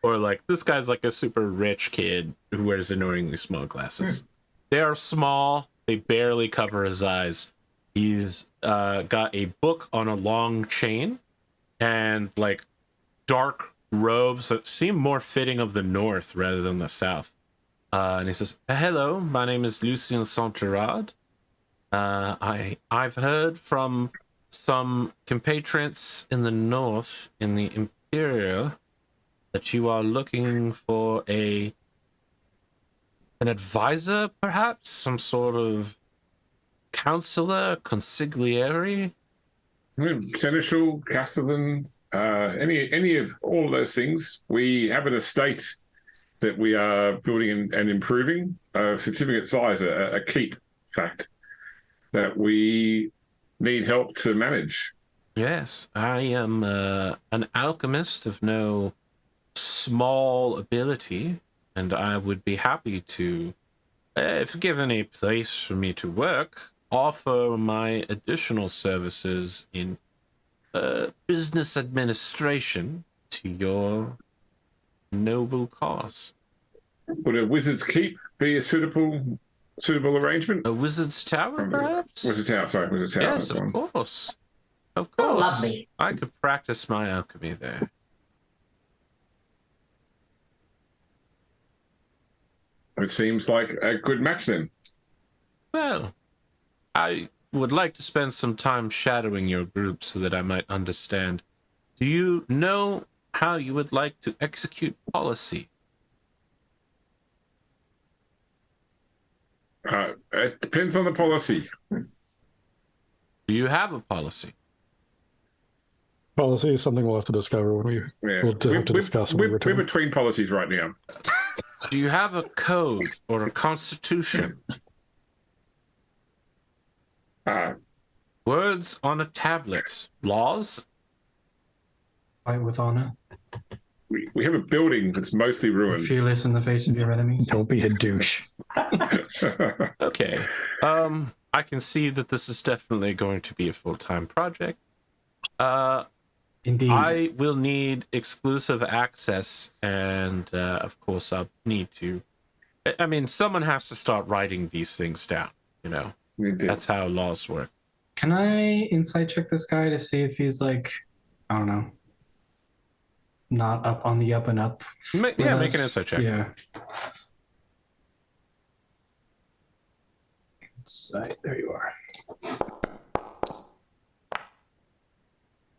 [SPEAKER 1] Or like, this guy's like a super rich kid who wears annoyingly small glasses. They are small. They barely cover his eyes. He's got a book on a long chain and like dark robes that seem more fitting of the north rather than the south. And he says, hello, my name is Lucien Saint-Gerard. I've heard from some compatriots in the north, in the Imperial, that you are looking for an advisor, perhaps? Some sort of counselor, consigliere?
[SPEAKER 2] Seneschal, Castellan, any of all of those things. We have an estate that we are building and improving, of significant size, a keep, in fact, that we need help to manage.
[SPEAKER 1] Yes, I am an alchemist of no small ability, and I would be happy to, if given a place for me to work, offer my additional services in business administration to your noble cause.
[SPEAKER 2] Would a wizard's keep be a suitable arrangement?
[SPEAKER 1] A wizard's tower, perhaps?
[SPEAKER 2] Wizard's tower, sorry, wizard's tower.
[SPEAKER 1] Yes, of course. Of course.
[SPEAKER 3] Lovely.
[SPEAKER 1] I could practice my alchemy there.
[SPEAKER 2] It seems like a good match then.
[SPEAKER 1] Well, I would like to spend some time shadowing your group so that I might understand. Do you know how you would like to execute policy?
[SPEAKER 2] It depends on the policy.
[SPEAKER 1] Do you have a policy?
[SPEAKER 5] Policy is something we'll have to discover when we'll have to discuss when we return.
[SPEAKER 2] We're between policies right now.
[SPEAKER 1] Do you have a code or a constitution? Words on a tablet. Laws?
[SPEAKER 4] Fight with honor.
[SPEAKER 2] We have a building that's mostly ruined.
[SPEAKER 4] Fearless in the face of your enemies.
[SPEAKER 5] Don't be a douche.
[SPEAKER 1] Okay. I can see that this is definitely going to be a full-time project.
[SPEAKER 4] Indeed.
[SPEAKER 1] I will need exclusive access, and of course I'll need to... I mean, someone has to start writing these things down, you know? That's how laws work.
[SPEAKER 4] Can I insight check this guy to see if he's like, I don't know, not up on the up and up?
[SPEAKER 1] Make an insight check.
[SPEAKER 4] Yeah. Insight, there you are.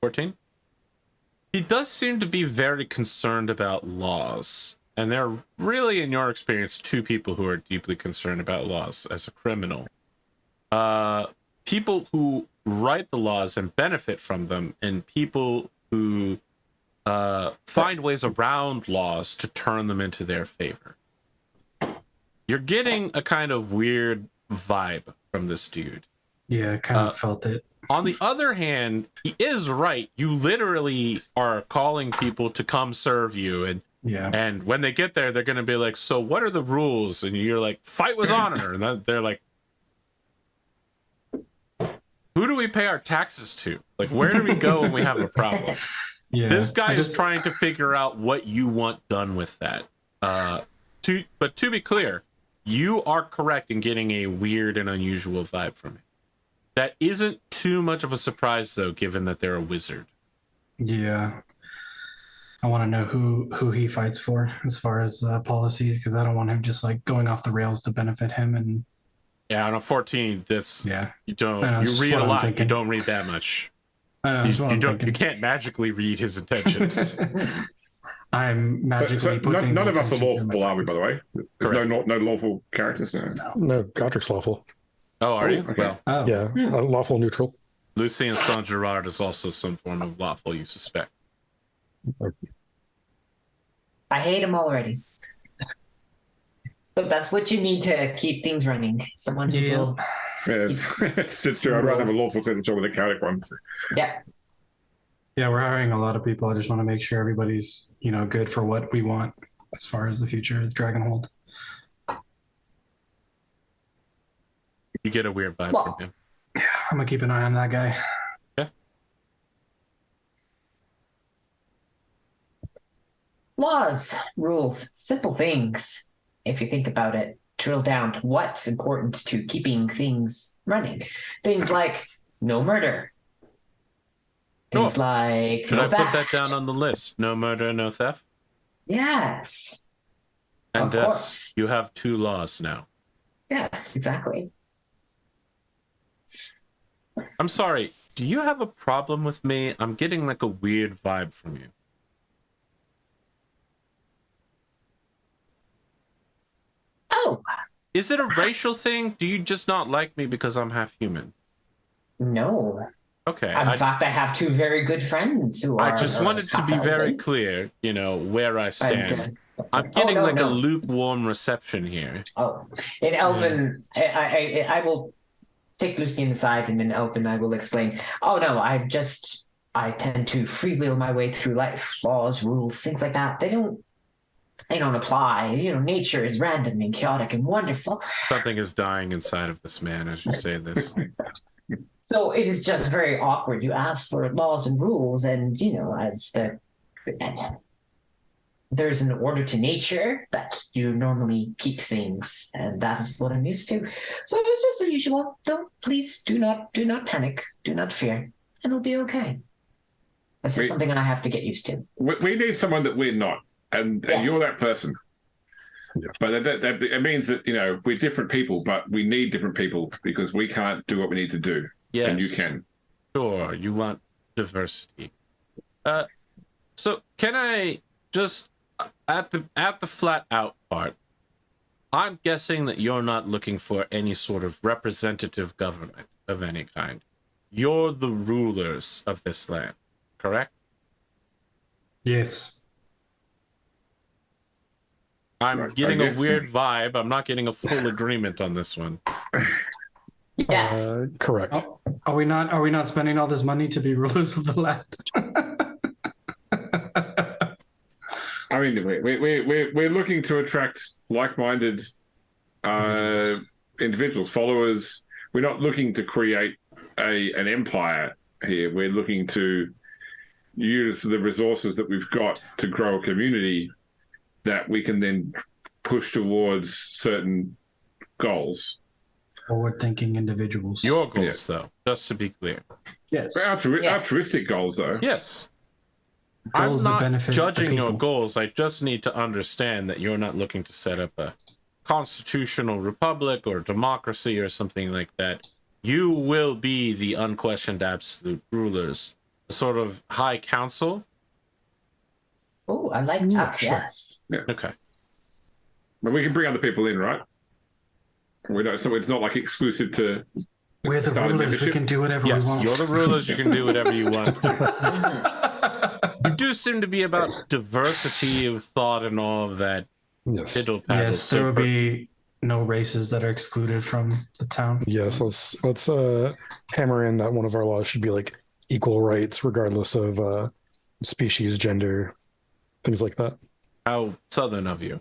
[SPEAKER 1] 14? He does seem to be very concerned about laws, and there are really, in your experience, two people who are deeply concerned about laws as a criminal. People who write the laws and benefit from them, and people who find ways around laws to turn them into their favor. You're getting a kind of weird vibe from this dude.
[SPEAKER 4] Yeah, I kind of felt it.
[SPEAKER 1] On the other hand, he is right. You literally are calling people to come serve you, and when they get there, they're going to be like, "So what are the rules?" And you're like, "Fight with honor." And then they're like, "Who do we pay our taxes to? Like, where do we go when we have a problem?"
[SPEAKER 4] Yeah,
[SPEAKER 1] This guy is trying to figure out what you want done with that. But to be clear, you are correct in getting a weird and unusual vibe from it. That isn't too much of a surprise, though, given that they're a wizard.
[SPEAKER 4] Yeah. I want to know who he fights for as far as policies, because I don't want him just like going off the rails to benefit him. And
[SPEAKER 1] yeah, on a 14, you don't. You read a lot. You don't read that much.
[SPEAKER 4] I know.
[SPEAKER 1] You can't magically read his intentions.
[SPEAKER 4] I'm magically putting.
[SPEAKER 2] None of us are lawful, are we? By the way, there's no lawful characters now.
[SPEAKER 5] No, Godric's lawful.
[SPEAKER 1] Oh, are you?
[SPEAKER 2] Okay.
[SPEAKER 1] Well,
[SPEAKER 5] Yeah, lawful neutral.
[SPEAKER 1] Lucien Saint Gerard is also some form of lawful, you suspect.
[SPEAKER 3] I hate him already. But that's what you need to keep things running. Someone who will.
[SPEAKER 2] Yeah, it's true. I'd rather have a lawful signature with a chaotic one.
[SPEAKER 3] Yeah.
[SPEAKER 4] Yeah, we're hiring a lot of people. I just want to make sure everybody's, good for what we want as far as the future of Dragonhold.
[SPEAKER 1] You get a weird vibe from him.
[SPEAKER 4] Yeah, I'm gonna keep an eye on that guy.
[SPEAKER 1] Yeah.
[SPEAKER 3] Laws, rules, simple things. If you think about it, drill down to what's important to keeping things running. Things like no murder. Things like
[SPEAKER 1] Should
[SPEAKER 3] no
[SPEAKER 1] I
[SPEAKER 3] theft.
[SPEAKER 1] put that down on the list? No murder, no theft?
[SPEAKER 3] Yes.
[SPEAKER 1] And
[SPEAKER 3] Of
[SPEAKER 1] thus,
[SPEAKER 3] course.
[SPEAKER 1] you have 2 laws now.
[SPEAKER 3] Yes, exactly.
[SPEAKER 1] I'm sorry, do you have a problem with me? I'm getting like a weird vibe from you.
[SPEAKER 3] Oh,
[SPEAKER 1] Is it a racial thing? Do you just not like me because I'm half human?
[SPEAKER 3] no.
[SPEAKER 1] Okay.
[SPEAKER 3] In fact, I have 2 very good friends who are.
[SPEAKER 1] I just wanted to be very
[SPEAKER 3] half-elven.
[SPEAKER 1] clear, where I stand. I'm
[SPEAKER 3] Oh,
[SPEAKER 1] getting
[SPEAKER 3] no,
[SPEAKER 1] like a
[SPEAKER 3] no.
[SPEAKER 1] lukewarm reception here.
[SPEAKER 3] Oh, in Elven, I will take Lucien aside, and in Elven, I will explain. Oh no, I tend to freewheel my way through life. Laws, rules, things like that. They don't apply. Nature is random and chaotic and wonderful.
[SPEAKER 1] Something is dying inside of this man as you say this.
[SPEAKER 3] So it is just very awkward. You ask for laws and rules, and there's an order to nature that you normally keep things, and that is what I'm used to. So it's just unusual. Please do not panic. Do not fear. And it'll be okay. That's just something I have to get used to.
[SPEAKER 2] We need someone that we're not, and you're that person.
[SPEAKER 5] Yeah.
[SPEAKER 2] But that it means that we're different people, but we need different people because we can't do what we need to do.
[SPEAKER 1] Yes.
[SPEAKER 2] And you can.
[SPEAKER 1] Sure, you want diversity. So can I just at the flat out part, I'm guessing that you're not looking for any sort of representative government of any kind. You're the rulers of this land, correct?
[SPEAKER 4] Yes.
[SPEAKER 1] I'm getting a weird vibe. I'm not getting a full agreement on this one.
[SPEAKER 3] Yes.
[SPEAKER 5] Correct.
[SPEAKER 4] Are we not spending all this money to be rulers of the land?
[SPEAKER 2] I mean, we're looking to attract like-minded individuals, followers. We're not looking to create an empire here. We're looking to use the resources that we've got to grow a community that we can then push towards certain goals.
[SPEAKER 4] Forward-thinking individuals.
[SPEAKER 1] Your goals, though, just to be clear.
[SPEAKER 4] Yes.
[SPEAKER 2] Altruistic goals, though.
[SPEAKER 1] Yes.
[SPEAKER 4] Goals
[SPEAKER 1] I'm
[SPEAKER 4] that
[SPEAKER 1] not
[SPEAKER 4] benefit
[SPEAKER 1] judging
[SPEAKER 4] the
[SPEAKER 1] your
[SPEAKER 4] people.
[SPEAKER 1] goals. I just need to understand that you're not looking to set up a constitutional republic or democracy or something like that. You will be the unquestioned absolute rulers, a sort of high council.
[SPEAKER 3] Oh, I like
[SPEAKER 5] Yeah,
[SPEAKER 3] that.
[SPEAKER 5] sure.
[SPEAKER 3] Yes.
[SPEAKER 1] Okay.
[SPEAKER 2] But we can bring other people in, right? We don't. So it's not like exclusive to.
[SPEAKER 4] We're the
[SPEAKER 2] Started
[SPEAKER 4] rulers. We
[SPEAKER 2] membership?
[SPEAKER 4] can do whatever
[SPEAKER 1] Yes,
[SPEAKER 4] we want.
[SPEAKER 1] you're the rulers. You can do whatever you want. You do seem to be about diversity of thought and all of that.
[SPEAKER 5] Yes.
[SPEAKER 1] Fiddle paddle.
[SPEAKER 4] Yes, there will be no races that are excluded from the town.
[SPEAKER 5] Yes. Let's hammer in that one of our laws should be like equal rights, regardless of species, gender, things like that.
[SPEAKER 1] How southern of you.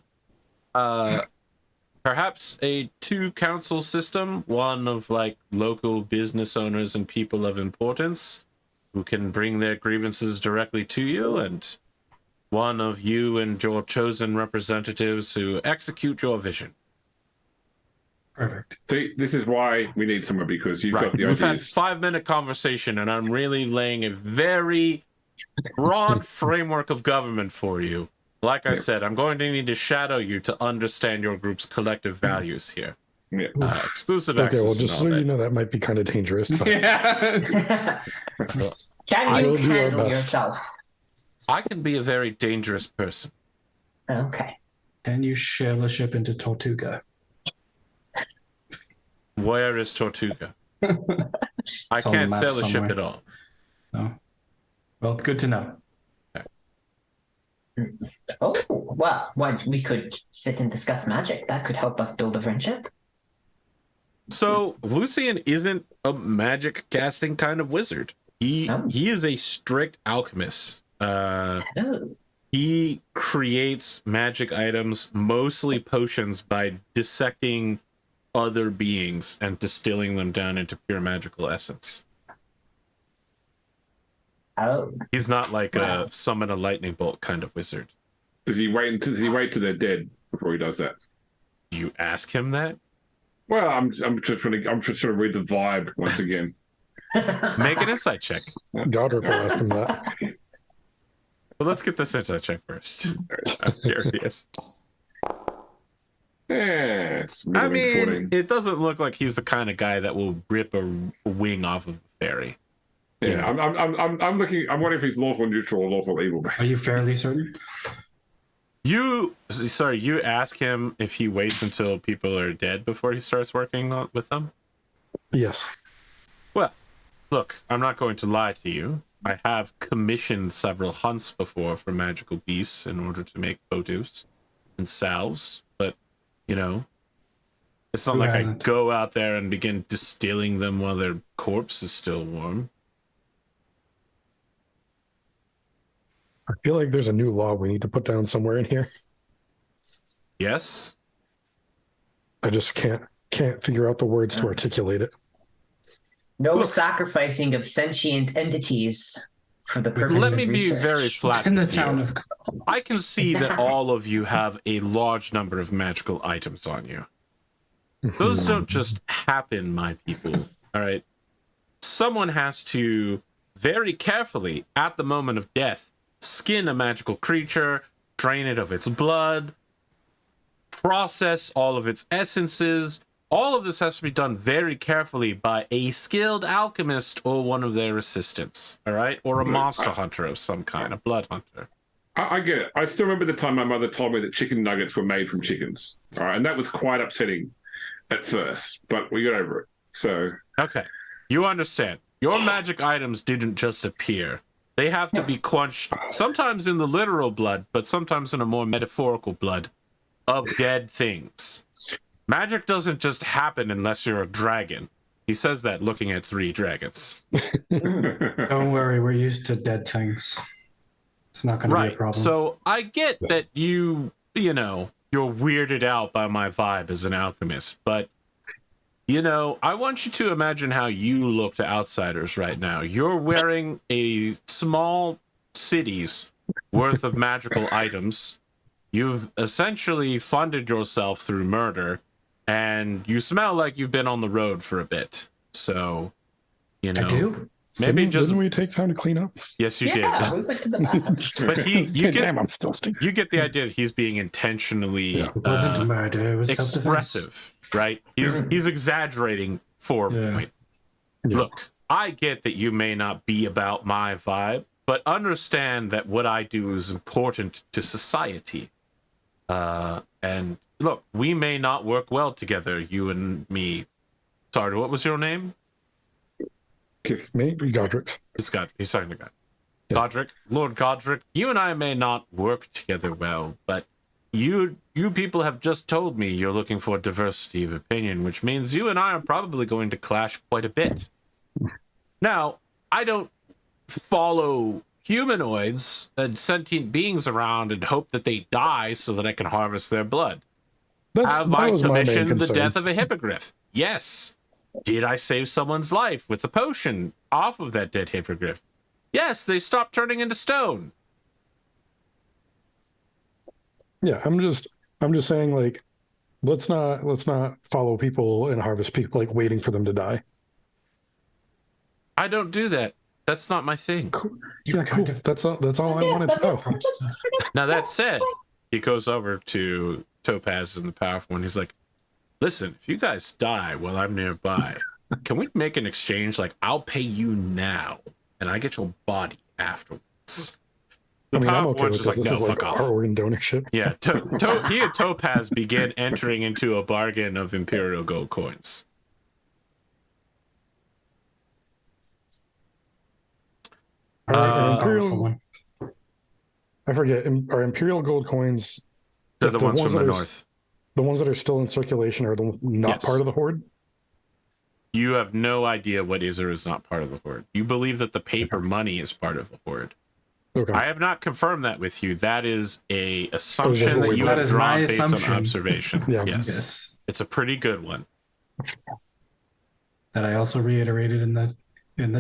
[SPEAKER 1] Perhaps a 2-council system, one of like local business owners and people of importance who can bring their grievances directly to you, and one of you and your chosen representatives who execute your vision.
[SPEAKER 4] Perfect.
[SPEAKER 2] See, this is why we need someone, because you've got the
[SPEAKER 1] We've had
[SPEAKER 2] ideas.
[SPEAKER 1] 5-minute conversation, and I'm really laying a very broad framework of government for you. Like I said, I'm going to need to shadow you to understand your group's collective values here.
[SPEAKER 2] Yeah.
[SPEAKER 1] Exclusive
[SPEAKER 5] Okay,
[SPEAKER 1] access.
[SPEAKER 5] well,
[SPEAKER 1] and
[SPEAKER 5] just
[SPEAKER 1] all
[SPEAKER 5] so
[SPEAKER 1] that.
[SPEAKER 5] you know, that might be kind of dangerous. But
[SPEAKER 4] Yeah.
[SPEAKER 3] Can
[SPEAKER 5] I
[SPEAKER 3] you
[SPEAKER 5] will do our
[SPEAKER 3] handle
[SPEAKER 5] best.
[SPEAKER 3] yourself?
[SPEAKER 1] I can be a very dangerous person.
[SPEAKER 3] Okay.
[SPEAKER 4] Can you sail a ship into Tortuga?
[SPEAKER 1] Where is Tortuga? I
[SPEAKER 4] It's on the
[SPEAKER 1] can't
[SPEAKER 4] map
[SPEAKER 1] sail a ship
[SPEAKER 4] somewhere.
[SPEAKER 1] at all.
[SPEAKER 4] No. Well, good to know.
[SPEAKER 3] Oh, well, we could sit and discuss magic. That could help us build a friendship.
[SPEAKER 1] So Lucian isn't a magic casting kind of wizard. He is a strict alchemist.
[SPEAKER 3] Oh.
[SPEAKER 1] He creates magic items, mostly potions, by dissecting other beings and distilling them down into pure magical essence.
[SPEAKER 3] Oh.
[SPEAKER 1] He's not like
[SPEAKER 3] Wow.
[SPEAKER 1] a summon a lightning bolt kind of wizard.
[SPEAKER 2] Does he wait till they're dead before he does that?
[SPEAKER 1] Do you ask him that?
[SPEAKER 2] Well, I'm just trying to read the vibe once again.
[SPEAKER 1] Make an insight check.
[SPEAKER 5] Godric will ask him that.
[SPEAKER 1] Well, let's get this insight check first. I'm curious.
[SPEAKER 2] Yes.
[SPEAKER 1] I mean, it doesn't look like he's the kind of guy that will rip a wing off of a fairy.
[SPEAKER 2] Yeah,
[SPEAKER 1] you know.
[SPEAKER 2] I'm looking. I'm wondering if he's lawful neutral or lawful evil.
[SPEAKER 4] Are you fairly certain?
[SPEAKER 1] You ask him if he waits until people are dead before he starts working with them?
[SPEAKER 5] Yes.
[SPEAKER 1] Well, look, I'm not going to lie to you. I have commissioned several hunts before for magical beasts in order to make potus and salves, but, you know, it's not
[SPEAKER 4] Who
[SPEAKER 1] like
[SPEAKER 4] hasn't?
[SPEAKER 1] I go out there and begin distilling them while their corpse is still warm.
[SPEAKER 5] I feel like there's a new law we need to put down somewhere in here.
[SPEAKER 1] Yes?
[SPEAKER 5] I just can't figure out the words to articulate it.
[SPEAKER 3] No
[SPEAKER 1] Look.
[SPEAKER 3] sacrificing of sentient entities for the purpose
[SPEAKER 1] Let
[SPEAKER 3] of
[SPEAKER 1] me be
[SPEAKER 3] research.
[SPEAKER 1] very flat
[SPEAKER 4] In the
[SPEAKER 1] with you.
[SPEAKER 4] town of
[SPEAKER 1] I can see that all of you have a large number of magical items on you. Those don't just happen, my people. All right. Someone has to very carefully, at the moment of death, skin a magical creature, drain it of its blood, process all of its essences. All of this has to be done very carefully by a skilled alchemist or one of their assistants. All right. Or a monster hunter of some kind, a blood hunter.
[SPEAKER 2] I get it. I still remember the time my mother told me that chicken nuggets were made from chickens. All right, and that was quite upsetting at first, but we got over it. So
[SPEAKER 1] Okay. You understand. Your magic items didn't just appear. They have to be quenched, sometimes in the literal blood, but sometimes in a more metaphorical blood of dead things. Magic doesn't just happen unless you're a dragon. He says that looking at 3 dragons.
[SPEAKER 4] Don't worry, we're used to dead things. It's not going to be a
[SPEAKER 1] Right.
[SPEAKER 4] problem.
[SPEAKER 1] So I get that you're weirded out by my vibe as an alchemist, but I want you to imagine how you look to outsiders right now. You're wearing a small city's worth of magical items. You've essentially funded yourself through murder, and you smell like you've been on the road for a bit. So,
[SPEAKER 4] I do.
[SPEAKER 1] maybe
[SPEAKER 5] Didn't we take time to clean up?
[SPEAKER 1] yes, you
[SPEAKER 3] Yeah,
[SPEAKER 1] did.
[SPEAKER 3] we went to the bathroom.
[SPEAKER 1] But you
[SPEAKER 5] Damn,
[SPEAKER 1] get
[SPEAKER 5] I'm still stinking.
[SPEAKER 1] you get the idea that he's being intentionally
[SPEAKER 4] It wasn't murder. It was self-defense.
[SPEAKER 1] expressive, right? He's exaggerating for a
[SPEAKER 4] Yeah.
[SPEAKER 1] point.
[SPEAKER 5] Yeah.
[SPEAKER 1] Look, I get that you may not be about my vibe, but understand that what I do is important to society. And look, we may not work well together, you and me. Sorry, what was your name?
[SPEAKER 5] Me, Godric.
[SPEAKER 1] He's talking to God.
[SPEAKER 5] Yeah.
[SPEAKER 1] Godric, Lord Godric, you and I may not work together well, but you people have just told me you're looking for diversity of opinion, which means you and I are probably going to clash quite a bit. Now, I don't follow humanoids and sentient beings around and hope that they die so that I can harvest their blood. Have I commissioned the death of a hippogriff? Yes. Did I save someone's life with a potion off of that dead hippogriff? Yes, they stopped turning into stone.
[SPEAKER 5] Yeah, I'm just saying, like, let's not follow people and harvest people, like waiting for them to die.
[SPEAKER 1] I don't do that. That's not my thing.
[SPEAKER 5] Cool. Yeah, cool. That's all I wanted to know.
[SPEAKER 1] Now that said, he goes over to Topaz and the powerful one. He's like, listen, if you guys die while I'm nearby, can we make an exchange? Like, I'll pay you now, and I get your body afterwards. The
[SPEAKER 5] I'm okay with
[SPEAKER 1] just
[SPEAKER 5] this.
[SPEAKER 1] like,
[SPEAKER 5] This
[SPEAKER 1] no,
[SPEAKER 5] is
[SPEAKER 1] fuck
[SPEAKER 5] like
[SPEAKER 1] off.
[SPEAKER 5] our organ donation.
[SPEAKER 1] Yeah, he and Topaz begin entering into a bargain of Imperial gold coins.
[SPEAKER 5] All right, and
[SPEAKER 4] Powerful
[SPEAKER 5] Imperial.
[SPEAKER 4] one.
[SPEAKER 5] I forget. Are Imperial gold coins?
[SPEAKER 1] They're the ones from the north.
[SPEAKER 5] The ones that are still in circulation are not
[SPEAKER 1] Yes.
[SPEAKER 5] part of the horde.
[SPEAKER 1] You have no idea what is or is not part of the horde. You believe that the paper money is part of the horde.
[SPEAKER 5] Okay.
[SPEAKER 1] I have not confirmed that with you. That is a assumption
[SPEAKER 5] what
[SPEAKER 1] that you
[SPEAKER 4] that
[SPEAKER 1] have
[SPEAKER 4] is my
[SPEAKER 1] drawn based on
[SPEAKER 4] assumption.
[SPEAKER 1] observation.
[SPEAKER 5] Yeah.
[SPEAKER 1] Yes. It's a pretty good one.
[SPEAKER 4] That I also reiterated in the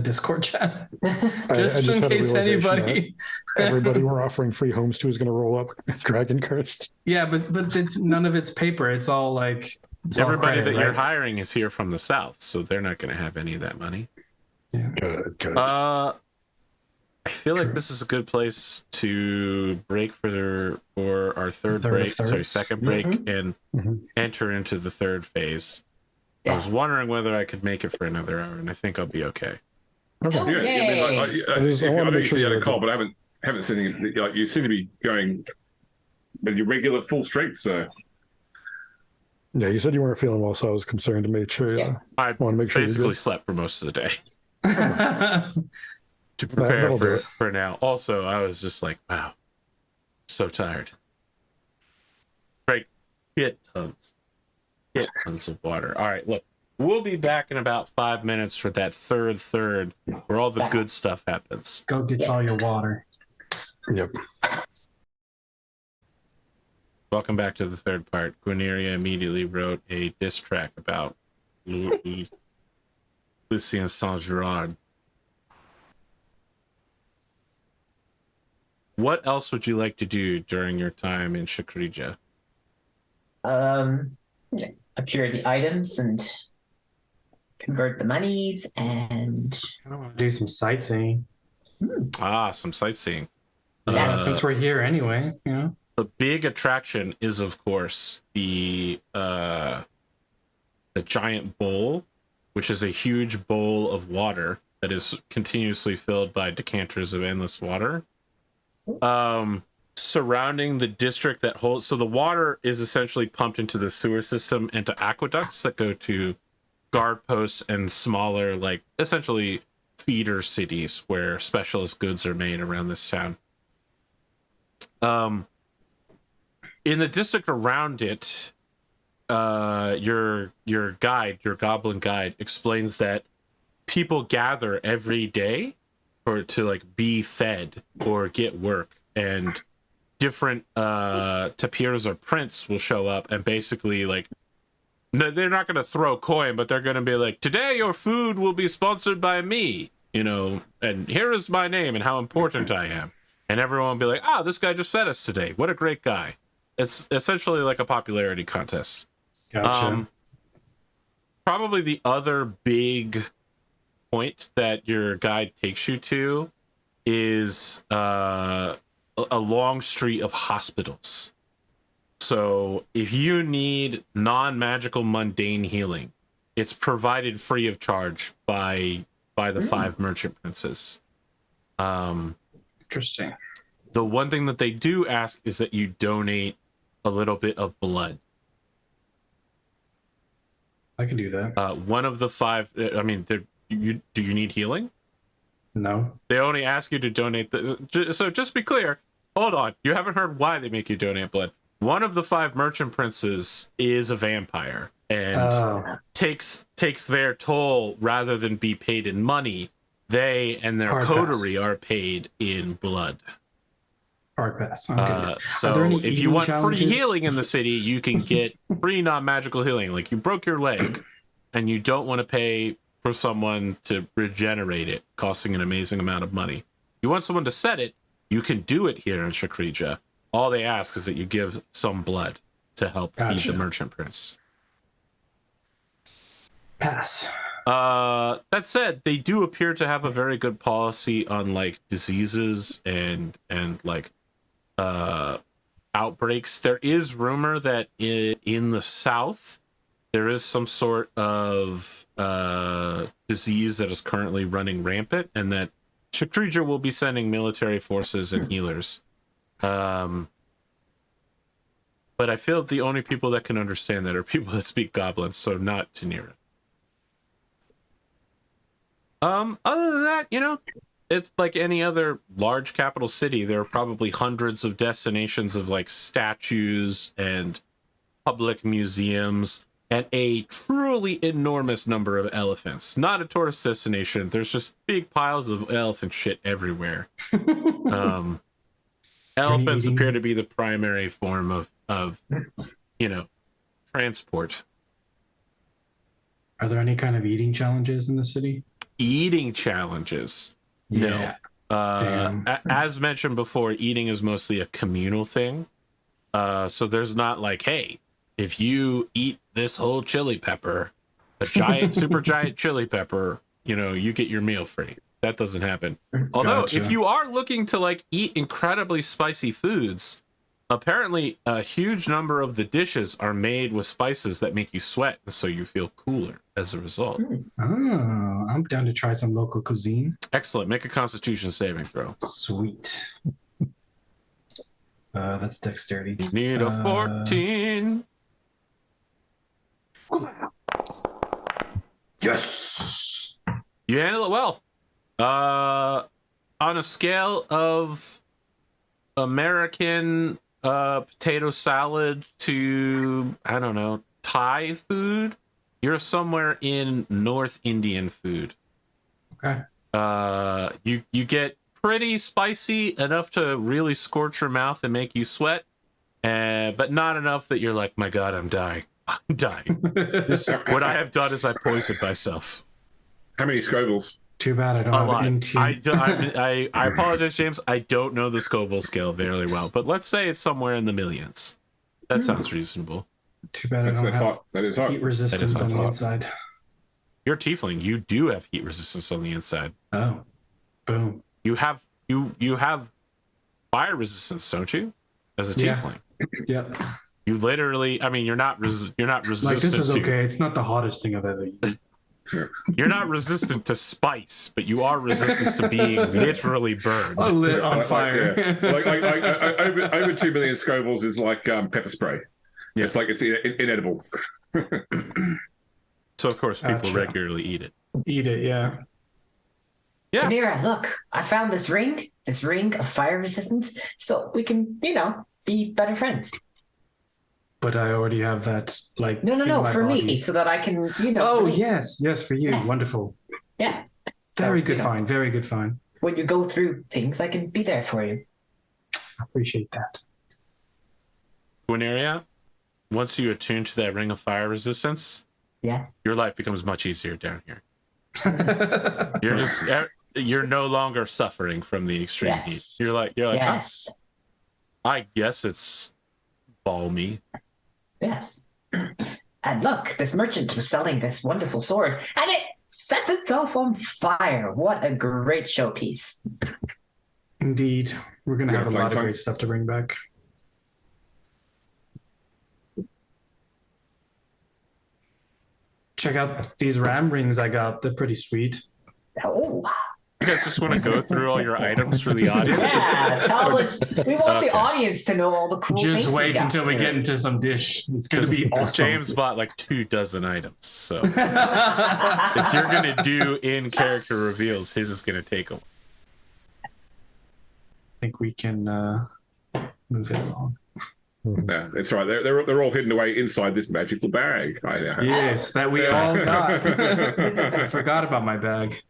[SPEAKER 4] Discord chat.
[SPEAKER 5] I
[SPEAKER 4] Just
[SPEAKER 5] just
[SPEAKER 4] in
[SPEAKER 5] had a
[SPEAKER 4] case
[SPEAKER 5] realization
[SPEAKER 4] anybody.
[SPEAKER 5] Everybody we're offering free homes to is going to roll up Dragon Cursed.
[SPEAKER 4] Yeah, but it's, none of it's paper. It's all like it's all
[SPEAKER 1] Everybody
[SPEAKER 4] credit,
[SPEAKER 1] that you're
[SPEAKER 4] right?
[SPEAKER 1] hiring is here from the south, so they're not going to have any of that money.
[SPEAKER 4] Yeah.
[SPEAKER 5] Good.
[SPEAKER 1] I feel like this is a good place to break for our
[SPEAKER 4] Third of thirds.
[SPEAKER 1] second break, and
[SPEAKER 5] Mhm.
[SPEAKER 1] enter into the third phase. I was wondering whether I could make it for another hour, and I think I'll be okay.
[SPEAKER 5] Okay.
[SPEAKER 2] Yeah, I mean, like,
[SPEAKER 5] I just- I
[SPEAKER 2] I
[SPEAKER 5] wanna
[SPEAKER 2] know
[SPEAKER 5] make
[SPEAKER 2] you
[SPEAKER 5] sure
[SPEAKER 2] said you had a
[SPEAKER 5] you're
[SPEAKER 2] call, but I haven't seen it. Like, you seem to be going at your regular full strength. So
[SPEAKER 5] Yeah, you said you weren't feeling well, so I was concerned to make sure.
[SPEAKER 3] Yeah.
[SPEAKER 1] I
[SPEAKER 5] want to make sure
[SPEAKER 1] basically
[SPEAKER 5] you're
[SPEAKER 1] slept for most of the day
[SPEAKER 4] Mm-hmm.
[SPEAKER 1] to prepare
[SPEAKER 5] that'll do it.
[SPEAKER 1] for now. Also, I was just like, wow, so tired. Right, get tons of water. All right, look, we'll be back in about 5 minutes for that third where all the good stuff happens.
[SPEAKER 4] Go get all your water.
[SPEAKER 5] good. Yep.
[SPEAKER 1] Welcome back to the third part. Guineria immediately wrote a diss track about Lucien Saint-Gerard. What else would you like to do during your time in Shakrija?
[SPEAKER 3] Procure the items and convert the monies and
[SPEAKER 4] I want to do some sightseeing.
[SPEAKER 1] Some sightseeing.
[SPEAKER 3] Yes.
[SPEAKER 4] Since we're here anyway, you know.
[SPEAKER 1] The big attraction is, of course, the giant bowl, which is a huge bowl of water that is continuously filled by decanters of endless water. Surrounding the district that holds, so the water is essentially pumped into the sewer system and to aqueducts that go to guard posts and smaller, like essentially feeder cities where specialist goods are made around this town. In the district around it, your goblin guide explains that people gather every day to like be fed or get work, and different tapirs or prints will show up and basically like, no, they're not going to throw coin, but they're going to be like, today your food will be sponsored by me, you know, and here is my name and how important I am. And everyone will be like, this guy just fed us today. What a great guy. It's essentially like a popularity contest.
[SPEAKER 4] Gotcha.
[SPEAKER 1] Probably the other big point that your guide takes you to is a long street of hospitals. So if you need non-magical mundane healing, it's provided free of charge by the 5 merchant princes.
[SPEAKER 4] Interesting.
[SPEAKER 1] The one thing that they do ask is that you donate a little bit of blood.
[SPEAKER 4] I can do that.
[SPEAKER 1] One of the 5. I mean, do you need healing?
[SPEAKER 4] No.
[SPEAKER 1] They only ask you to donate. So just be clear. Hold on. You haven't heard why they make you donate blood. One of the 5 merchant princes is a vampire and takes their toll rather than be paid in money. They and their
[SPEAKER 4] Hard
[SPEAKER 1] coterie
[SPEAKER 4] pass.
[SPEAKER 1] are paid in blood.
[SPEAKER 4] Hard pass. I'm good.
[SPEAKER 1] So if you
[SPEAKER 4] eating
[SPEAKER 1] want free
[SPEAKER 4] challenges?
[SPEAKER 1] healing in the city, you can get free non-magical healing. Like you broke your leg and you don't want to pay for someone to regenerate it, costing an amazing amount of money. You want someone to set it, you can do it here in Shakrija. All they ask is that you give some blood to help feed the merchant prince.
[SPEAKER 4] Pass.
[SPEAKER 1] That said, they do appear to have a very good policy on like diseases and like outbreaks. There is rumor that in the south there is some sort of disease that is currently running rampant, and that Shakrija will be sending military forces and healers. But I feel the only people that can understand that are people that speak Goblin, so not Tanira. Other than that, you know, it's like any other large capital city. There are probably hundreds of destinations of like statues and public museums and a truly enormous number of elephants. Not a tourist destination. There's just big piles of elephant shit everywhere. Elephants appear to be the primary form of you know, transport.
[SPEAKER 4] Are there any kind of eating challenges in the city?
[SPEAKER 1] Eating challenges?
[SPEAKER 4] Yeah.
[SPEAKER 1] No. As mentioned before, eating is mostly a communal thing. So there's not like, hey, if you eat this whole chili pepper, a giant, super giant chili pepper, you know, you get your meal free. That doesn't happen. Although,
[SPEAKER 4] Gotcha.
[SPEAKER 1] if you are looking to like eat incredibly spicy foods, apparently a huge number of the dishes are made with spices that make you sweat, so you feel cooler as a result.
[SPEAKER 4] Oh, I'm down to try some local cuisine.
[SPEAKER 1] Excellent. Make a Constitution saving throw.
[SPEAKER 4] Sweet. That's dexterity.
[SPEAKER 1] You need a 14.
[SPEAKER 4] Yes.
[SPEAKER 1] You handle it well. On a scale of American potato salad to, I don't know, Thai food, you're somewhere in North Indian food.
[SPEAKER 4] Okay.
[SPEAKER 1] You get pretty spicy, enough to really scorch your mouth and make you sweat, but not enough that you're like, my God, I'm dying. I'm dying. What I have done is I poisoned myself.
[SPEAKER 2] How many Scovilles?
[SPEAKER 4] Too bad I don't
[SPEAKER 1] A
[SPEAKER 4] have
[SPEAKER 1] lot.
[SPEAKER 4] into.
[SPEAKER 1] I apologize, James. I don't know the Scoville scale very well, but let's say it's somewhere in the millions. That sounds reasonable.
[SPEAKER 4] Too bad I don't
[SPEAKER 2] That's
[SPEAKER 4] have
[SPEAKER 2] hot. That is hot.
[SPEAKER 4] heat resistance on the
[SPEAKER 1] hot.
[SPEAKER 4] inside.
[SPEAKER 1] You're a tiefling. You do have heat resistance on the inside.
[SPEAKER 4] Oh, boom.
[SPEAKER 1] You have fire resistance, don't you? As a
[SPEAKER 4] Yeah.
[SPEAKER 1] tiefling.
[SPEAKER 4] Yep.
[SPEAKER 1] You literally, I mean, you're not resistant
[SPEAKER 4] Like, this is
[SPEAKER 1] to
[SPEAKER 4] okay. It's not the hottest thing I've ever eaten.
[SPEAKER 1] you're not resistant to spice, but you are resistant to being literally burned.
[SPEAKER 4] Oh, lit on fire.
[SPEAKER 2] Over 2 million Scovilles is like pepper spray.
[SPEAKER 1] Yeah.
[SPEAKER 2] It's like it's inedible.
[SPEAKER 1] So of course people
[SPEAKER 4] Gotcha.
[SPEAKER 1] regularly eat it.
[SPEAKER 4] Eat it, yeah.
[SPEAKER 1] Yeah.
[SPEAKER 3] Tamira, look, I found this ring of fire resistance, so we can, you know, be better friends.
[SPEAKER 4] But I already have that, like,
[SPEAKER 3] No,
[SPEAKER 4] in my
[SPEAKER 3] for
[SPEAKER 4] body.
[SPEAKER 3] me, so that I can, you know.
[SPEAKER 4] Oh,
[SPEAKER 3] like,
[SPEAKER 4] yes, for you.
[SPEAKER 3] Yes.
[SPEAKER 4] Wonderful.
[SPEAKER 3] Yeah.
[SPEAKER 4] Very
[SPEAKER 3] So,
[SPEAKER 4] good
[SPEAKER 3] you know,
[SPEAKER 4] find. Very good find.
[SPEAKER 3] When you go through things, I can be there for you.
[SPEAKER 4] I appreciate that.
[SPEAKER 1] Guineria, once you attune to that ring of fire resistance,
[SPEAKER 3] Yes.
[SPEAKER 1] your life becomes much easier down here. You're no longer suffering from the extreme
[SPEAKER 3] Yes.
[SPEAKER 1] heat. You're like,
[SPEAKER 3] Yes.
[SPEAKER 1] oh, I guess it's balmy.
[SPEAKER 3] Yes. And look, this merchant was selling this wonderful sword, and it sets itself on fire. What a great showpiece.
[SPEAKER 4] Indeed. We're going to
[SPEAKER 2] You
[SPEAKER 4] have
[SPEAKER 2] got
[SPEAKER 4] a
[SPEAKER 2] a
[SPEAKER 4] lot of
[SPEAKER 2] flank
[SPEAKER 4] great stuff to bring back. Check out these ram rings I got. They're pretty sweet.
[SPEAKER 3] Oh,
[SPEAKER 1] You guys just want to go through all your items for the audience?
[SPEAKER 3] Yeah, we want the audience to know all the cool things.
[SPEAKER 4] Just wait
[SPEAKER 3] got
[SPEAKER 4] until we
[SPEAKER 3] today.
[SPEAKER 4] get into some dish. It's going to be awesome.
[SPEAKER 1] James bought like 24 items, so if you're gonna do in-character reveals, his is gonna take them.
[SPEAKER 4] I think we can move it along.
[SPEAKER 2] Yeah, that's right. They're all hidden away inside this magical bag.
[SPEAKER 4] Yes, that we all got. I forgot about my bag.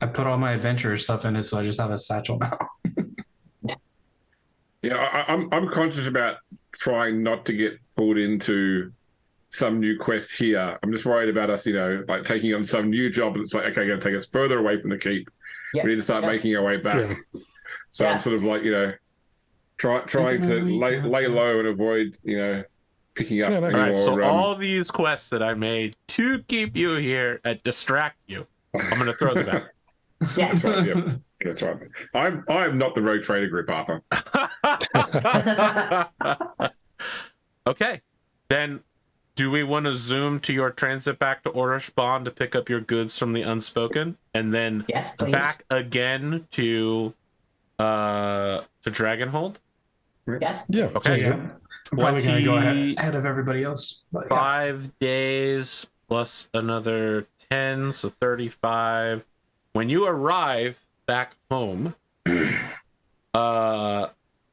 [SPEAKER 4] I put all my adventurer stuff in it, so I just have a satchel now.
[SPEAKER 2] Yeah, I'm conscious about trying not to get pulled into some new quest here. I'm just worried about us, like taking on some new job. And it's like, okay, going to take us further away from the keep.
[SPEAKER 3] Yeah.
[SPEAKER 2] We need to start making our way back.
[SPEAKER 5] Yeah.
[SPEAKER 2] So I'm sort of like, trying to lay low and avoid, picking up.
[SPEAKER 5] Yeah,
[SPEAKER 2] any
[SPEAKER 1] All right,
[SPEAKER 2] more,
[SPEAKER 1] so all these quests that I made to keep you here and distract you, I'm gonna throw them out.
[SPEAKER 3] Yeah.
[SPEAKER 2] That's right. Yeah, that's right. I'm not the rogue trader group, Arthur.
[SPEAKER 1] Okay, then do we want to zoom to your transit back to Orishbon to pick up your goods from the Unspoken, and then
[SPEAKER 3] Yes, please.
[SPEAKER 1] back again to Dragonhold?
[SPEAKER 3] Yes.
[SPEAKER 5] Yeah.
[SPEAKER 1] Okay.
[SPEAKER 5] sounds
[SPEAKER 4] Yeah.
[SPEAKER 5] good.
[SPEAKER 4] I'm probably going to go
[SPEAKER 1] 20
[SPEAKER 4] ahead of everybody else. But yeah.
[SPEAKER 1] 5 days plus another 10, so 35. When you arrive back home, none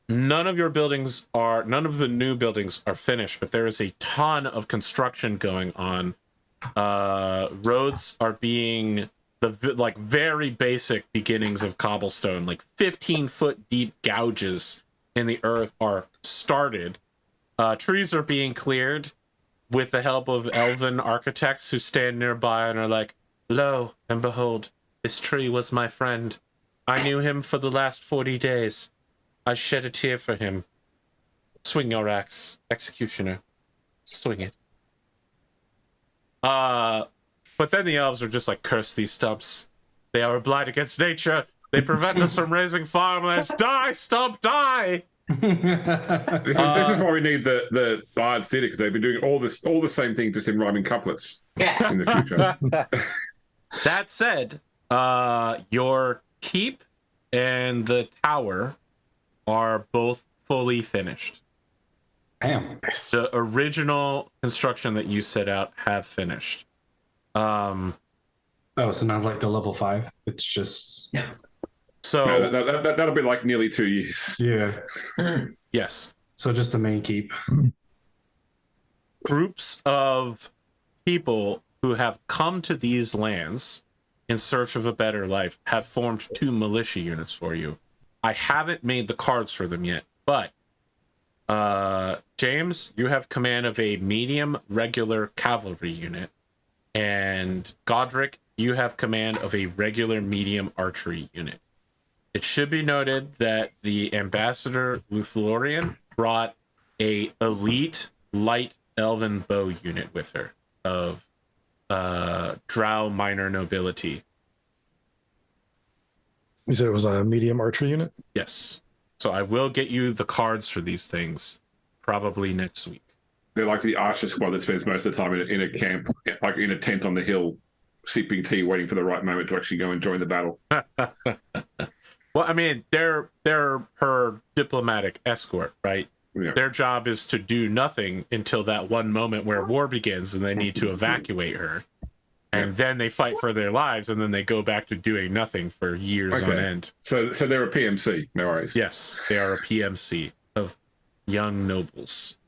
[SPEAKER 1] of the new buildings are finished, but there is a ton of construction going on. Roads are being very basic beginnings of cobblestone, like 15-foot deep gouges in the earth are started. Trees are being cleared with the help of elven architects who stand nearby and are like, "Lo and behold, this tree was my friend. I knew him for the last 40 days. I shed a tear for him. Swing your axe, executioner. Swing it." But then the elves are just like, "Curse these stumps. They are a blight against nature. They prevent us from raising farmlands. Die, stump, die!"
[SPEAKER 2] This is why we need the bards theatre, because they've been doing all the same thing, just in rhyming couplets
[SPEAKER 3] Yes.
[SPEAKER 2] in the future.
[SPEAKER 1] That said, your keep and the tower are both fully finished.
[SPEAKER 4] Damn.
[SPEAKER 1] The original construction that you set out have finished.
[SPEAKER 4] Oh, so not like the level 5. It's just
[SPEAKER 1] So
[SPEAKER 2] That'll be like nearly 2 years.
[SPEAKER 4] yeah.
[SPEAKER 1] yes,
[SPEAKER 4] So just the main keep.
[SPEAKER 1] groups of people who have come to these lands in search of a better life have formed 2 militia units for you. I haven't made the cards for them yet, but James, you have command of a medium regular cavalry unit, and Godric, you have command of a regular medium archery unit. It should be noted that the ambassador Luthlorian brought a elite light elven bow unit with her of drow minor nobility.
[SPEAKER 5] You said it was a medium archer unit?
[SPEAKER 1] Yes. So I will get you the cards for these things probably next week.
[SPEAKER 2] They're like the archer squad that spends most of the time in a camp, like in a tent on the hill, sipping tea, waiting for the right moment to actually go and join the battle.
[SPEAKER 1] Well, I mean, they're her diplomatic escort, right?
[SPEAKER 2] Yeah.
[SPEAKER 1] Their job is to do nothing until that one moment where war begins and they need to evacuate her. And then they fight for their lives, and then they go back to doing nothing for years on end.
[SPEAKER 2] So they're a PMC, no worries.
[SPEAKER 1] Yes, they are a PMC of young nobles.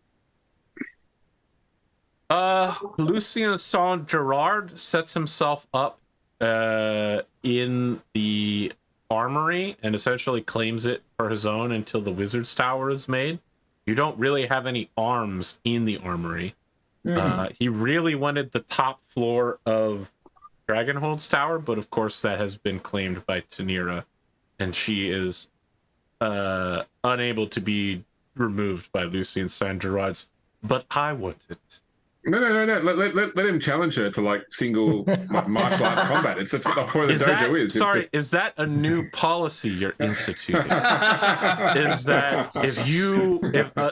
[SPEAKER 1] Lucien Saint-Gerard sets himself up in the armory and essentially claims it for his own until the Wizard's Tower is made. You don't really have any arms in the armory. He really wanted the top floor of Dragonhold's tower, but of course that has been claimed by Tanira, and she is unable to be removed by Lucien Saint-Gerard's. But I want it.
[SPEAKER 2] No. Let him challenge her to like single martial arts combat. That's what the point of the dojo is.
[SPEAKER 1] Sorry, is that a new policy you're instituting? Is that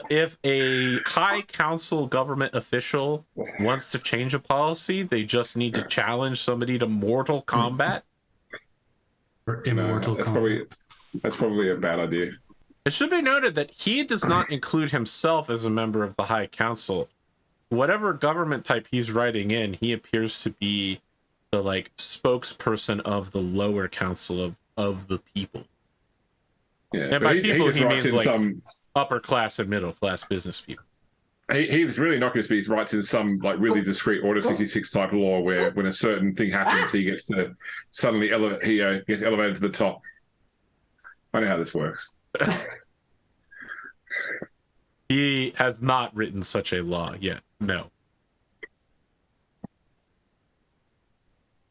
[SPEAKER 1] if a high council government official wants to change a policy, they just need to challenge somebody to mortal combat?
[SPEAKER 4] Or immortal
[SPEAKER 2] That's probably a bad idea.
[SPEAKER 1] It should be noted that he does not include himself as a member of the High Council. Whatever government type he's writing in, he appears to be the like spokesperson of the lower council of the people.
[SPEAKER 2] Yeah,
[SPEAKER 1] And by people, he means like
[SPEAKER 2] some
[SPEAKER 1] upper class and middle class business people.
[SPEAKER 2] He's really not going to speak. He writes in some like really discreet Order 66 type of law where when a certain thing happens, he gets to suddenly gets elevated to the top. I know how this works.
[SPEAKER 1] He has not written such a law yet. No.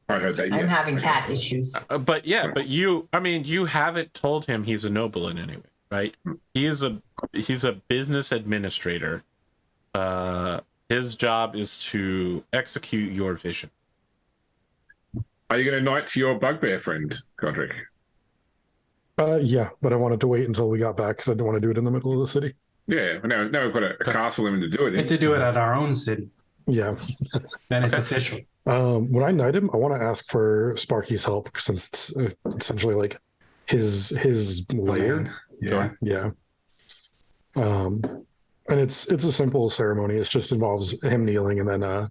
[SPEAKER 2] I heard that.
[SPEAKER 3] I'm having cat issues.
[SPEAKER 1] But you haven't told him he's a noble in any way, right? He's a business administrator. His job is to execute your vision.
[SPEAKER 2] Are you going to knight your bugbear friend, Godric?
[SPEAKER 5] Yeah, but I wanted to wait until we got back because I don't want to do it in the middle of the city.
[SPEAKER 2] Yeah, now we've got a castle limit to do it
[SPEAKER 4] We have to
[SPEAKER 2] in.
[SPEAKER 4] do it at our own city.
[SPEAKER 5] Yeah.
[SPEAKER 4] Then it's official.
[SPEAKER 5] When I knight him, I want to ask for Sparky's help since it's essentially like his lair.
[SPEAKER 4] Yeah.
[SPEAKER 5] Yeah. And it's a simple ceremony. It just involves him kneeling and then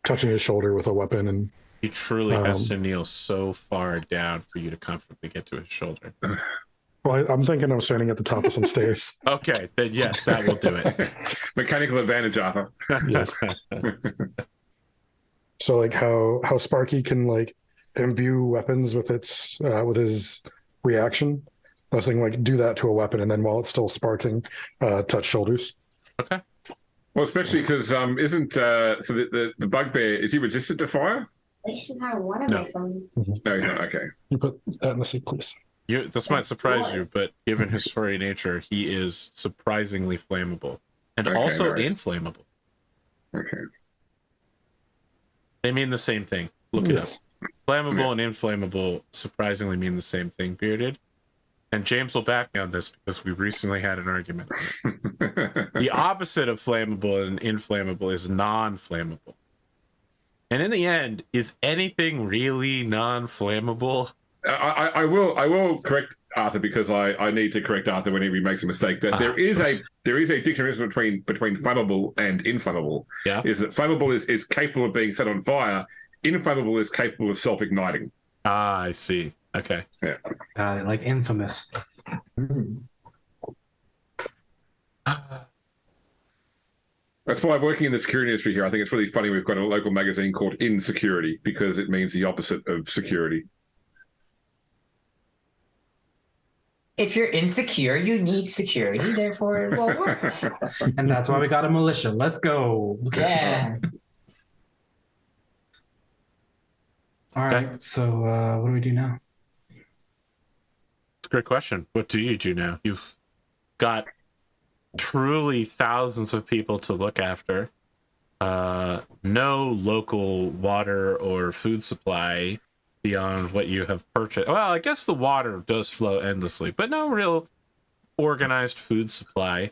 [SPEAKER 5] touching his shoulder with a weapon. And
[SPEAKER 1] He truly has to kneel so far down for you to comfortably get to his shoulder.
[SPEAKER 5] well, I'm thinking of standing at the top of some stairs.
[SPEAKER 1] Okay, then yes, that will do it.
[SPEAKER 2] Mechanical advantage, Arthur.
[SPEAKER 5] Yes. So like how Sparky can like imbue weapons with with his reaction. I was thinking like do that to a weapon and then while it's still sparking, touch shoulders.
[SPEAKER 1] Okay.
[SPEAKER 2] Well, especially because isn't so the bugbear, is he resistant to fire?
[SPEAKER 6] I should have one of
[SPEAKER 1] No.
[SPEAKER 6] my phones.
[SPEAKER 2] No, he's not. Okay.
[SPEAKER 5] You put that in the seat, please.
[SPEAKER 1] This might surprise you, but given his furry nature, he is surprisingly flammable and
[SPEAKER 2] Okay,
[SPEAKER 1] also
[SPEAKER 2] nice.
[SPEAKER 1] inflammable.
[SPEAKER 2] Okay.
[SPEAKER 1] They mean the same thing. Look it up.
[SPEAKER 5] Yes.
[SPEAKER 1] Flammable and inflammable surprisingly mean the same thing, Bearded. And James will back me on this because we recently had an argument. The opposite of flammable and inflammable is non-flammable. And in the end, is anything really non-flammable?
[SPEAKER 2] I will correct Arthur because I need to correct Arthur whenever he makes a mistake. That there is a dictionary between flammable and inflammable.
[SPEAKER 1] Yeah.
[SPEAKER 2] Is that flammable is capable of being set on fire, inflammable is capable of self-igniting.
[SPEAKER 1] Ah, I see. Okay.
[SPEAKER 2] Yeah.
[SPEAKER 4] Like infamous.
[SPEAKER 2] That's why working in the security industry here, I think it's really funny we've got a local magazine called Insecurity because it means the opposite of security.
[SPEAKER 3] If you're insecure, you need security. Therefore, it will work.
[SPEAKER 4] And that's why we got a militia. Let's go.
[SPEAKER 3] Yeah.
[SPEAKER 4] All right. So what do we do now?
[SPEAKER 1] It's a great question. What do you do now? You've got truly thousands of people to look after. No local water or food supply beyond what you have purchased. Well, I guess the water does flow endlessly, but no real organized food supply.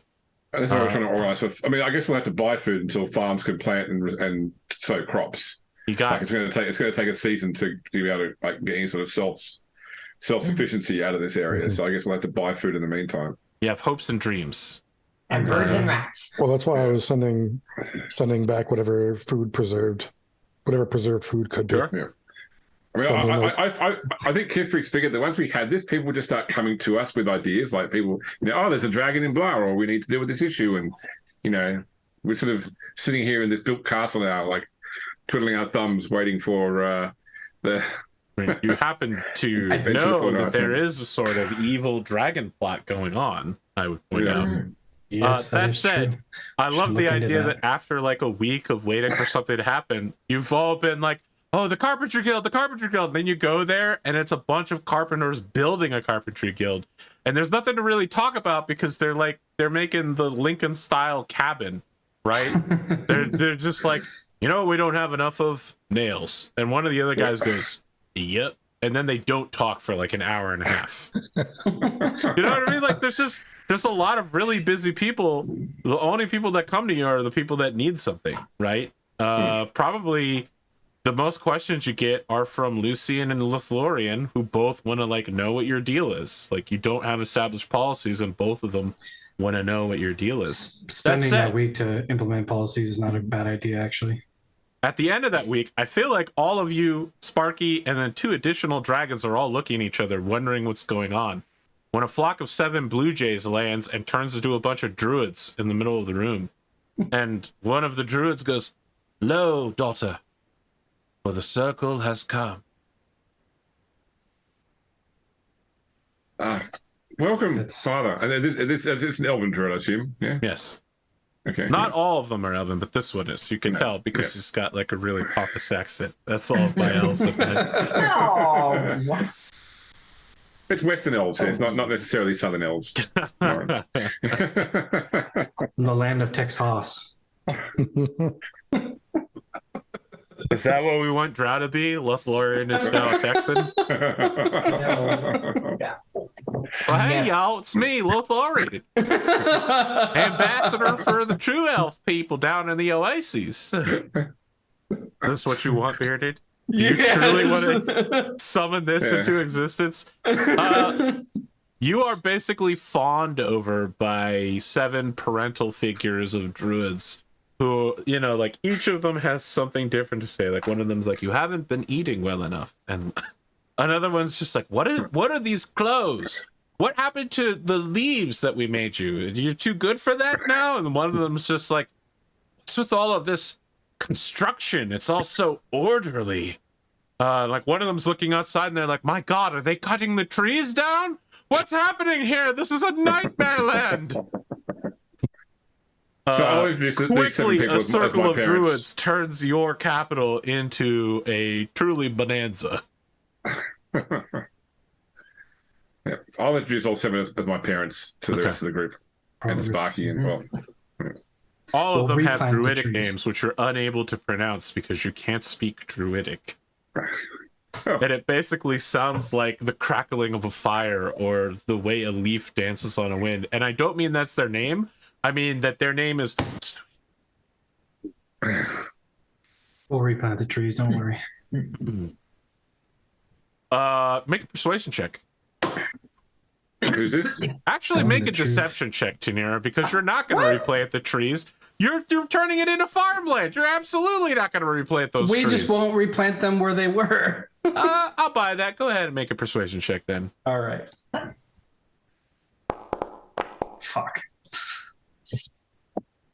[SPEAKER 2] That's what we're trying to organise with. I mean, I guess we'll have to buy food until farms can plant and sow crops.
[SPEAKER 1] You got
[SPEAKER 2] It's going to take a season to be able to like get any sort of self-sufficiency out of this area. So I guess we'll have to buy food in the meantime.
[SPEAKER 1] You have hopes and dreams.
[SPEAKER 3] And birds and rats.
[SPEAKER 5] Well, that's why I was sending back whatever preserved food could be.
[SPEAKER 1] Sure.
[SPEAKER 2] Yeah. I mean, I think Kithrick's figured that once we had this, people would just start coming to us with ideas. Like people, oh, there's a dragon in blah, or we need to deal with this issue, and we're sort of sitting here in this built castle now, like twiddling our thumbs, waiting for the.
[SPEAKER 1] I mean, you happen to know that there is a sort of evil dragon plot going on. I would point out.
[SPEAKER 4] Yes,
[SPEAKER 1] That
[SPEAKER 4] is
[SPEAKER 1] said,
[SPEAKER 4] true.
[SPEAKER 1] I love
[SPEAKER 4] Should
[SPEAKER 1] the
[SPEAKER 4] look into
[SPEAKER 1] idea
[SPEAKER 4] that.
[SPEAKER 1] that after like a week of waiting for something to happen, you've all been like, oh, the Carpentry Guild. And then you go there and it's a bunch of carpenters building a Carpentry Guild. And there's nothing to really talk about because they're making the Lincoln style cabin right? They're just like, you know, we don't have enough of nails. And one of the other guys goes, yep. And then they don't talk for like an hour and a half. You know what I mean? Like there's a lot of really busy people. The only people that come to you are the people that need something, right? Probably the most questions you get are from Lucian and Lothlorien, who both want to like know what your deal is. Like you don't have established policies, and both of them want to know what your deal is.
[SPEAKER 4] Spending that week to implement policies is not a bad idea, actually.
[SPEAKER 1] At the end of that week, I feel like all of you, Sparky, and then 2 additional dragons are all looking at each other, wondering what's going on. When a flock of 7 blue jays lands and turns into a bunch of druids in the middle of the room, and one of the druids goes, "Lo, daughter, for the circle has come."
[SPEAKER 2] Welcome, father. And it's an elven druid, I assume. Yeah.
[SPEAKER 1] Yes.
[SPEAKER 2] Okay.
[SPEAKER 1] Not all of them are elven, but this one is. You can tell because he's got like a really pompous accent. That's all of my elves have been.
[SPEAKER 3] Oh,
[SPEAKER 2] It's Western elves. It's not necessarily Southern elves.
[SPEAKER 4] The land of Texas.
[SPEAKER 1] Is that what we want Drow to be? Lothlorien is now a Texan? Well, hey, y'all, it's me, Lothlorien. Ambassador for the true elf people down in the Oases. This what you want, Bearded? You truly want to summon this into existence? You are basically fawned over by 7 parental figures of druids who, you know, like each of them has something different to say. Like one of them's like, you haven't been eating well enough. And another one's just like, what are these clothes? What happened to the leaves that we made you? You're too good for that now? And one of them's just like, what's with all of this construction? It's all so orderly. Like one of them's looking outside and they're like, my God, are they cutting the trees down? What's happening here? This is a nightmare land.
[SPEAKER 2] So I'll introduce these 7
[SPEAKER 1] Quickly,
[SPEAKER 2] people
[SPEAKER 1] a
[SPEAKER 2] as
[SPEAKER 1] circle
[SPEAKER 2] my
[SPEAKER 1] of
[SPEAKER 2] parents.
[SPEAKER 1] druids turns your capital into a truly bonanza.
[SPEAKER 2] Yeah, I'll introduce all 7 as my parents to the rest of the group, and Sparky and well.
[SPEAKER 1] All of them have
[SPEAKER 4] replant the
[SPEAKER 1] druidic
[SPEAKER 4] trees.
[SPEAKER 1] names, which you're unable to pronounce because you can't speak druidic.
[SPEAKER 2] Oh.
[SPEAKER 1] And it basically sounds like the crackling of a fire or the way a leaf dances on a wind. And I don't mean that's their name. I mean that their name is...
[SPEAKER 4] We'll replant the trees, don't worry.
[SPEAKER 1] Make a persuasion check.
[SPEAKER 2] Who's this?
[SPEAKER 1] Actually,
[SPEAKER 4] Tell me
[SPEAKER 1] make
[SPEAKER 4] the
[SPEAKER 1] a
[SPEAKER 4] truth.
[SPEAKER 1] deception check, Tanira, because you're not going to replant the trees. You're turning it into farmland. You're absolutely not going to replant those trees.
[SPEAKER 4] We just won't replant them where they were.
[SPEAKER 1] I'll buy that. Go ahead and make a persuasion check then.
[SPEAKER 4] All right. Fuck.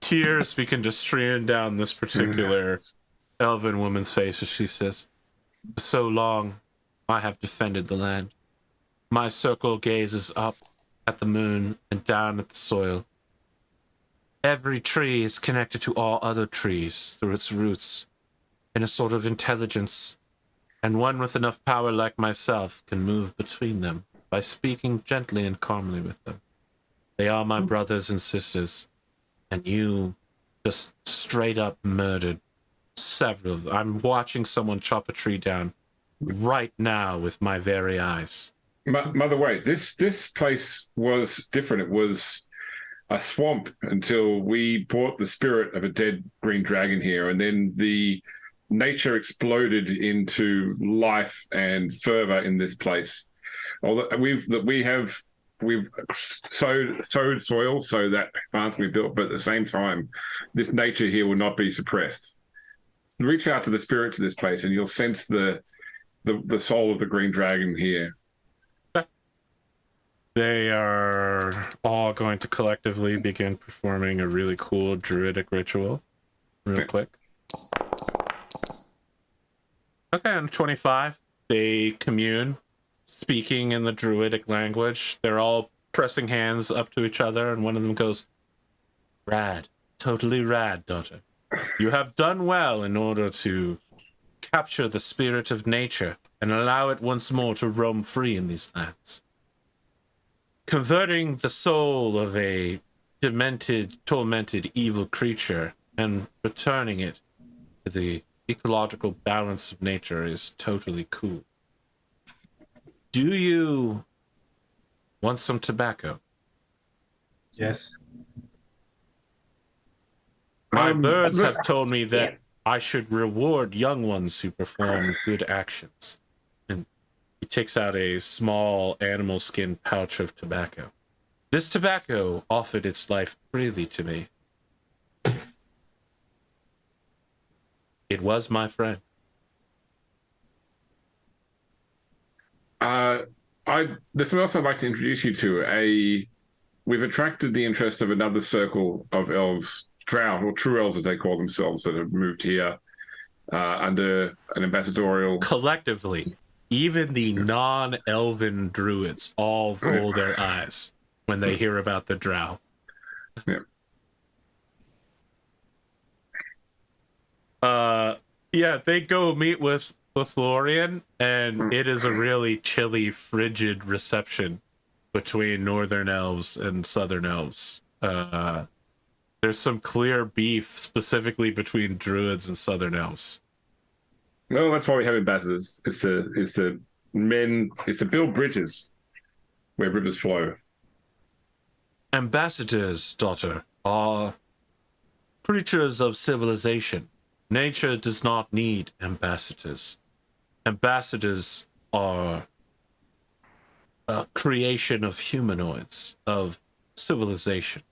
[SPEAKER 1] Tears begin to stream down this particular elven woman's face as she says, "So long I have defended the land. My circle gazes up at the moon and down at the soil. Every tree is connected to all other trees through its roots in a sort of intelligence, and one with enough power like myself can move between them by speaking gently and calmly with them. They are my brothers and sisters, and you just straight up murdered several of them. I'm watching someone chop a tree down right now with my very eyes."
[SPEAKER 2] Mother, wait. This place was different. It was a swamp until we brought the spirit of a dead green dragon here, and then the nature exploded into life and fervor in this place. Although we've sowed soil so that plants we built, but at the same time, this nature here will not be suppressed. Reach out to the spirits of this place, and you'll sense the soul of the green dragon here.
[SPEAKER 1] They are all going to collectively begin performing a really cool druidic ritual real quick. Okay, on 25, they commune, speaking in the druidic language. They're all pressing hands up to each other, and one of them goes, "Rad, totally rad, daughter. You have done well in order to capture the spirit of nature and allow it once more to roam free in these lands. Converting the soul of a demented, tormented, evil creature and returning it to the ecological balance of nature is totally cool. Do you want some tobacco?
[SPEAKER 4] Yes.
[SPEAKER 1] My birds
[SPEAKER 2] look,
[SPEAKER 1] have told me that
[SPEAKER 3] Yeah.
[SPEAKER 1] I should reward young ones who perform good actions. And he takes out a small animal skin pouch of tobacco. This tobacco offered its life freely to me. It was my friend.
[SPEAKER 2] There's something else I'd like to introduce you to. We've attracted the interest of another circle of elves, drow, or true elves as they call themselves, that have moved here under an ambassadorial.
[SPEAKER 1] Collectively, even the non-elven druids all roll their eyes when they hear about the drow. Yeah, they go meet with Florian, and it is a really chilly, frigid reception between northern elves and southern elves. There's some clear beef specifically between druids and southern elves.
[SPEAKER 2] Well, that's why we have ambassadors. It's to build bridges where rivers flow.
[SPEAKER 1] Ambassadors, daughter, are creatures of civilization. Nature does not need ambassadors. Ambassadors are a creation of humanoids, of civilization.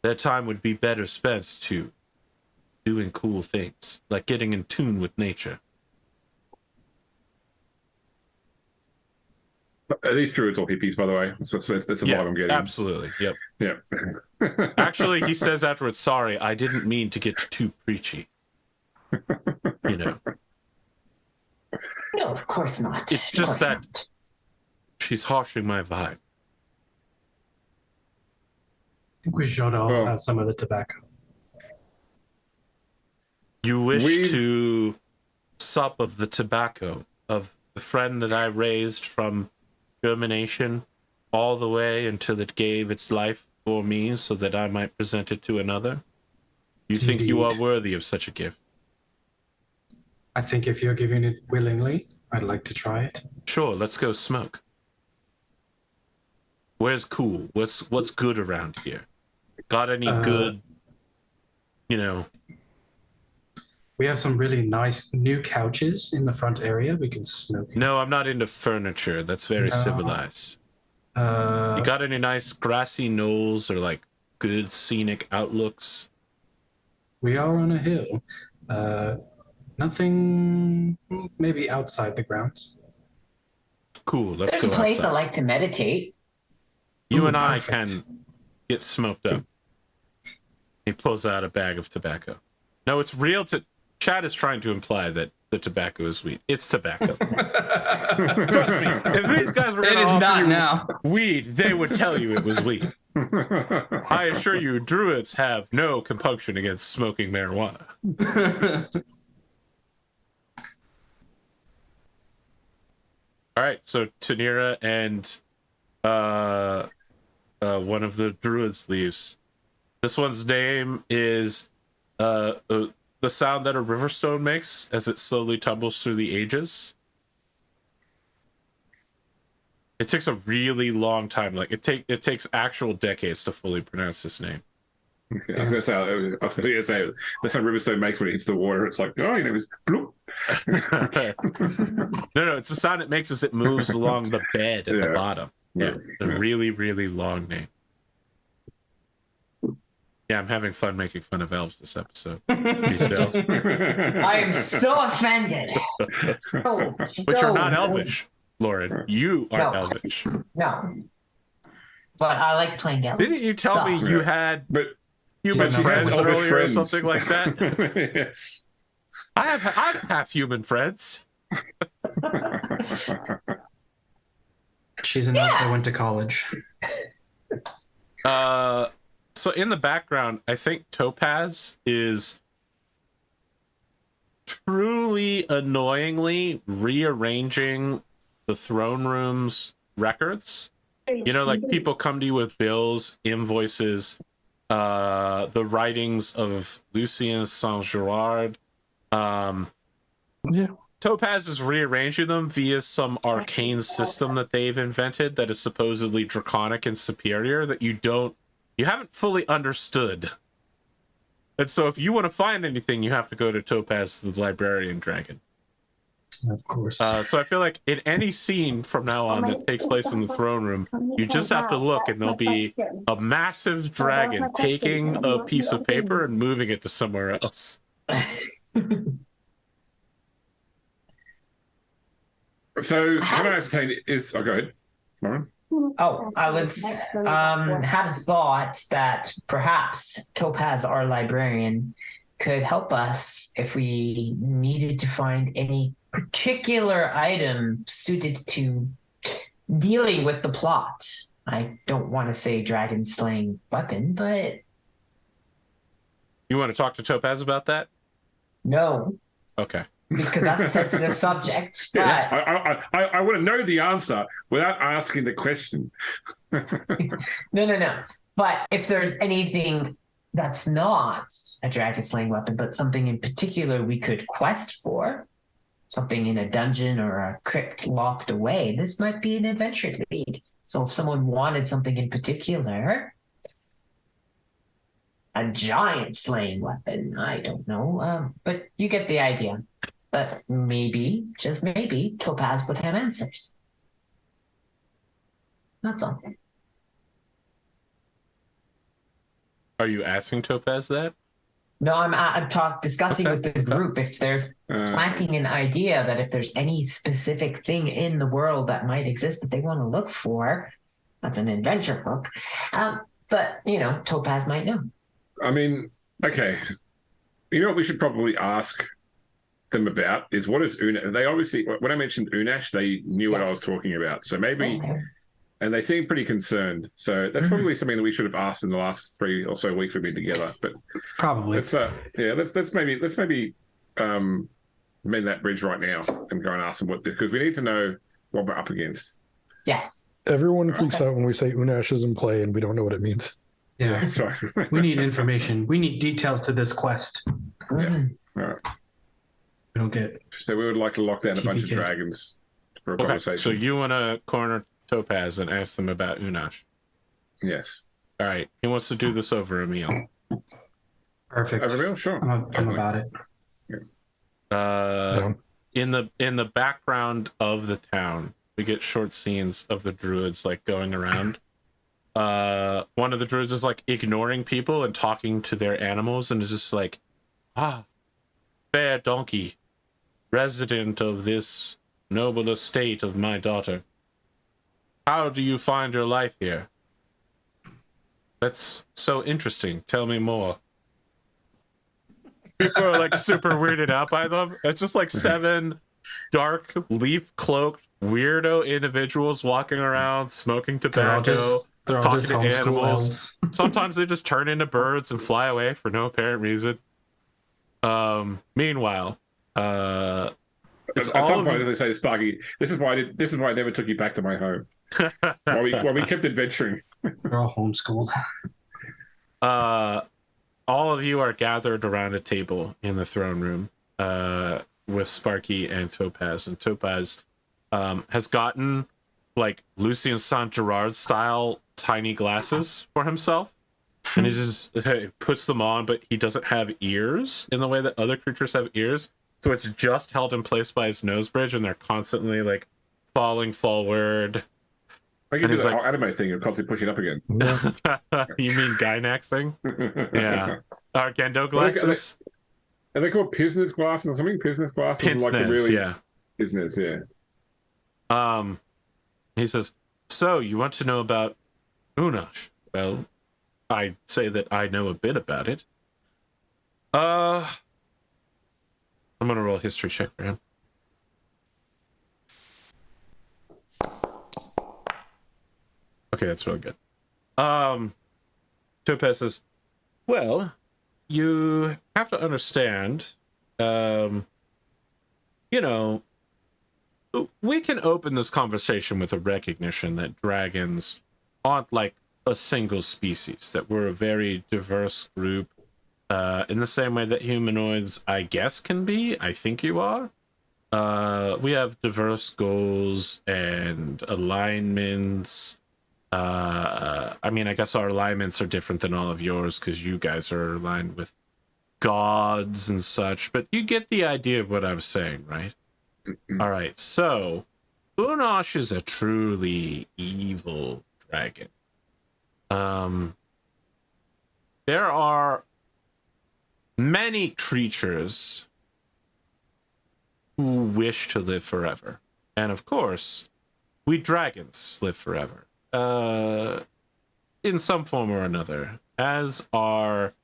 [SPEAKER 1] Their time would be better spent to doing cool things, like getting in tune with nature.
[SPEAKER 2] These druids are hippies, by the way. So that's the vibe I'm getting.
[SPEAKER 1] Absolutely. Yep.
[SPEAKER 2] Yeah.
[SPEAKER 1] Actually, he says afterwards, sorry, I didn't mean to get too preachy. You know.
[SPEAKER 3] No, of course not.
[SPEAKER 1] It's
[SPEAKER 3] Of
[SPEAKER 1] just
[SPEAKER 3] course
[SPEAKER 1] that
[SPEAKER 3] not.
[SPEAKER 1] she's harshing my vibe.
[SPEAKER 4] I think we should all
[SPEAKER 2] Well-
[SPEAKER 4] have some of the tobacco.
[SPEAKER 1] You wish
[SPEAKER 2] We've-
[SPEAKER 1] to sup of the tobacco of the friend that I raised from germination all the way until it gave its life for me so that I might present it to another? You think you are
[SPEAKER 4] Indeed.
[SPEAKER 1] worthy of such a gift?
[SPEAKER 4] I think if you're giving it willingly, I'd like to try it.
[SPEAKER 1] Sure, let's go smoke. Where's cool? What's good around here? Got any good, you know?
[SPEAKER 4] We have some really nice new couches in the front area we can smoke in.
[SPEAKER 1] No, I'm not into furniture. That's very
[SPEAKER 4] No.
[SPEAKER 1] civilized. You got any nice grassy knolls or like good scenic outlooks?
[SPEAKER 4] We are on a hill. Nothing, maybe outside the grounds.
[SPEAKER 1] Cool, let's
[SPEAKER 3] There's
[SPEAKER 1] go
[SPEAKER 3] a place I
[SPEAKER 1] outside.
[SPEAKER 3] like to meditate.
[SPEAKER 1] You
[SPEAKER 4] Ooh,
[SPEAKER 1] and I
[SPEAKER 4] perfect.
[SPEAKER 1] can get smoked up. He pulls out a bag of tobacco. No, it's real. Chad is trying to imply that the tobacco is weed. It's tobacco. Trust me. If these guys were going
[SPEAKER 7] It
[SPEAKER 1] to
[SPEAKER 7] is
[SPEAKER 1] offer
[SPEAKER 7] not
[SPEAKER 1] you
[SPEAKER 7] now.
[SPEAKER 1] weed, they would tell you it was weed. I assure you, druids have no compunction against smoking marijuana. All right, so Tanira and one of the druids leaves. This one's name is the sound that a riverstone makes as it slowly tumbles through the ages. It takes a really long time. Like it takes actual decades to fully pronounce his name.
[SPEAKER 2] I was going to say, that's how Riverstone makes when it hits the water. It's like, oh, you know, it's bloop.
[SPEAKER 1] No, it's the sound it makes as it moves along the bed at the
[SPEAKER 2] Yeah.
[SPEAKER 1] bottom. Yeah, a really, really long name. Yeah, I'm having fun making fun of elves this episode. You can tell.
[SPEAKER 3] I am so offended.
[SPEAKER 1] But you're not elvish, Lauren. You are
[SPEAKER 3] No.
[SPEAKER 1] elvish.
[SPEAKER 3] No. But I like playing elves.
[SPEAKER 1] Didn't you tell me
[SPEAKER 3] Stuff.
[SPEAKER 1] you had
[SPEAKER 2] But
[SPEAKER 1] human
[SPEAKER 4] Yeah, no,
[SPEAKER 1] friends
[SPEAKER 2] elvish
[SPEAKER 1] earlier or something like that?
[SPEAKER 2] Yes.
[SPEAKER 1] I've half human friends.
[SPEAKER 4] She's an elf that went to
[SPEAKER 3] Yes.
[SPEAKER 4] college.
[SPEAKER 1] So in the background, I think Topaz is truly annoyingly rearranging the throne room's records. You know, like people come to you with bills, invoices, the writings of Lucien Saint-Gerard.
[SPEAKER 5] Yeah.
[SPEAKER 1] Topaz is rearranging them via some arcane system that they've invented that is supposedly draconic and superior that you haven't fully understood. And so if you want to find anything, you have to go to Topaz, the librarian dragon.
[SPEAKER 4] Of course.
[SPEAKER 1] So I feel like in any scene from now on that takes place in the throne room, you just have to look and there'll be a massive dragon taking a piece of paper and moving it to somewhere else.
[SPEAKER 2] So, can I ascertain is... Oh, go ahead, Lauren.
[SPEAKER 3] Oh, I was had a thought that perhaps Topaz, our librarian, could help us if we needed to find any particular item suited to dealing with the plot. I don't want to say dragon slaying weapon, but
[SPEAKER 1] You want to talk to Topaz about that?
[SPEAKER 3] no,
[SPEAKER 1] Okay.
[SPEAKER 3] because that's a sensitive subject. But
[SPEAKER 2] Yeah, I want to know the answer without asking the question.
[SPEAKER 3] No. But if there's anything that's not a dragon slaying weapon, but something in particular we could quest for, something in a dungeon or a crypt locked away, this might be an adventure lead. So if someone wanted something in particular, a giant slaying weapon, I don't know, but you get the idea. But maybe, just maybe, Topaz would have answers. That's all.
[SPEAKER 1] Are you asking Topaz that?
[SPEAKER 3] No, I'm discussing with the group if there's
[SPEAKER 2] Uh,
[SPEAKER 3] planting an idea that if there's any specific thing in the world that might exist that they want to look for, that's an adventure book. But Topaz might know.
[SPEAKER 2] I mean, okay. You know what we should probably ask them about is what is Unash? They obviously, when I mentioned Unash, they knew what I was talking about. So maybe,
[SPEAKER 3] Okay.
[SPEAKER 2] and they seem pretty concerned. So that's probably something that we should have asked in the last 3 or so weeks we've been together. But
[SPEAKER 4] Probably.
[SPEAKER 2] let's maybe mend that bridge right now and go and ask them because we need to know what we're up against.
[SPEAKER 3] Yes.
[SPEAKER 5] Everyone freaks out when we say Unash is in play and we don't know what it means.
[SPEAKER 4] Yeah.
[SPEAKER 2] Sorry.
[SPEAKER 4] We need information. We need details to this quest.
[SPEAKER 3] Mhm.
[SPEAKER 2] All right.
[SPEAKER 4] We don't get.
[SPEAKER 2] So we would like to lock down a bunch of
[SPEAKER 4] TPK.
[SPEAKER 2] dragons for a
[SPEAKER 1] Okay.
[SPEAKER 2] conversation.
[SPEAKER 1] So you want to corner Topaz and ask them about Unash.
[SPEAKER 2] Yes.
[SPEAKER 1] All right. He wants to do this over a meal.
[SPEAKER 4] Perfect.
[SPEAKER 2] Overview? Sure.
[SPEAKER 4] I'm about it.
[SPEAKER 5] No.
[SPEAKER 1] In the background of the town, we get short scenes of the druids like going around. One of the druids is like ignoring people and talking to their animals and is just like, fair donkey, resident of this noble estate of my daughter. How do you find your life here? That's so interesting. Tell me more. People are like super weirded out by them. It's just like 7 dark, leaf-cloaked, weirdo individuals walking around, smoking tobacco,
[SPEAKER 4] They're all
[SPEAKER 1] talking
[SPEAKER 4] just
[SPEAKER 1] to
[SPEAKER 4] homeschool
[SPEAKER 1] animals.
[SPEAKER 4] elves.
[SPEAKER 1] Sometimes they just turn into birds and fly away for no apparent reason. Meanwhile, it's
[SPEAKER 2] At
[SPEAKER 1] all
[SPEAKER 2] some
[SPEAKER 1] of
[SPEAKER 2] point they say, Sparky, this is why I never took you back to my home. while we kept adventuring.
[SPEAKER 4] They're all homeschooled.
[SPEAKER 1] all of you are gathered around a table in the throne room with Sparky and Topaz. And Topaz has gotten like Lucien Saint-Gerard style tiny glasses for himself. And he just puts them on, but he doesn't have ears in the way that other creatures have ears. So it's just held in place by his nose bridge, and they're constantly like falling forward.
[SPEAKER 2] I can
[SPEAKER 1] And
[SPEAKER 2] do
[SPEAKER 1] it's
[SPEAKER 2] that
[SPEAKER 1] like-
[SPEAKER 2] anime thing of constantly pushing up again.
[SPEAKER 1] You mean Gynax thing? Yeah. Gendo
[SPEAKER 2] Well, they-
[SPEAKER 1] glasses?
[SPEAKER 2] Are they called business glasses or something? Business glasses?
[SPEAKER 1] Pince
[SPEAKER 2] Like the
[SPEAKER 1] nez,
[SPEAKER 2] really
[SPEAKER 1] yeah.
[SPEAKER 2] business, yeah.
[SPEAKER 1] He says, so you want to know about Unash? Well, I say that I know a bit about it. I'm gonna roll a history check for him. Okay, that's really good. Topaz says, well, you have to understand, we can open this conversation with a recognition that dragons aren't like a single species, that we're a very diverse group, in the same way that humanoids, I guess, can be. I think you are. We have diverse goals and alignments. I mean, I guess our alignments are different than all of yours because you guys are aligned with gods and such, but you get the idea of what I'm saying, right? All right, so Unosh is a truly evil dragon. There are many creatures who wish to live forever. And of course, we dragons live forever. In some form or another. As our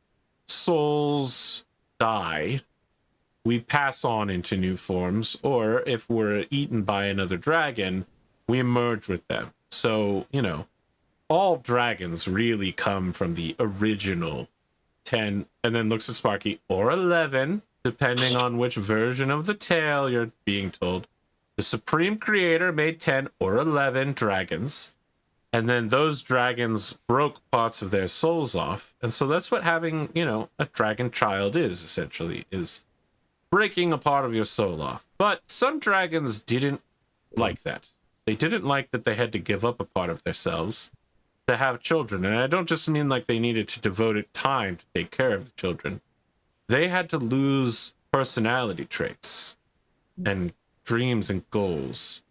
[SPEAKER 1] souls die, we pass on into new forms, or if we're eaten by another dragon, we merge with them. So, you know, all dragons really come from the original 10, and then looks at Sparky, or 11, depending on which version of the tale you're being told. The Supreme Creator made 10 or 11 dragons, and then those dragons broke parts of their souls off. And so that's what having, you know, a dragon child is, essentially, is breaking a part of your soul off. But some dragons didn't like that. They didn't like that they had to give up a part of themselves to have children. And I don't just mean like they needed to devote time to take care of the children. They had to lose personality traits and dreams and goals.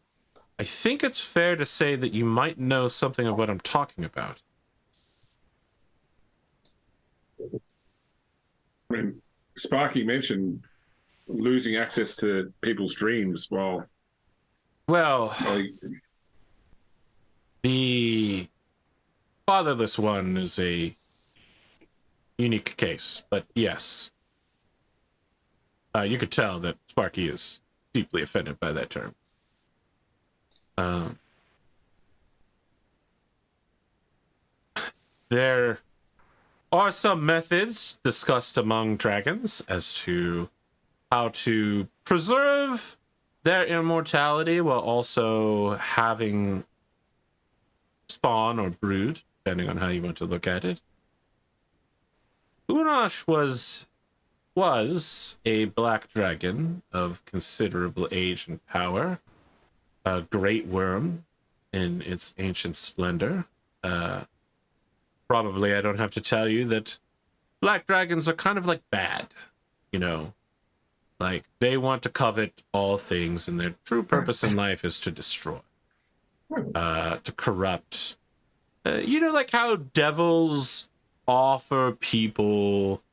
[SPEAKER 1] I think it's fair to say that you might know something of what I'm talking about.
[SPEAKER 2] When Sparky mentioned losing access to people's dreams, well,
[SPEAKER 1] the fatherless one is a unique case, but yes. You could tell that Sparky is deeply offended by that term. There are some methods discussed among dragons as to how to preserve their immortality while also having spawn or brood, depending on how you want to look at it. Unosh was a black dragon of considerable age and power, a great worm in its ancient splendor. Probably I don't have to tell you that black dragons are kind of like bad, you know? Like, they want to covet all things, and their true purpose in life is to destroy, to corrupt. You know, like how devils offer people...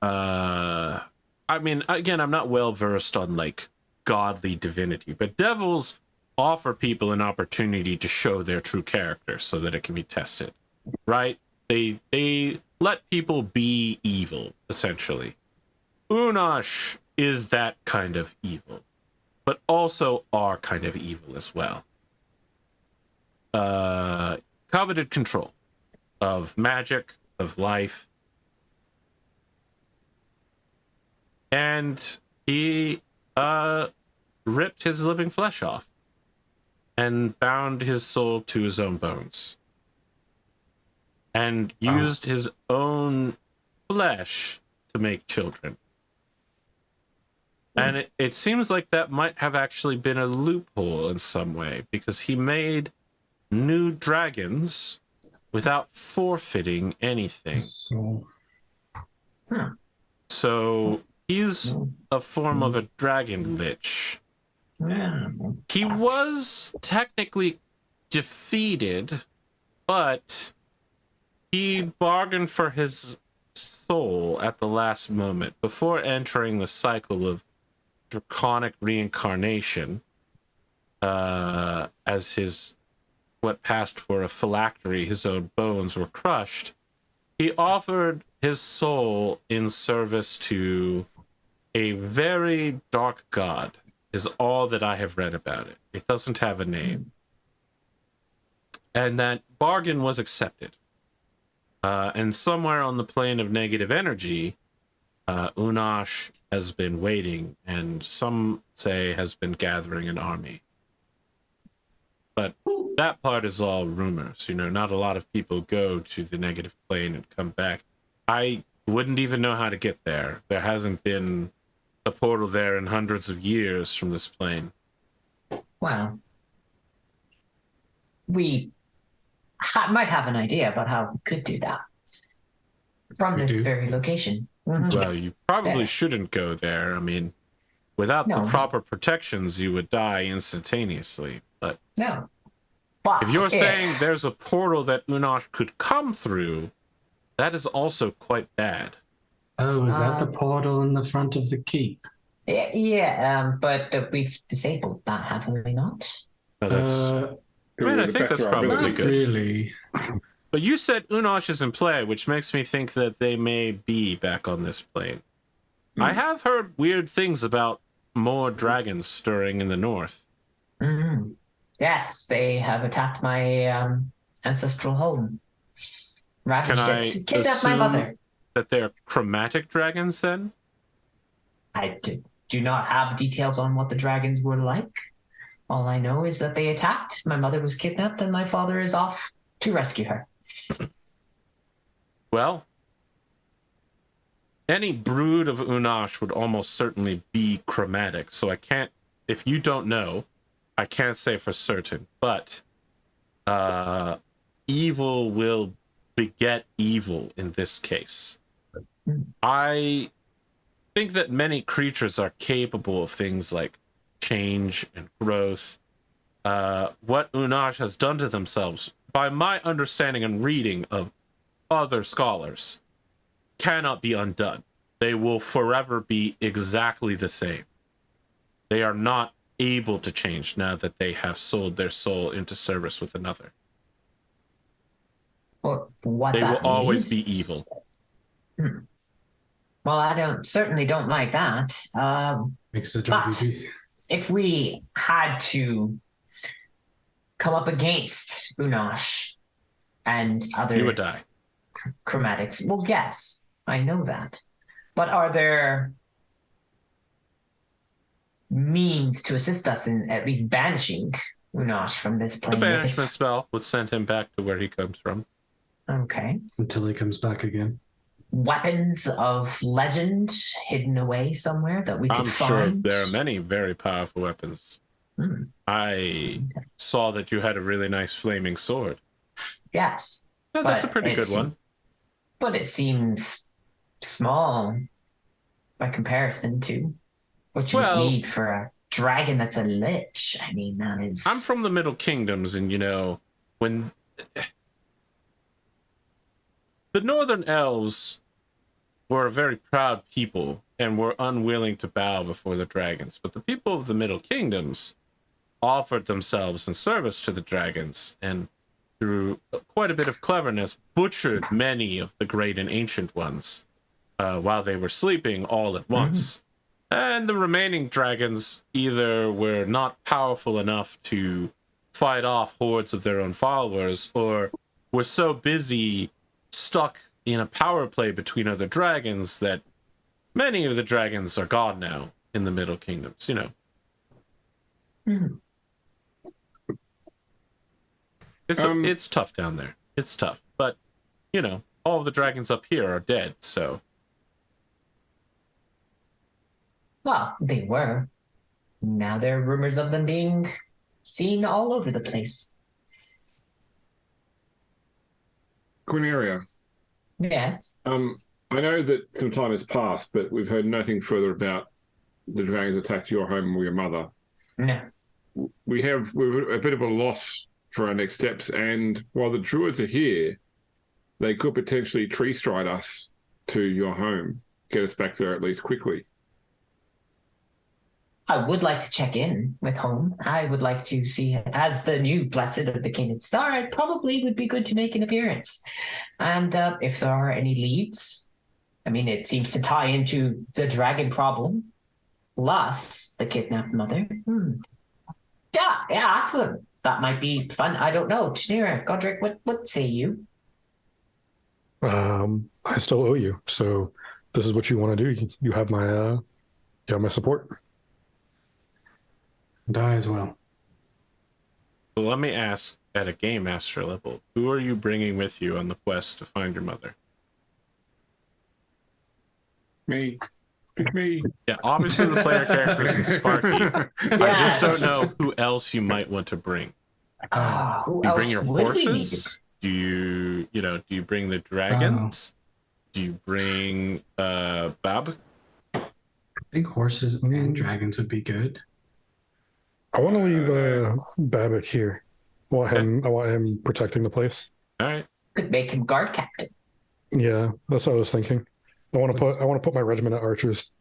[SPEAKER 1] I mean, again, I'm not well versed on, like, godly divinity, but devils offer people an opportunity to show their true character so that it can be tested, right? They let people be evil, essentially. Unosh is that kind of evil, but also our kind of evil as well. Coveted control of magic, of life. And he ripped his living flesh off and bound his soul to his own bones. And used his own flesh to make children. And it seems like that might have actually been a loophole in some way, because he made new dragons without forfeiting anything. So he's a form of a dragon lich. He was technically defeated, but he bargained for his soul at the last moment before entering the cycle of draconic reincarnation, as his what passed for a phylactery, his own bones were crushed. He offered his soul in service to a very dark god, is all that I have read about it. It doesn't have a name. And that bargain was accepted. And somewhere on the plane of negative energy, Unosh has been waiting, and some say has been gathering an army. But that part is all rumors. Not a lot of people go to the negative plane and come back. I wouldn't even know how to get there. There hasn't been a portal there in hundreds of years from this plane.
[SPEAKER 3] Well, we might have an idea about how we could do that from this very location.
[SPEAKER 1] Well, you probably
[SPEAKER 3] There.
[SPEAKER 1] shouldn't go there. I mean, without the
[SPEAKER 3] No.
[SPEAKER 1] proper protections, you would die instantaneously. But
[SPEAKER 3] No. But
[SPEAKER 1] if you're saying there's a portal that Unosh could come through, that is also quite bad.
[SPEAKER 4] Oh, is that the portal in the front of the keep?
[SPEAKER 3] But we've disabled that, haven't we not?
[SPEAKER 1] No, that's. I think that's probably
[SPEAKER 4] Not
[SPEAKER 1] good.
[SPEAKER 4] really.
[SPEAKER 1] But you said Unosh is in play, which makes me think that they may be back on this plane. I have heard weird things about more dragons stirring in the north.
[SPEAKER 3] Yes, they have attacked my ancestral home. Ravaged
[SPEAKER 1] Can I
[SPEAKER 3] it. Kidnapped my mother.
[SPEAKER 1] assume that they're chromatic dragons then?
[SPEAKER 3] I do not have details on what the dragons were like. All I know is that they attacked. My mother was kidnapped, and my father is off to rescue her.
[SPEAKER 1] Well, any brood of Unosh would almost certainly be chromatic, so I can't, if you don't know, I can't say for certain, but evil will beget evil in this case. I think that many creatures are capable of things like change and growth. What Unosh has done to themselves, by my understanding and reading of other scholars, cannot be undone. They will forever be exactly the same. They are not able to change now that they have sold their soul into service with another.
[SPEAKER 3] Or what
[SPEAKER 1] They
[SPEAKER 3] that
[SPEAKER 1] will always
[SPEAKER 3] means.
[SPEAKER 1] be evil.
[SPEAKER 3] Well, I certainly don't like that.
[SPEAKER 4] Makes the job
[SPEAKER 3] But-
[SPEAKER 4] easy.
[SPEAKER 3] If we had to come up against Unosh and other
[SPEAKER 1] You would die.
[SPEAKER 3] chromatics, well, yes, I know that. But are there means to assist us in at least banishing Unosh from this
[SPEAKER 1] The
[SPEAKER 3] plane?
[SPEAKER 1] banishment spell would send him back to where he comes from.
[SPEAKER 3] Okay.
[SPEAKER 4] Until he comes back again.
[SPEAKER 3] Weapons of legend hidden away somewhere that we could
[SPEAKER 1] I'm sure
[SPEAKER 3] find?
[SPEAKER 1] there are many very powerful weapons. I saw that you had a really nice flaming sword.
[SPEAKER 3] Yes.
[SPEAKER 1] Yeah, that's a
[SPEAKER 3] But
[SPEAKER 1] pretty good
[SPEAKER 3] it's-
[SPEAKER 1] one.
[SPEAKER 3] But it seems small by comparison to what you
[SPEAKER 1] Well-
[SPEAKER 3] need for a dragon that's a lich. I mean, that is...
[SPEAKER 1] I'm from the Middle Kingdoms, and when the Northern Elves were a very proud people and were unwilling to bow before the dragons, but the people of the Middle Kingdoms offered themselves in service to the dragons, and through quite a bit of cleverness, butchered many of the great and ancient ones while they were sleeping all at once. And the remaining dragons either were not powerful enough to fight off hordes of their own followers, or were so busy stuck in a power play between other dragons that many of the dragons are gone now in the Middle Kingdoms,
[SPEAKER 3] Mhm.
[SPEAKER 1] It's tough down there. It's tough. But, all of the dragons up here are dead, so...
[SPEAKER 3] Well, they were. Now there are rumors of them being seen all over the place.
[SPEAKER 2] Quineria,
[SPEAKER 3] Yes.
[SPEAKER 2] I know that some time has passed, but we've heard nothing further about the dragons attacked your home or your mother.
[SPEAKER 3] No.
[SPEAKER 2] We're a bit of a loss for our next steps, and while the druids are here, they could potentially tree stride us to your home, get us back there at least quickly.
[SPEAKER 3] I would like to check in with home. I would like to see, as the new blessed of the King Star, it probably would be good to make an appearance. And if there are any leads, I mean, it seems to tie into the dragon problem, plus the kidnapped mother. Yeah, awesome. That might be fun. I don't know. Janira, Godric, what say you?
[SPEAKER 5] I still owe you, so this is what you want to do. You have my support.
[SPEAKER 4] And I as well.
[SPEAKER 1] So let me ask, at a game master level, who are you bringing with you on the quest to find your mother?
[SPEAKER 2] Me. Pick me.
[SPEAKER 1] Yeah, obviously the player characters is Sparky. I just don't know who else you might want to bring.
[SPEAKER 3] Who
[SPEAKER 1] Do you
[SPEAKER 3] else
[SPEAKER 1] bring your
[SPEAKER 3] would we need?
[SPEAKER 1] horses? Do you bring the dragons? Do you bring Bab?
[SPEAKER 4] I think horses and dragons would be good.
[SPEAKER 5] I want to leave Babbitt here. I want him protecting the place.
[SPEAKER 1] All right.
[SPEAKER 3] Could make him guard captain.
[SPEAKER 5] Yeah, that's what I was thinking. I want to put my regiment of archers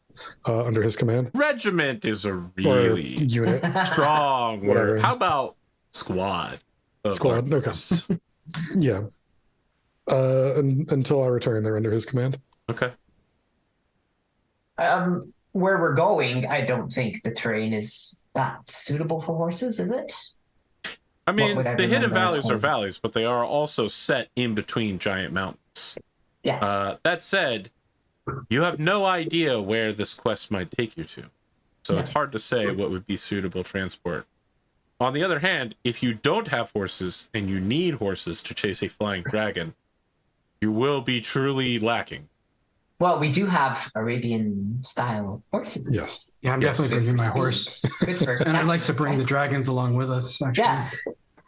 [SPEAKER 5] under his command.
[SPEAKER 1] Regiment is a
[SPEAKER 5] Or
[SPEAKER 1] really
[SPEAKER 5] unit.
[SPEAKER 1] strong
[SPEAKER 5] Whatever.
[SPEAKER 1] word. How about squad? of
[SPEAKER 5] Squad, okay.
[SPEAKER 1] archers?
[SPEAKER 5] Yeah. Until I return, they're under his command.
[SPEAKER 1] Okay.
[SPEAKER 3] Where we're going, I don't think the terrain is that suitable for horses, is it?
[SPEAKER 1] I mean,
[SPEAKER 3] would I
[SPEAKER 1] the hidden
[SPEAKER 3] remember as
[SPEAKER 1] valleys are
[SPEAKER 3] home?
[SPEAKER 1] valleys, but they are also set in between giant mountains.
[SPEAKER 3] Yes.
[SPEAKER 1] That said, you have no idea where this quest might take you to. So it's hard to say what would be suitable transport. On the other hand, if you don't have horses and you need horses to chase a flying dragon, you will be truly lacking.
[SPEAKER 3] Well, we do have Arabian style horses.
[SPEAKER 5] Yes.
[SPEAKER 4] Yeah, I'm
[SPEAKER 1] Yes.
[SPEAKER 4] definitely bringing my horse.
[SPEAKER 3] Good for
[SPEAKER 4] And I'd like to bring the dragons along with us, actually.
[SPEAKER 3] Yes.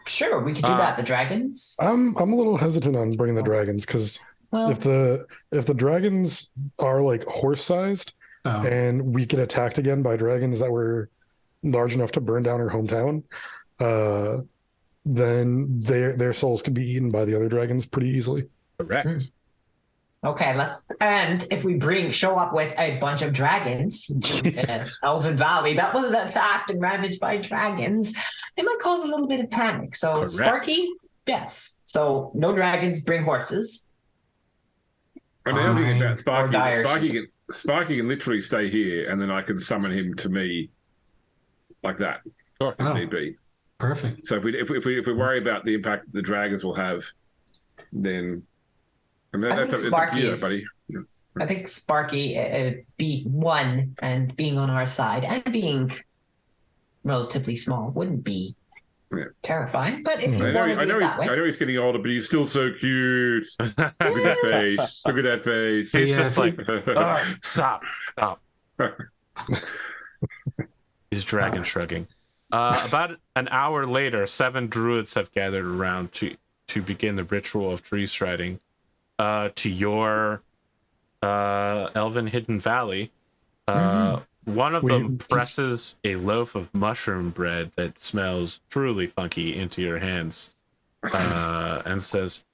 [SPEAKER 3] Sure, we could do that. The dragons.
[SPEAKER 5] I'm a little hesitant on bringing the dragons because
[SPEAKER 3] Well,
[SPEAKER 5] if the dragons are like horse sized
[SPEAKER 4] Oh,
[SPEAKER 5] and we get attacked again by dragons that were large enough to burn down our hometown, then their souls could be eaten by the other dragons pretty easily.
[SPEAKER 1] Correct.
[SPEAKER 3] okay, and if we show up with a bunch of dragons to Elven Valley that was attacked and ravaged by dragons, it might cause a little bit of panic. So
[SPEAKER 1] Correct.
[SPEAKER 3] Sparky, yes. So no dragons, bring horses.
[SPEAKER 2] And the other thing about
[SPEAKER 3] Or
[SPEAKER 2] Sparky,
[SPEAKER 3] dire
[SPEAKER 2] Sparky can literally stay here, and then I can summon him to me like that,
[SPEAKER 1] Sure.
[SPEAKER 2] if
[SPEAKER 4] Oh.
[SPEAKER 2] need be.
[SPEAKER 4] perfect.
[SPEAKER 2] So if we worry about the impact that the dragons will have, then I mean,
[SPEAKER 3] I think
[SPEAKER 2] it's up to you,
[SPEAKER 3] Sparky
[SPEAKER 2] buddy.
[SPEAKER 3] I think Sparky beat one and being on our side and being relatively small wouldn't be terrifying. But if you
[SPEAKER 2] I
[SPEAKER 3] want to do it that way,
[SPEAKER 2] know he's getting older, but he's still so cute. Look at that face. Look at that face.
[SPEAKER 1] He's
[SPEAKER 4] Yeah,
[SPEAKER 1] just
[SPEAKER 4] I
[SPEAKER 1] like,
[SPEAKER 4] think-
[SPEAKER 1] stop. He's dragon shrugging. About an hour later, 7 druids have gathered around to begin the ritual of tree striding to your elven hidden valley. One of them presses a loaf of mushroom bread that smells truly funky into your hands and says,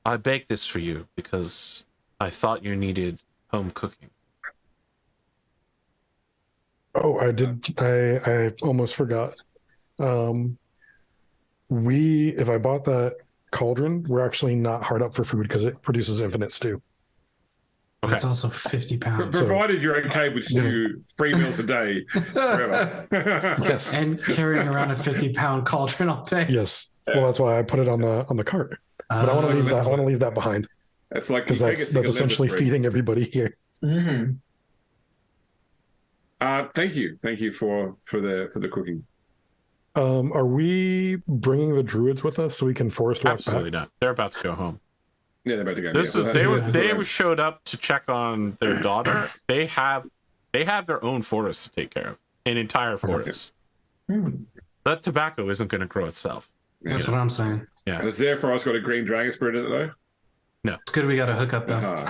[SPEAKER 1] I baked this for you because I thought you needed home cooking.
[SPEAKER 5] Oh, I did. I almost forgot. If I bought that cauldron, we're actually not hard up for food because it produces infinite stew.
[SPEAKER 1] Okay.
[SPEAKER 4] It's also 50 pounds.
[SPEAKER 2] Provided you're okay with stew 3 meals a day forever.
[SPEAKER 5] Yes.
[SPEAKER 4] And carrying around a 50-pound cauldron all day.
[SPEAKER 5] Yes. Well, that's why I put it on the cart. But I want to leave that. I want to leave that behind
[SPEAKER 2] It's like
[SPEAKER 5] because
[SPEAKER 2] you take a
[SPEAKER 5] that's
[SPEAKER 2] single
[SPEAKER 5] essentially
[SPEAKER 2] limit bread.
[SPEAKER 5] feeding everybody here.
[SPEAKER 3] mm-hmm.
[SPEAKER 2] Thank you for the cooking.
[SPEAKER 5] Are we bringing the druids with us so we can forest walk
[SPEAKER 1] Absolutely
[SPEAKER 5] back?
[SPEAKER 1] not. They're about to go home.
[SPEAKER 2] Yeah, they're about to go.
[SPEAKER 1] This
[SPEAKER 2] yeah.
[SPEAKER 1] is
[SPEAKER 2] So
[SPEAKER 1] they
[SPEAKER 2] that's-
[SPEAKER 1] were
[SPEAKER 2] that's
[SPEAKER 1] showed up to check on their daughter. They have their own forest to take care of, an entire forest. That tobacco isn't going to grow itself.
[SPEAKER 4] That's what I'm saying.
[SPEAKER 1] Yeah.
[SPEAKER 2] And it's therefore it's got a green dragon spirit in it though.
[SPEAKER 4] It's good we got a hookup, though.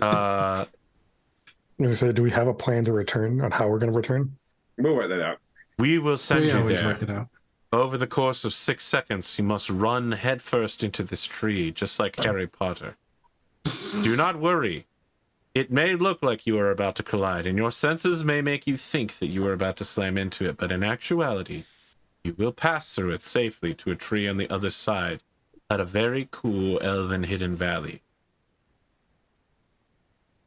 [SPEAKER 2] Uh-huh.
[SPEAKER 5] I'm gonna say, do we have a plan to return on how we're going to return?
[SPEAKER 2] We'll work that out.
[SPEAKER 1] We will send
[SPEAKER 4] We
[SPEAKER 1] you
[SPEAKER 4] always
[SPEAKER 1] there.
[SPEAKER 4] work it out.
[SPEAKER 1] Over the course of 6 seconds, you must run headfirst into this tree, just like Harry Potter. Do not worry. It may look like you are about to collide, and your senses may make you think that you are about to slam into it, but in actuality, you will pass through it safely to a tree on the other side at a very cool elven hidden valley.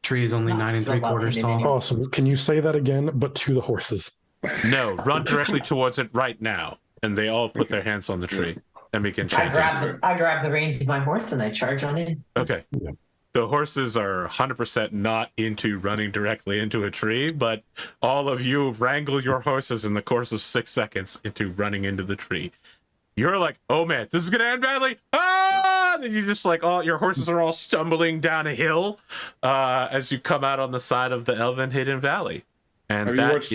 [SPEAKER 4] Tree's only
[SPEAKER 3] Not
[SPEAKER 4] 9
[SPEAKER 3] so
[SPEAKER 4] 3/4
[SPEAKER 3] lovely
[SPEAKER 4] tall.
[SPEAKER 3] anymore.
[SPEAKER 5] Awesome. Can you say that again, but to the horses?
[SPEAKER 1] No, run directly towards it right now. And they all put their hands on the tree and begin
[SPEAKER 3] I
[SPEAKER 1] chanting.
[SPEAKER 3] grab the reins of my horse and I charge on in.
[SPEAKER 1] Okay. the horses are 100% not into running directly into a tree, but all of you wrangle your horses in the course of 6 seconds into running into the tree. You're like, oh man, this is gonna end badly. Ah! Then you just like, all your horses are all stumbling down a hill as you come out on the side of the Elven Hidden Valley. And
[SPEAKER 2] Have you watched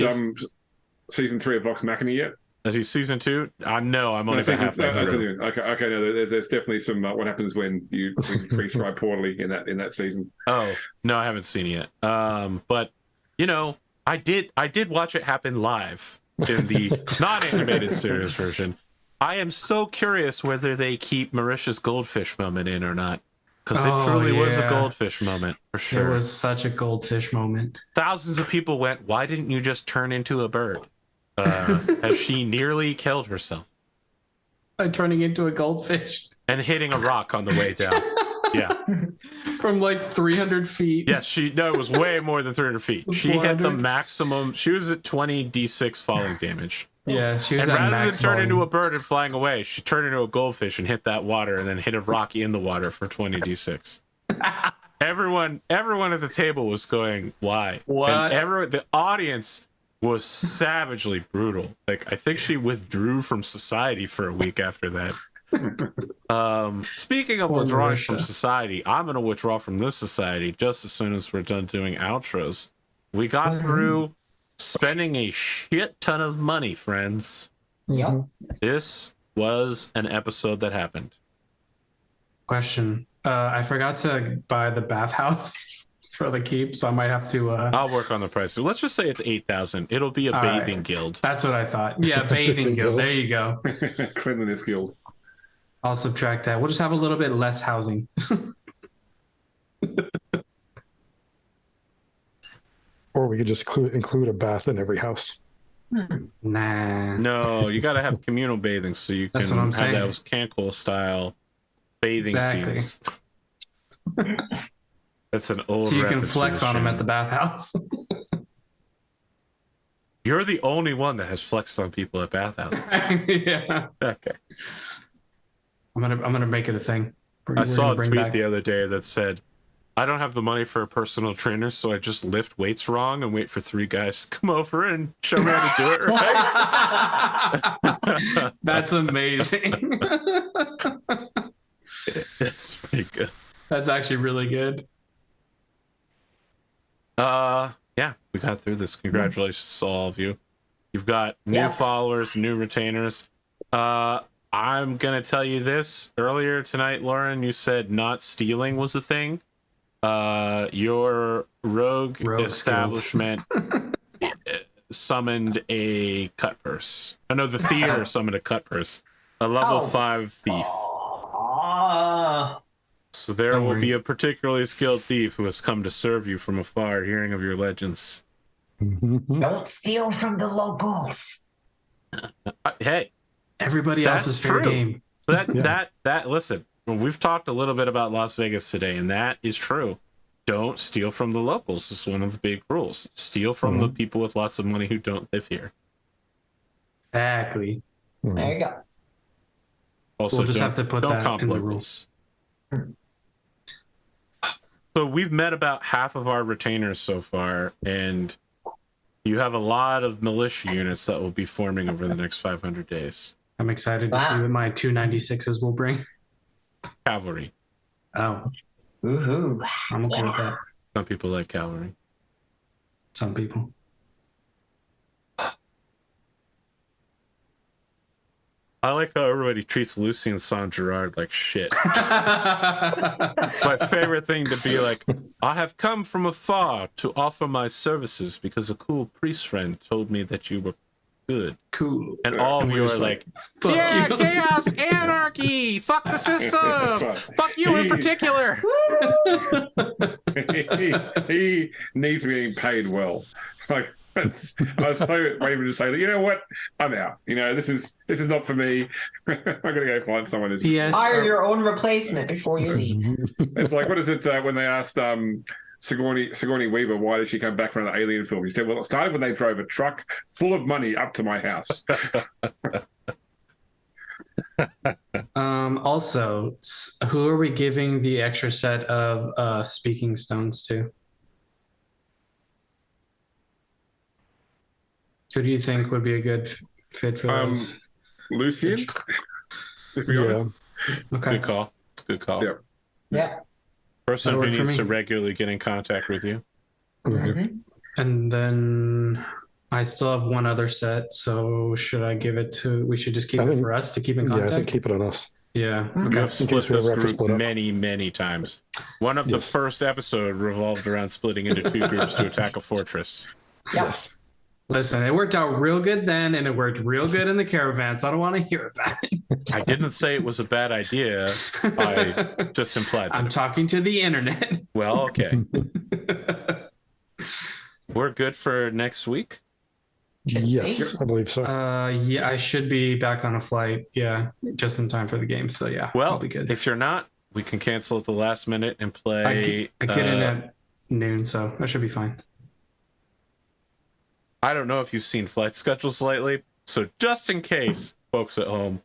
[SPEAKER 2] season 3 of Vox Machina yet?
[SPEAKER 1] Is he season 2? No, I'm only about halfway through.
[SPEAKER 2] Okay. No, there's definitely some what happens when you increase ride poorly in that season.
[SPEAKER 1] Oh no, I haven't seen it yet. But you know, I did watch it happen live in the non-animated series version. I am so curious whether they keep Marisha's goldfish moment in or not, because it truly was a goldfish moment for sure.
[SPEAKER 4] It was such a goldfish moment.
[SPEAKER 1] Thousands of people went, "Why didn't you just turn into a bird?" As she nearly killed herself.
[SPEAKER 4] By turning into a goldfish.
[SPEAKER 1] And hitting a rock on the way down. Yeah.
[SPEAKER 4] From like 300 feet.
[SPEAKER 1] Yes, it was way more than 300 feet. She hit the maximum. She was at 20 d6 falling damage.
[SPEAKER 4] Yeah, she was
[SPEAKER 1] and
[SPEAKER 4] at
[SPEAKER 1] rather
[SPEAKER 4] max
[SPEAKER 1] than turn
[SPEAKER 4] volume.
[SPEAKER 1] into a bird and flying away, she turned into a goldfish and hit that water and then hit a rock in the water for 20 d6. Everyone at the table was going, why?
[SPEAKER 4] What?
[SPEAKER 1] And the audience was savagely brutal. Like, I think she withdrew from society for a week after that. Speaking of withdrawing from society, I'm going to withdraw from this society just as soon as we're done doing outros. We got through spending a shit ton of money, friends.
[SPEAKER 3] Yep.
[SPEAKER 1] This was an episode that happened.
[SPEAKER 4] Question. I forgot to buy the bathhouse for the keep, so I might have to...
[SPEAKER 1] I'll work on the price. Let's just say it's 8,000. It'll be a bathing guild.
[SPEAKER 4] That's what I thought. Yeah, bathing guild. There you go.
[SPEAKER 2] Cleanliness guild.
[SPEAKER 4] I'll subtract that. We'll just have a little bit less housing.
[SPEAKER 5] Or we could just include a bath in every house.
[SPEAKER 4] Nah.
[SPEAKER 1] No, you got to have communal bathing so you can
[SPEAKER 4] That's what I'm
[SPEAKER 1] have
[SPEAKER 4] saying.
[SPEAKER 1] those Cancel style bathing scenes. That's an old.
[SPEAKER 4] So you can
[SPEAKER 1] reference
[SPEAKER 4] flex
[SPEAKER 1] for
[SPEAKER 4] on them
[SPEAKER 1] channel.
[SPEAKER 4] at the bathhouse.
[SPEAKER 1] You're the only one that has flexed on people at bathhouses.
[SPEAKER 4] Yeah.
[SPEAKER 1] Okay.
[SPEAKER 4] I'm gonna make it a thing.
[SPEAKER 1] I saw a tweet the other day that said, I don't have the money for a personal trainer, so I just lift weights wrong and wait for 3 guys to come over and show me how to do it right.
[SPEAKER 4] That's amazing.
[SPEAKER 1] It's pretty good.
[SPEAKER 4] That's actually really good.
[SPEAKER 1] Yeah, we got through this. Congratulations to all of you. You've got new followers, new retainers. I'm gonna tell you this. Earlier tonight, Lauren, you said not stealing was a thing. Your rogue establishment summoned a cut purse. Oh no, the theater summoned a cut purse. A level 5 thief. So there will be a particularly skilled thief who has come to serve you from afar, hearing of your legends.
[SPEAKER 3] Don't steal from the locals.
[SPEAKER 1] Hey,
[SPEAKER 4] everybody else is fair game.
[SPEAKER 1] That listen, we've talked a little bit about Las Vegas today, and that is true. Don't steal from the locals. This is one of the big rules. Steal from the people with lots of money who don't live here.
[SPEAKER 4] Exactly.
[SPEAKER 3] There you go.
[SPEAKER 1] Also,
[SPEAKER 4] we'll just have to put that in the rules.
[SPEAKER 1] So we've met about half of our retainers so far, and you have a lot of militia units that will be forming over the next 500 days.
[SPEAKER 4] I'm excited to see what my 296s will bring.
[SPEAKER 1] Cavalry.
[SPEAKER 4] Oh.
[SPEAKER 3] Woohoo.
[SPEAKER 4] I'm okay with that.
[SPEAKER 1] Some people like cavalry.
[SPEAKER 4] Some people.
[SPEAKER 1] I like how everybody treats Lucy and Saint Gerard like shit. My favorite thing to be like, I have come from afar to offer my services because a cool priest friend told me that you were good.
[SPEAKER 4] Cool.
[SPEAKER 1] And all of you are like,
[SPEAKER 4] fuck
[SPEAKER 1] yeah,
[SPEAKER 4] you.
[SPEAKER 1] chaos, anarchy, fuck the system, fuck you in particular.
[SPEAKER 2] he needs to be getting paid well. Like, I was so waiting to say, you know what, I'm out. You know, this is not for me. I'm gonna go find someone who's.
[SPEAKER 3] Hire your own replacement before you leave.
[SPEAKER 2] It's like, what is it when they asked Sigourney Weaver why did she come back from the Alien film? She said, well, it started when they drove a truck full of money up to my house.
[SPEAKER 4] Also, who are we giving the extra set of speaking stones to? Who do you think would be a good fit for those?
[SPEAKER 2] Lucian, to be honest.
[SPEAKER 4] Okay.
[SPEAKER 1] Good call. Good call.
[SPEAKER 2] Yeah.
[SPEAKER 3] Yeah.
[SPEAKER 1] Person who
[SPEAKER 4] That'll work for
[SPEAKER 1] needs to
[SPEAKER 4] me.
[SPEAKER 1] regularly get in contact with you.
[SPEAKER 3] Mhm.
[SPEAKER 4] And then I still have one other set, so should I give it to? We should just keep
[SPEAKER 5] I
[SPEAKER 4] it
[SPEAKER 5] think-
[SPEAKER 4] for us to keep in
[SPEAKER 5] Yeah, I
[SPEAKER 4] contact.
[SPEAKER 5] think keep it on us.
[SPEAKER 4] Yeah.
[SPEAKER 1] You
[SPEAKER 4] Okay.
[SPEAKER 1] have
[SPEAKER 5] case
[SPEAKER 1] split
[SPEAKER 5] we
[SPEAKER 1] this
[SPEAKER 5] ever have to
[SPEAKER 1] group
[SPEAKER 5] split up.
[SPEAKER 1] many times. One of the
[SPEAKER 5] Yes.
[SPEAKER 1] first episode revolved around splitting into 2 groups to attack a fortress.
[SPEAKER 3] Yeah.
[SPEAKER 5] Yes.
[SPEAKER 4] Listen, it worked out real good then, and it worked real good in the caravan. So I don't want to hear about it.
[SPEAKER 1] I didn't say it was a bad idea. I just implied that
[SPEAKER 4] I'm
[SPEAKER 1] it
[SPEAKER 4] talking
[SPEAKER 1] was.
[SPEAKER 4] to the internet.
[SPEAKER 1] Well, okay. We're good for next week.
[SPEAKER 3] Should
[SPEAKER 5] Yes, I believe so.
[SPEAKER 4] Yeah, I should be back on a flight. Yeah, just in time for the game. So yeah,
[SPEAKER 1] Well,
[SPEAKER 4] I'll be good.
[SPEAKER 1] if you're not, we can cancel at the last minute and play.
[SPEAKER 4] I get in at noon, so that should be fine.
[SPEAKER 1] I don't know if you've seen flight schedules lately, so just in case, folks at home,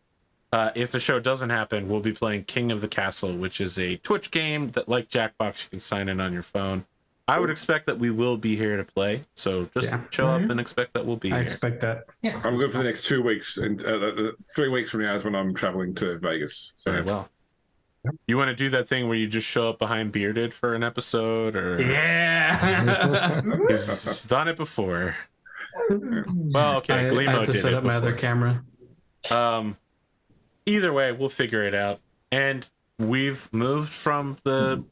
[SPEAKER 1] if the show doesn't happen, we'll be playing King of the Castle, which is a Twitch game that, like Jackbox, you can sign in on your phone. I would expect that we will be here to play, so just show up and expect that we'll be
[SPEAKER 4] I
[SPEAKER 1] here.
[SPEAKER 4] expect that.
[SPEAKER 3] Yeah.
[SPEAKER 2] I'm good for the next 2 weeks, and 3 weeks from now is when I'm traveling to Vegas. So
[SPEAKER 1] Very well. You want to do that thing where you just show up behind Bearded for an episode, or
[SPEAKER 4] Yeah.
[SPEAKER 1] he's done it before? Well, okay,
[SPEAKER 4] I
[SPEAKER 1] Gleemo
[SPEAKER 4] have to
[SPEAKER 1] did
[SPEAKER 4] set
[SPEAKER 1] it
[SPEAKER 4] up my other
[SPEAKER 1] before.
[SPEAKER 4] camera.
[SPEAKER 1] Either way, we'll figure it out. And we've moved from the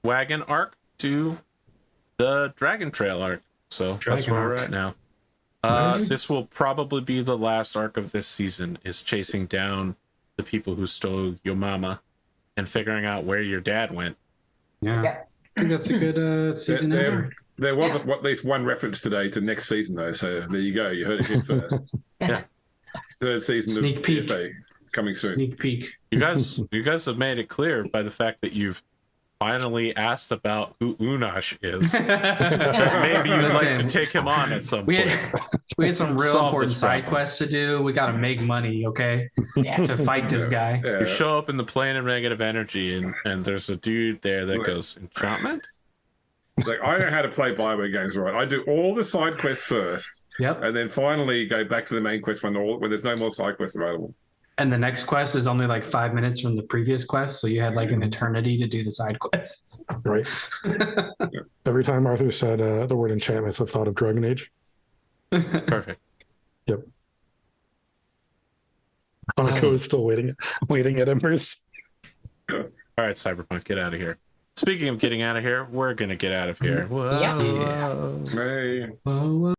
[SPEAKER 1] wagon arc to the Dragon Trail arc. So that's
[SPEAKER 4] Dragon
[SPEAKER 1] where we're
[SPEAKER 4] arc.
[SPEAKER 1] at now.
[SPEAKER 4] Nice.
[SPEAKER 1] This will probably be the last arc of this season, is chasing down the people who stole your mama and figuring out where your dad went.
[SPEAKER 4] Yeah.
[SPEAKER 3] Yeah.
[SPEAKER 4] I think that's a good season.
[SPEAKER 2] there was at least one reference today to next season, though. So there you go. You heard it here first.
[SPEAKER 1] Yeah.
[SPEAKER 2] Third season
[SPEAKER 4] Sneak
[SPEAKER 2] of
[SPEAKER 4] peek.
[SPEAKER 2] PFA coming soon.
[SPEAKER 4] Sneak peek.
[SPEAKER 1] You guys have made it clear by the fact that you've finally asked about who Unash is. Maybe you'd like to
[SPEAKER 4] Listen,
[SPEAKER 1] take him on at some
[SPEAKER 4] We
[SPEAKER 1] point.
[SPEAKER 4] we had some real
[SPEAKER 1] Solve
[SPEAKER 4] important
[SPEAKER 1] this
[SPEAKER 4] side
[SPEAKER 1] problem.
[SPEAKER 4] quests to do. We got to make money, okay,
[SPEAKER 3] Yeah.
[SPEAKER 4] to fight this guy.
[SPEAKER 2] Yeah.
[SPEAKER 1] You show up in the plane of negative energy, and there's a dude there that goes, enchantment?
[SPEAKER 2] Like, I know how to play Bioware games, right? I do all the side quests first,
[SPEAKER 4] Yep.
[SPEAKER 2] and then finally go back to the main quest when there's no more side quests available.
[SPEAKER 4] And the next quest is only like 5 minutes from the previous quest, so you had like an eternity to do the side quests.
[SPEAKER 5] Right. Every time Arthur said the word enchantments, I've thought of Dragon Age.
[SPEAKER 1] Perfect.
[SPEAKER 5] Hanako is still waiting at Embers.
[SPEAKER 1] All right, Cyberpunk, get out of here. Speaking of getting out of here, we're going to get out of here.
[SPEAKER 3] Yeah.
[SPEAKER 1] Whoa.
[SPEAKER 2] Hey.
[SPEAKER 4] Whoa, whoa.